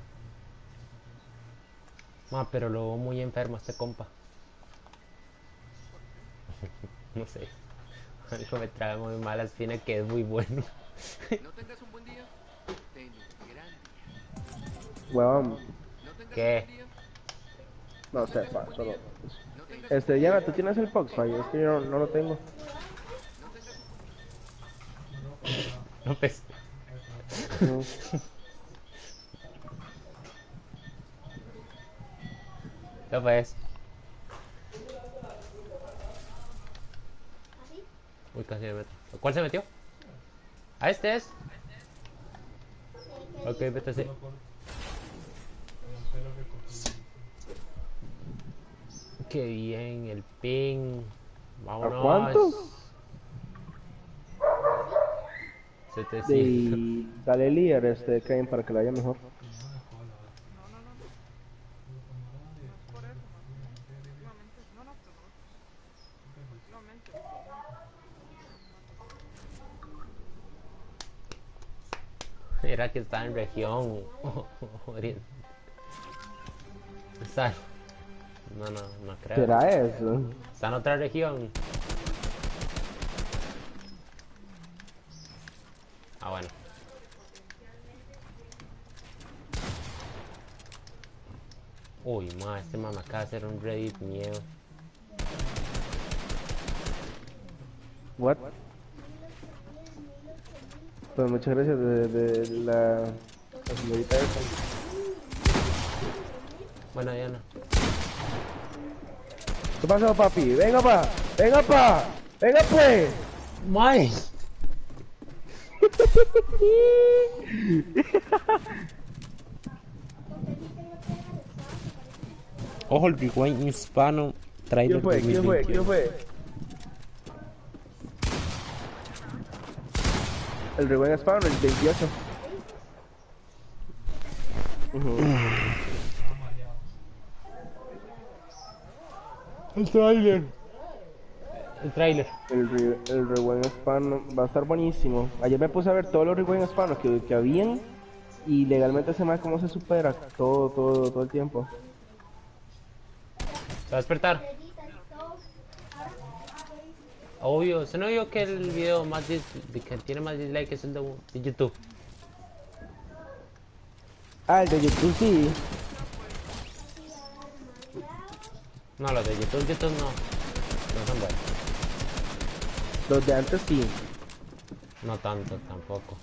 Pero lo veo muy enfermo este compa. No sé. Algo me trae muy mala espina que es muy bueno. No tengas un buen día. Ten un gran día. Huevón, No tengas un ¿Qué? buen día. no sé, pa, solo. No tengas Diana, ¿tú tienes el Foxfire? Es que yo no lo tengo. No, pues. No. Ya pues. Así. Uy, casi me meto. ¿Cuál se metió? ¿A este es? Ok, vete así. Qué bien, el ping. Vámonos. ¿A cuánto? 700. Y dale líder, Kevin, para que lo haya mejor. Era que está en región. Está. No, no, no creo. ¿Será eso? Está en otra región. Ah, bueno. Uy, este mamá acaba de hacer un Reddit miedo. What? Pues muchas gracias de la señorita esa. Bueno, ya no. ¿Qué pasó, papi? Venga, pa. Venga, pa. Venga, pues. ¡May! Ojo, el rewind hispano. Trailer ¿Quién fue? ¿Quién fue? 2021. ¿Quién fue? El rewind Spawn, el 28. El trailer. El trailer. El rewind Spawn va a estar buenísimo. Ayer me puse a ver todos los rewind Spawn que habían. Y legalmente se me cómo se supera todo el tiempo. Se va a despertar. Obvio, ¿se no vio que el video que tiene más dislike es el de YouTube? Ah, el de YouTube sí. No, los de YouTube no. No son buenos. Los de antes sí. No tanto, tampoco.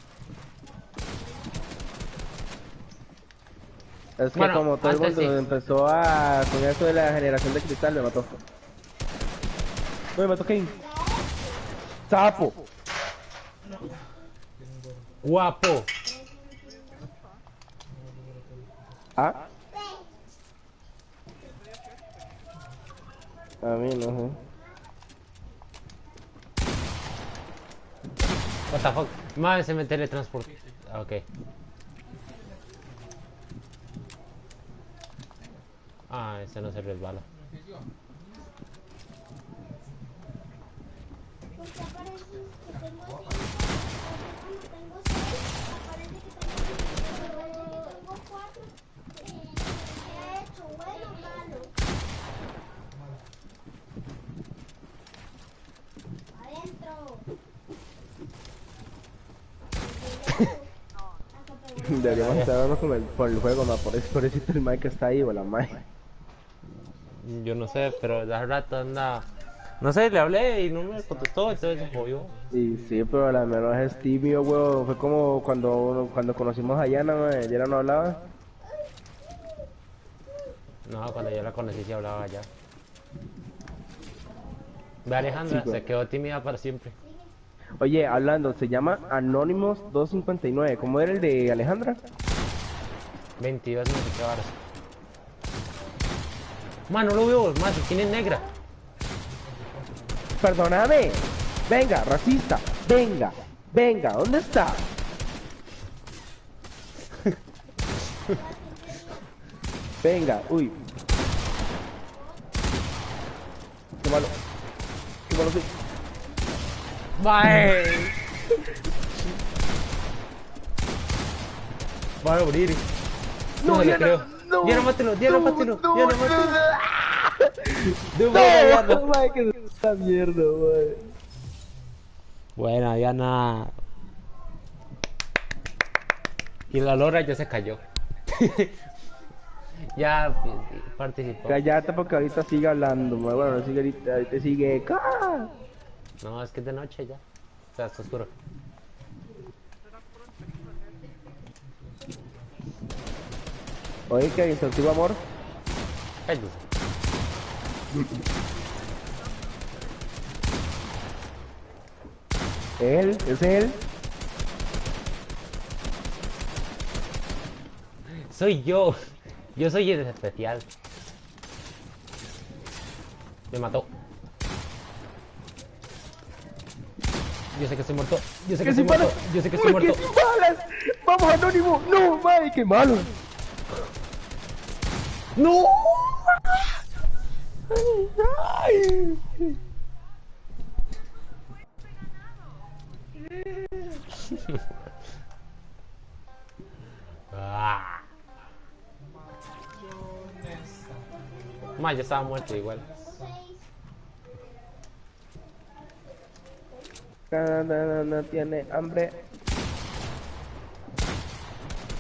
Es que Bueno, como todo el antes mundo sí. empezó a con eso de la generación de cristal, me mató. No, me mató Kane. ¡Sapo! Guapo. ¿Ah? A mí no sé. What the fuck. Madre, se me teletransportó. Ok. Ah, ese no se resbala. Porque aparece que tengo 5, cuando tengo 6, aparece que tengo 5, cuando tengo 4, ¿qué he hecho? Bueno o malo. Adentro. Deberíamos estar hablando por el juego, ma. Por eso el Mike está ahí o la Mike. Yo no sé, pero hace rato anda. No sé, le hablé y no me contestó, entonces se jodió. Y sí, pero a la menos es tímido, weón. Fue como cuando conocimos a Yana, ma. Yana no hablaba. No, cuando yo la conocí sí hablaba ya. Ve Sí, Alejandra, güey. se quedó tímida para siempre. Oye, hablando, se llama Anonymous 259. ¿Cómo era el de Alejandra? 22 no sé qué varas. Man, no lo veo, más, ¿quién es negra? Perdóname. Venga, racista. Venga. Venga, ¿dónde está? Venga, uy. Qué malo. Qué malo soy. ¡Mae! Va a morir. No, le creo. Diana, mátelo, Diana, mátelo, Diana, mátelo. No, mae, que es esta mierda, mae. Buena, Diana. Y la lora ya se cayó. Ya participó. Cállate porque ahorita sigue hablando, mae. Bueno, no sigue ahorita sigue. ¡Ca! No, es que es de noche ya. O sea, está oscuro. Oye, que instructivo amor. Cállate. Él, es él. Soy yo. Yo soy el especial. Me mató. Yo sé que estoy muerto. Yo sé que estoy muerto. Yo sé que estoy muerto. ¡Que sin balas! ¡Vamos, Anónimo! ¡No, mae! ¡Qué malo! ¡No! ¡Ay! Ah. Ma, ya estaba muerto igual. No tiene hambre.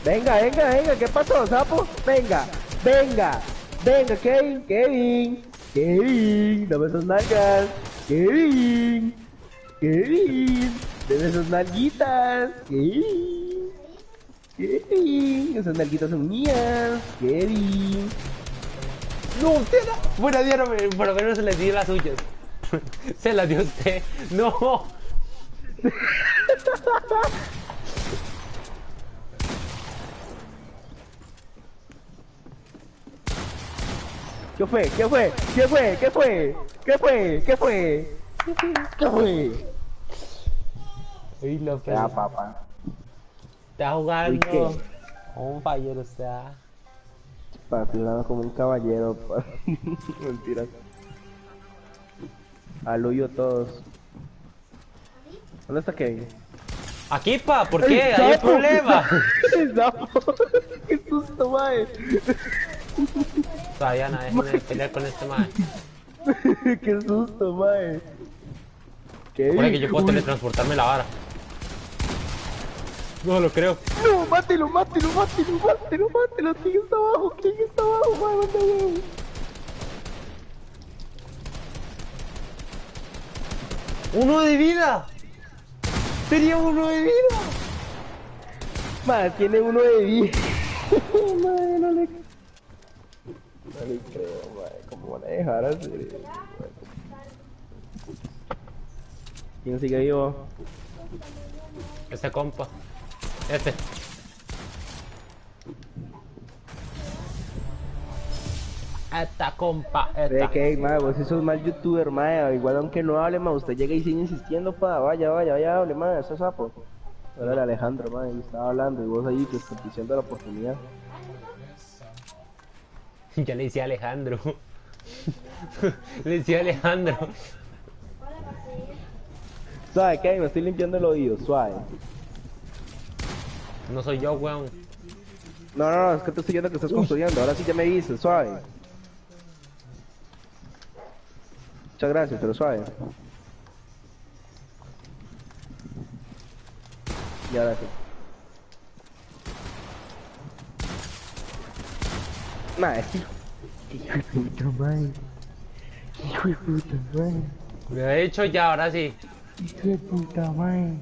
Venga, venga, venga, ¿qué pasó, sapo? Venga, venga, venga, Kevin, Kevin, Kevin, dame esas nalgas, Kevin, Kevin, dame esas nalguitas, Kevin, Kevin, esas nalguitas son mías, Kevin. No, usted no. Bueno, Diana, por lo menos se le dio las suyas. Se las dio usted. No. ¿Qué fue? ¿Qué fue? ¿Qué fue? ¿Qué fue? ¿Qué fue? ¿Qué fue? ¿Qué fue? Uy, lo Ya, papá. está ¿Y jugando. qué? Un fallero, o sea. Papi, hablando como un caballero, pa. Mentiras. Al huyo todos. ¿Dónde está Kevin? Aquí, pa, ¿por qué? Hay un problema. ¡El sapo! ¡Qué susto, mae! O sea, Diana, déjame pelear con este man. ¡Qué susto, mae! Kevin. Por que yo puedo Uy. teletransportarme la vara. No lo creo. ¡No! ¡Mátelo, mátelo, mátelo, mátelo, mátelo! ¿Quién está abajo? ¿Quién está abajo, mae? ¡Manda huevo! ¡Uno de vida! Tenía uno de vida. Madre, tiene uno de vida. Madre, no le creo, madre. ¿Cómo van a dejar hacer eso? ¿Quién sigue vivo? Este compa. Este. Esta compa. Ve Esta. que, madre, vos sos mal youtuber, madre. Igual aunque no hable, madre, usted llega y sigue insistiendo, pa. Vaya, hable, madre, ese sapo. Ahora Alejandro, madre, y estaba hablando y vos ahí, pues, diciendo la oportunidad. Ya le decía Alejandro. Le decía Alejandro. Suave, que me estoy limpiando el oído, suave. No soy yo, weón. No, es que te estoy viendo que estás construyendo. Ahora sí ya me dices, suave. Muchas gracias, pero suave. Y ahora sí. Madre, hijo de puta madre. Hijo de puta madre. Me ha dicho ya, ahora sí. Hijo de puta madre.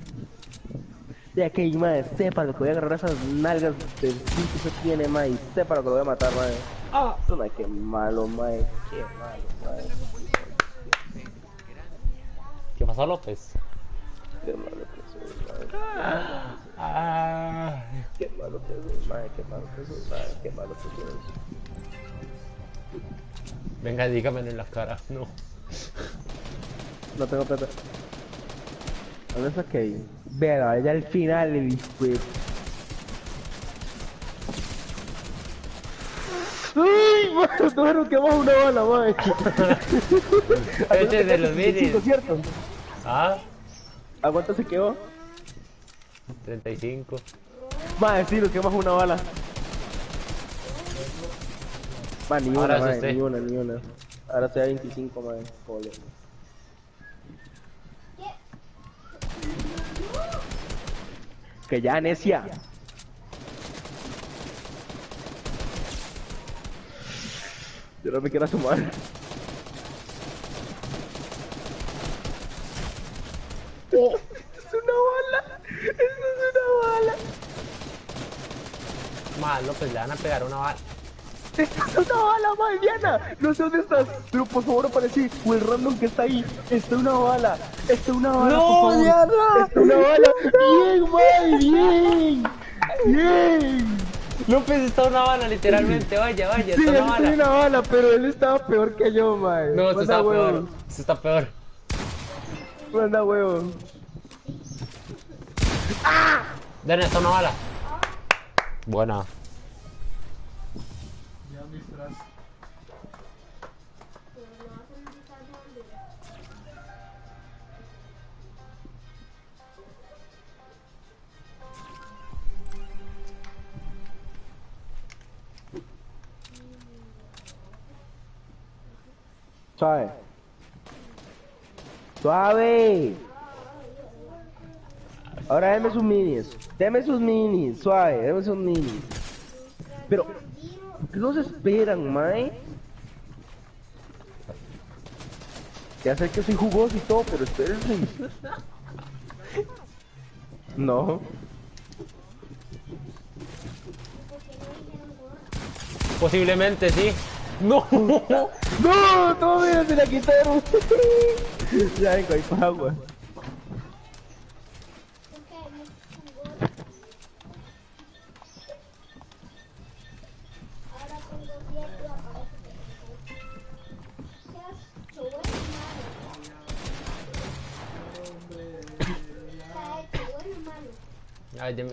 Ya que madre, sepa lo que voy a agarrar esas nalgas del sí que se tiene, madre. Y sepa lo que lo voy a matar, madre. Ah, madre, qué malo, madre. Qué malo, madre. ¿Qué pasó, López? Qué malo que soy, madre. Ah. Qué malo que soy, madre. Qué malo que soy, madre. Qué malo que soy. Venga, dígamelo en la cara. No. No tengo plata. ¿Dónde está Kevin? Vea, ya al final el hijo de... ¡Uy, mano! Tuvieron que bajar una bala, madre. Este es de los minis. ¿Cierto? Ah, ¿A cuánto se quedó? 35. Madre, sí, nos quedamos una bala. Ma, ni Ahora una, es madre, usted. ni una. Ahora sea 25, madre. Joder. Que ya, necia. Yo no me quiero asomar. ¡Oh! ¡Es una bala! ¡Eso es una bala! Más, López, le van a pegar una bala. ¡Esta es una bala, madre, Diana! No sé dónde estás, pero por favor aparecí. O el random que está ahí. ¡Está una bala! ¡Está una bala, ¡No, por favor! Diana! ¡Está una bala! ¡Bien, madre! ¡Bien! ¡Bien! López está una bala, literalmente. Vaya, Sí, está él una está bala. una bala, pero él estaba peor que yo, madre. No, esto Manda está huevo. peor. Esto está peor. Manda huevo. Diana, está una bala. Buena. Ya mis frases. Suave. Suave. Ahora deme sus minis. Deme sus minis. Suave, deme sus minis. Pero, ¿por qué no se esperan, mae? Ya sé que soy jugoso y todo, pero espérense. No. Posiblemente sí. No. ¡No! ¡Todavía se la quitaron! Ya vengo, hay agua. Ahora tengo 10 y aparece que seas hecho bueno, malo. Está hecho bueno, malo. Ay, de mí.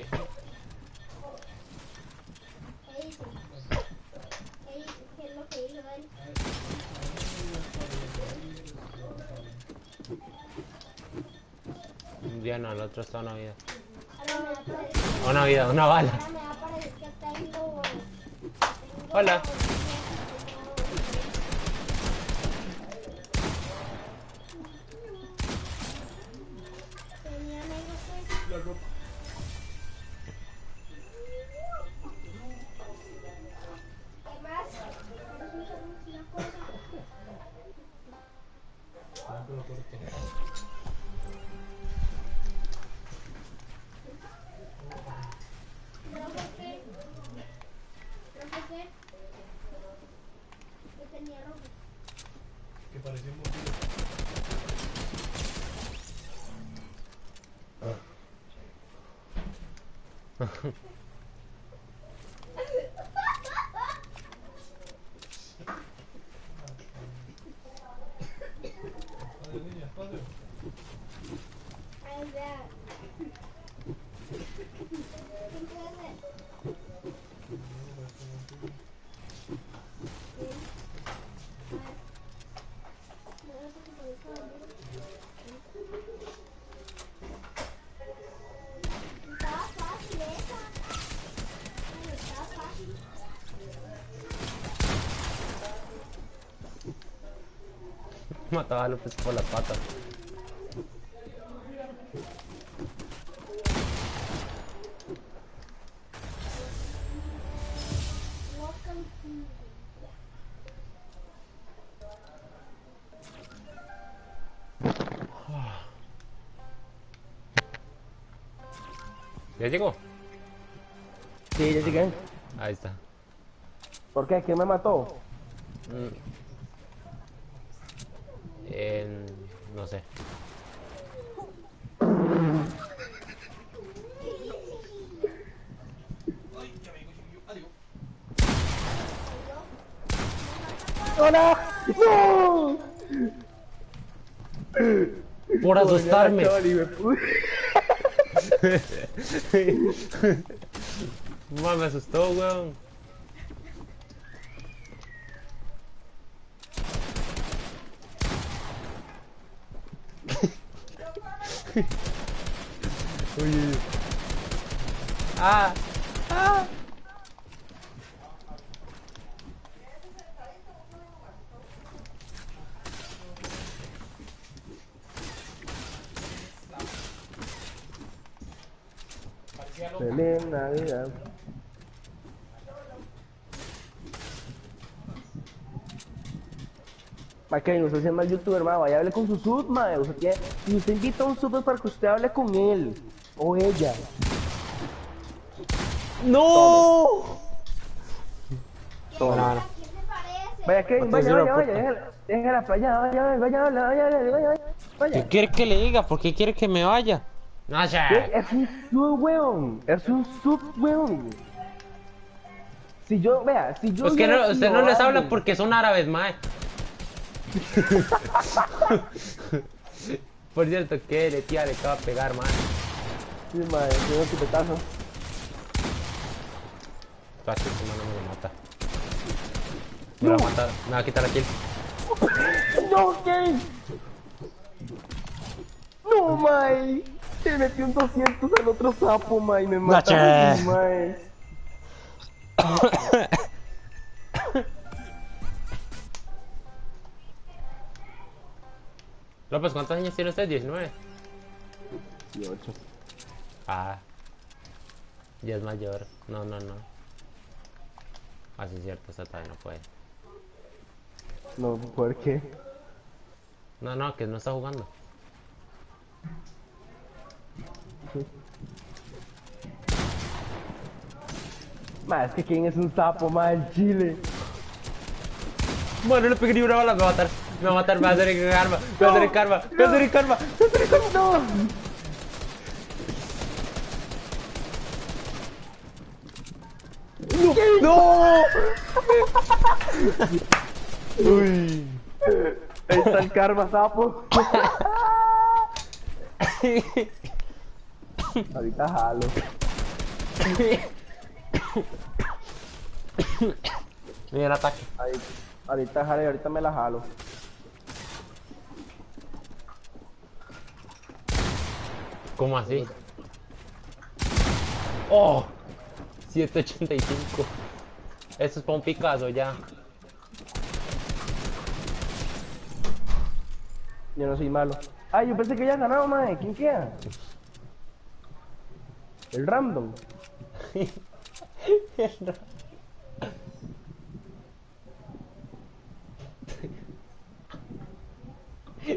¿Qué dice? ¿Qué dice? ¿Qué es lo que hizo él? Diana, el otro está una vida. Ahora me va a aparecer, Una vida, una bala. ahora me va a aparecer que tengo... Hola. Tenía negro que... ¿Qué más? Una cosa. Ay, vea. Estaba fácil esa. Estaba fácil. Mataba a López por las patas. Welcome to... ¿Ya llegó? Sí, ya llegué. Ahí está. ¿Por qué? ¿Quién me mató? No sé. ¡Hola! ¡No! Por asustarme. Chori, me puse. Mamá, me asustó, weón. Uy. Ah, ah. Feliz Navidad. Ma, Kevin, usted es mal youtuber, ma, vaya hable con su sub, ma. Si usted invita a un sub es para que usted hable con él o ella. ¡No! Toma. ¿A quién se parece? Vaya, Kevin, No te vaya, cierro vaya, la vaya, puerta. déjala para allá, vaya. ¿Qué Vaya. quiere que le diga? ¿Por qué quiere que me vaya? No sé. Es un sub, weón. Es un sub, weón. Si yo, vea, si yo Pues que no, hubiera usted sido no les habla alguien- porque son árabes, mae. Por cierto, que le tía le acaba de pegar, mae. Sí, ma, yo un chupetazo. Fácil, ese man no me lo mata. Me va a matar, me va a quitar la kill. No, Kevin. No, mae. Se metió un 200 al otro sapo, mae. Me mata. Nache. Mae. López, ¿cuántos años tiene usted? 19. 18. Ah. Ya es mayor. No. Ah, sí es cierto, esa todavía no puede. No, ¿por qué? No, que no está jugando. Ma, es que Kevin es un sapo, mae, el chile. Bueno, le pegué ni una bala, me va a matar. Me va a matar, me va a hacer el karma. Me va a hacer el karma. Me va a hacer el karma. No. ¡No! Uy. Ahí está el karma, sapo. Ahorita jalo. Mira el ataque. Ahorita jalo y ahorita me la jalo. ¿Cómo así? ¡Oh! 785. Eso es para un Picasso ya. Yo no soy malo. Ay, yo pensé que ya ganado, mae. ¿Quién queda? El random.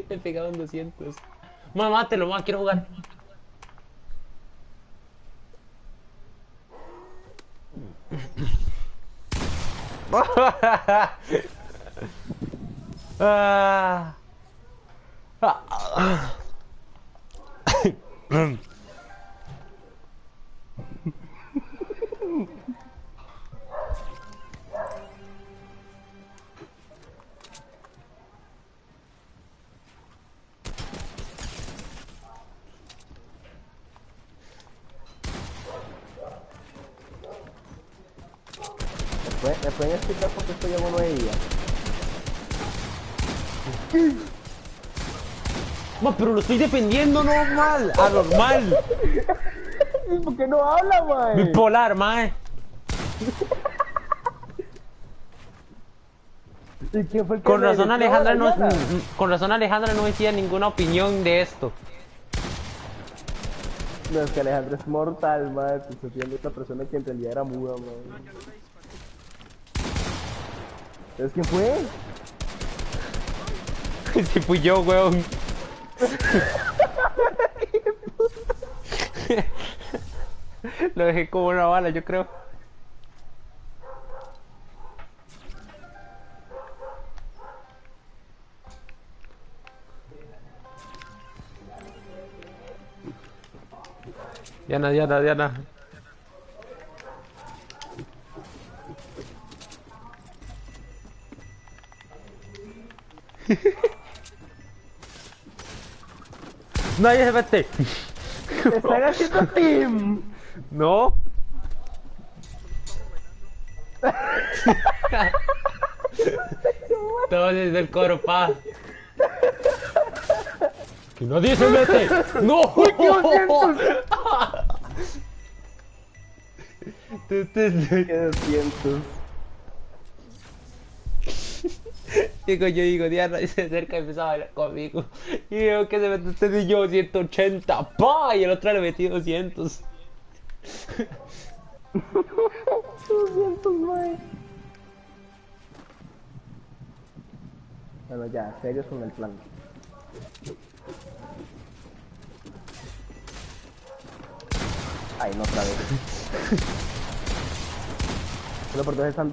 Le pegaban 200. Mamá, te lo más quiero jugar. Ah. ¿Me pueden explicar por qué estoy en uno de ella? Ma, pero lo estoy defendiendo normal, anormal. ¿Por qué no habla, mae? Bipolar, mae. ¿Y quién fue el que Con me razón gritó? Alejandra no, Diana? con razón Alejandra no decía ninguna opinión de esto. No, es que Alejandra es mortal, mae. Te estoy viendo esta persona que en realidad era muda, mae. ¿Sabes quién fue? Si fui yo, weón. Lo dejé como una bala, yo creo. Diana, Diana, Diana. Nadie se mete. ¡Están haciendo team! No. Todos desde el coro, pa. Que nadie se mete. No. ¡Qué 200! Digo, yo digo, Diana y se acerca y empieza a bailar conmigo. Y veo que se mete usted y yo 180, pa. Y el otro le metí 200. 200, mae. Bueno, ya, serios con el plan. Ay, no, otra vez.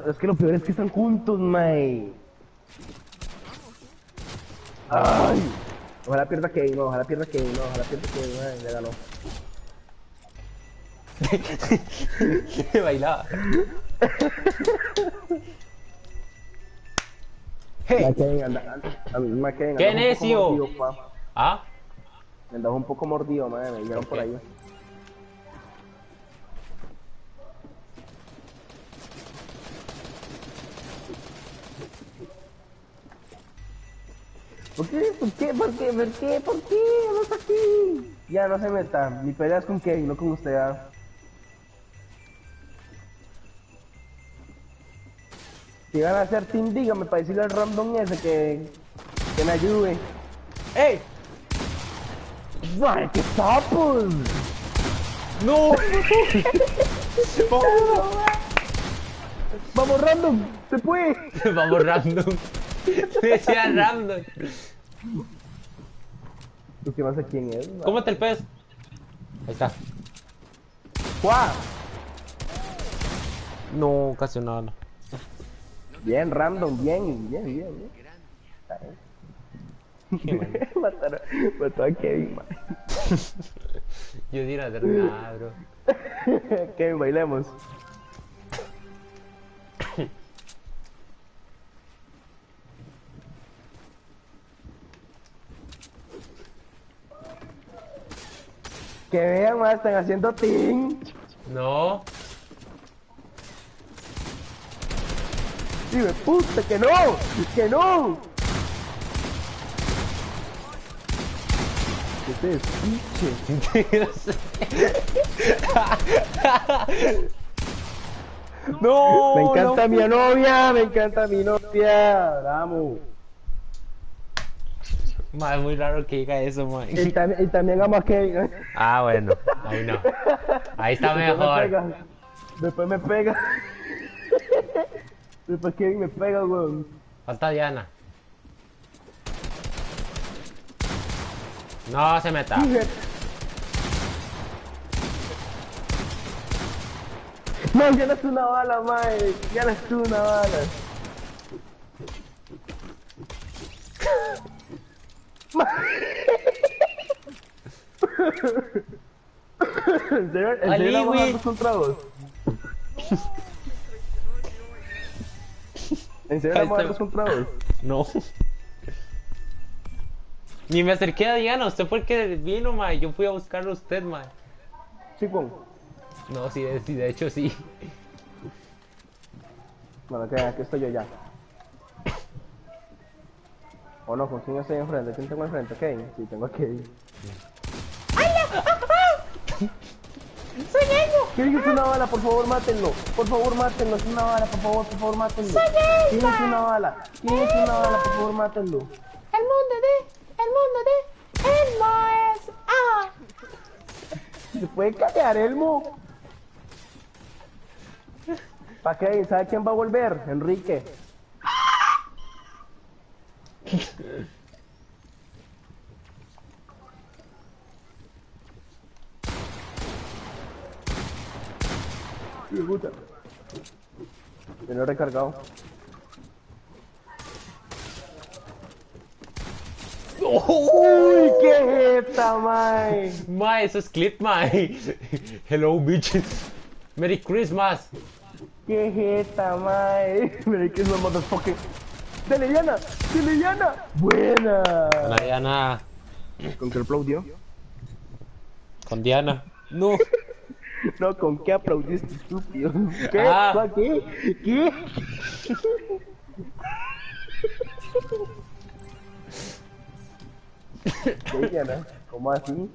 Es que lo peor es que están juntos, mae. Ay. Ojalá pierda Kevin, no, ojalá pierda Kevin, no, ojalá pierda Kevin, mae, ya ganó. Bailaba. Ma, Kevin, ma, Kevin, ¡Qué andaba un poco necio! mordido, pa. ¿Ah? Me andaba un poco mordido, mae, me dijeron ¿Por por qué? ahí. ¿Por qué? ¿Por qué? ¿Por qué? ¿Por qué? ¿Por qué? No está aquí. Ya, no se meta. Mi pelea es con Kevin, no con usted. ¿Ah? Si van a hacer team, dígame para decirle al random ese que me ayude. ¡Ey! ¡Ay, qué sapos! ¡No! ¡Vamos, random! ¡Se puede! Vamos random. Decía random. ¿Tú qué no sé quién es? ¿No? Cómete el pez. Ahí está. ¡Guau! No, casi nada. Bien, random, bien. Qué bueno. Mató a Kevin, man. Yo sin hacer nada, bro. Kevin, bailemos. Que vean, man, están haciendo team. No. Dime, puta, que no, que no. ¿Qué es pinche? No. Me encanta no. mi novia, me encanta mi novia. Vamos. Ma, es muy raro que diga eso, man. Y también amo a Kevin. Ah, bueno. Ahí no. Ahí está mejor. Después me pega. Después Kevin me pega, weón. Falta Diana. No se meta. No, ya no es una bala, mae. Ya no es una bala. ¿En serio? ¿En Ali, serio vamos a güey. darnos contra vos? ¿En serio Ahí vamos a está. darnos contra vos? No. Ni me acerqué a Diana, usted fue el que vino, mae. Yo fui a buscarlo a usted, mae. Chico. No, sí, de hecho sí. Bueno, que aquí estoy yo ya. O no, ¿con quién estoy enfrente? ¿Quién tengo enfrente? ¿Kane? Sí, tengo a Kane. ¡Soy Elmo! ¿Quién es una bala? Por favor, mátenlo. Por favor, mátenlo. Es una bala, por favor, mátenlo. ¡Soy ¿Quién Elma! es una bala? ¿Quién es una bala? Por favor, mátenlo. El mundo de Elmo es... ¡Ah! ¿Se puede callar, Elmo? ¿Para qué? ¿Sabe quién va a volver? Enrique. Me gusta. Me lo he recargado. ¡Uy, qué jeta, mae! Mae, eso es clip, mae. Hello, bitches. Merry Christmas. ¡Qué jeta, mae! Mira que es una motherfucker. ¡Dale, Diana! ¡Dale, Diana! ¡Buena! Con Diana. ¿Con qué aplaudió? Con Diana. No. No, ¿con qué aplaudiste, estúpido? ¿Qué? Ah. ¿Qué? ¿Qué? ¿Qué, Diana? ¿Cómo así?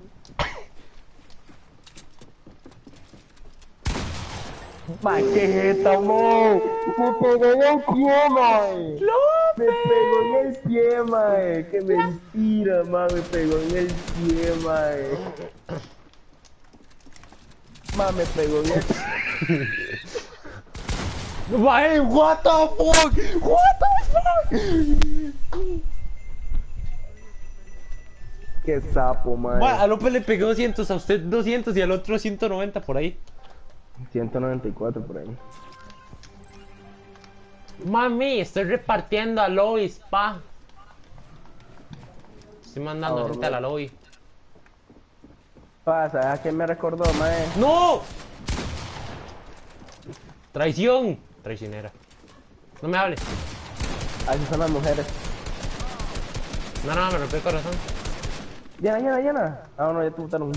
¡Ma, qué jeta, mo! ¡Me pegó en el pie, mae! ¡Me pegó en el pie, mae! ¡Qué mentira, mae! Me pegó en el pie, mae. Ma, me pegó en el... Mae, what the fuck? What the fuck? ¡Qué sapo, mae! Mae, a López le pegué 200, a usted 200 y al otro 190 por ahí. 194 por ahí. Mami, estoy repartiendo a Lois, pa. Estoy mandando gente a la lobby. Pasa, ¿a qué me recordó, mae? ¡No! Traición. Traicionera. No me hables. Así son las mujeres. No, me rompió el corazón. Diana. Ah, no, ya te gustaron.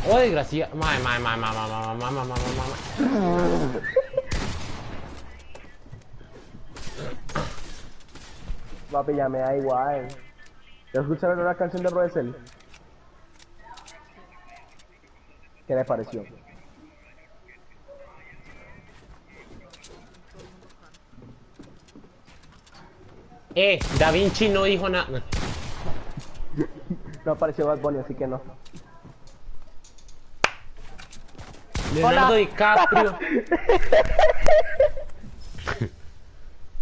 Oh, desgracia. Mae. Papi, ya me da igual. ¿Ya escucharon la canción de Russell? ¿Qué le pareció? Da Vinci no dijo nada. No apareció Bad Bunny, así que no. Leonardo DiCaprio.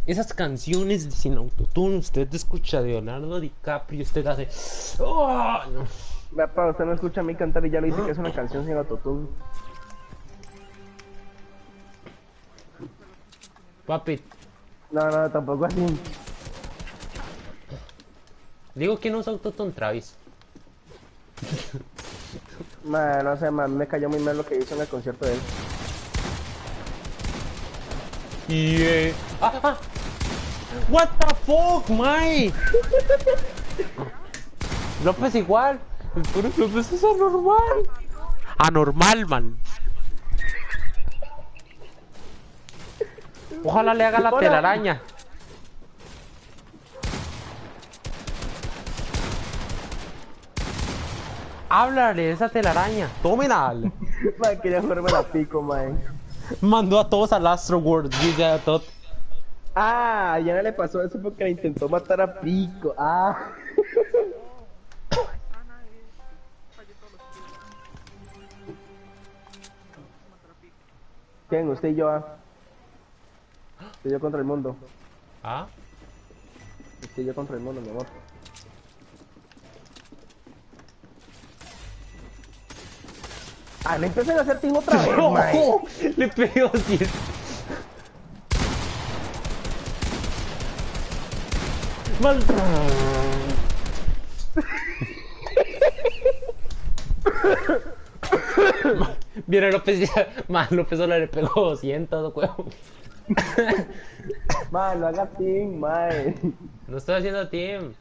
Esas canciones sin autotune, usted escucha a Leonardo DiCaprio, usted hace. ¡Oh! No. Papá, usted no escucha a mí cantar y ya le dice que es una canción sin autotune. Papi, No, tampoco así. digo que no usa autotune, Travis. Man, no sé, man, me cayó muy mal lo que hizo en el concierto de él. Yeah. What the fuck, my? López igual. El puro López es anormal. Anormal, man. Ojalá le haga la telaraña. Háblale de esa telaraña. Tómela. Man, quería jugarme la pico, man. Mandó a todos al Astro World. Dice a Todd. Ah, ya no le pasó eso porque le intentó matar a Pico. Ah. ¿Quién? Usted y yo, ah. Usted y yo contra el mundo. ¿Ah? Usted y yo contra el mundo, mi amor. Ah, no empiecen a hacer team otra vez, mae. ¡Oh! Le pegó 10. Mal. Viene López ya. Más López solo le pegó 200, huevón. Mae, no hagas team, mae. No estoy haciendo team.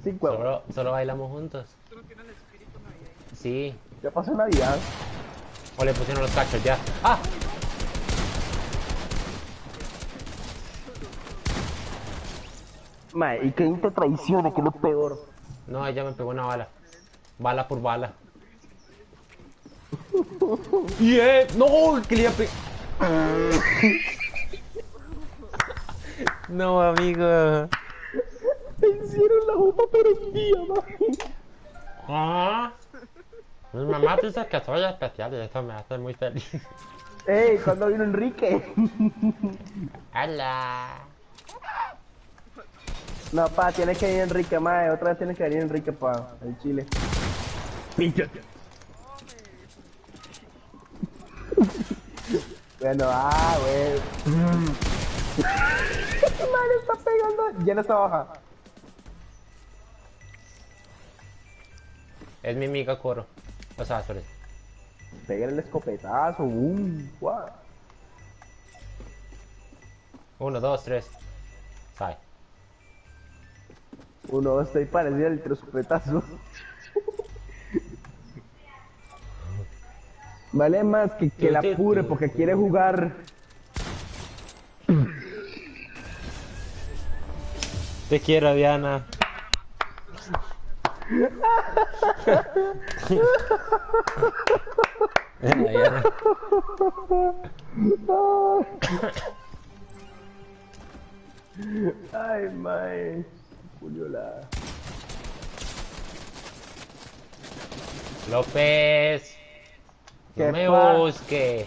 Sí, huevo. Solo bailamos juntos. Sí. Ya pasó Navidad. O le pusieron los cachos ya. ¡Ah! Mae, y que te traicione, que es lo peor. No, ella me pegó una bala. Bala por bala. ¡No! Que le iba a pegar. No, amigo. Te hicieron la bomba prendida, mae. Ah. Mi mamá dice que soy especial y eso me hace muy feliz. Ey, ¿cuándo vino Enrique? ¡Hala! No, pa, tiene que venir Enrique, mae. Otra vez tiene que venir Enrique, pa, el Chile. Bueno, güey. Madre, está pegando. Ya no está baja. Es mi amiga Coro. O sea, sorry. Pega el escopetazo. Guau. 1, 2, 3. Sai. 1, 2, 3, parecía el escopetazo. Vale más que la apure porque quiere jugar. Te quiero, Diana. Diana. Ay, mae. Juliola. López. No ¿Qué me pa? busque.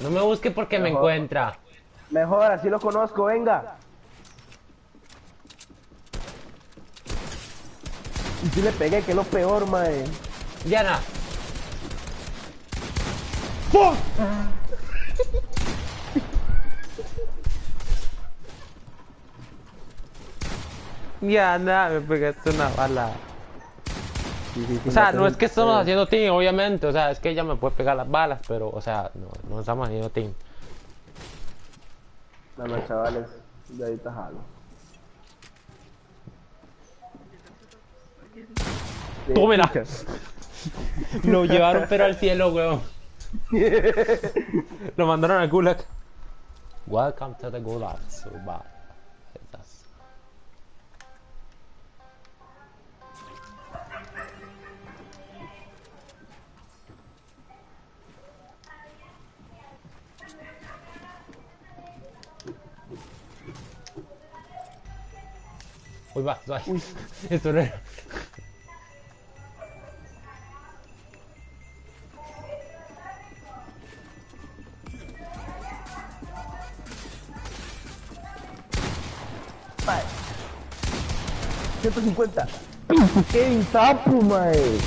No me busque porque me Mejor. encuentra. Mejor, así lo conozco, venga. Y si le pegué, que es lo peor, mae. Diana. ¡Pum! Diana, me pegaste una bala. O sea, no es que estamos haciendo team, obviamente. O sea, es que ella me puede pegar las balas, pero, o sea, no estamos haciendo team. No, chavales, de ahorita jalo. ¡Tómela! Lo llevaron pero al cielo, weón. Lo mandaron al Gulag. Welcome to the Gulag, Survive. Uy, va, uy. Esto no era. Mae. 150. ¡Qué sapo, mae!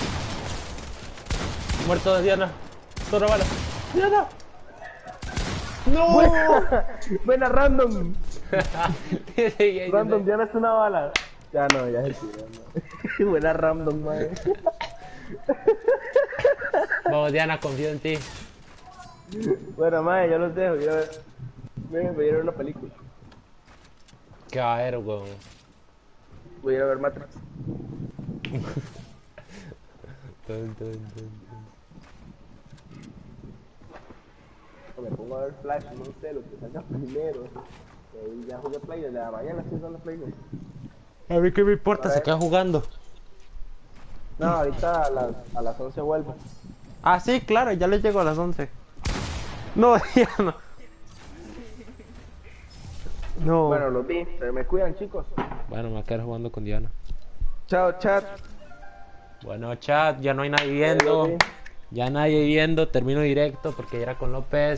Muerto de Diana. Solo bala. ¡Diana! ¡No! Buena random. Random. Random, ya no es una bala. Ya no, ya es no. Buena random, mae. Vamos, Diana, confío en ti. Bueno, mae, yo los dejo. Voy a ver una película. ¿Qué va a haber, weón? Voy a ir a ver Matrix. Me pongo a ver Flash, no sé, lo que salga primero. Ya jugué Play desde la mañana, sí son los Play. A mí qué me importa, se queda jugando. No, ahorita a las 11 vuelvo. Ah, sí, claro, ya le llego a las 11. No, Diana. No. Bueno, los vi, pero me cuidan, chicos. Bueno, me voy a quedar jugando con Diana. Chao, chat. Bueno, chat, ya no hay nadie viendo. Ya nadie viendo, termino directo porque ya era con López.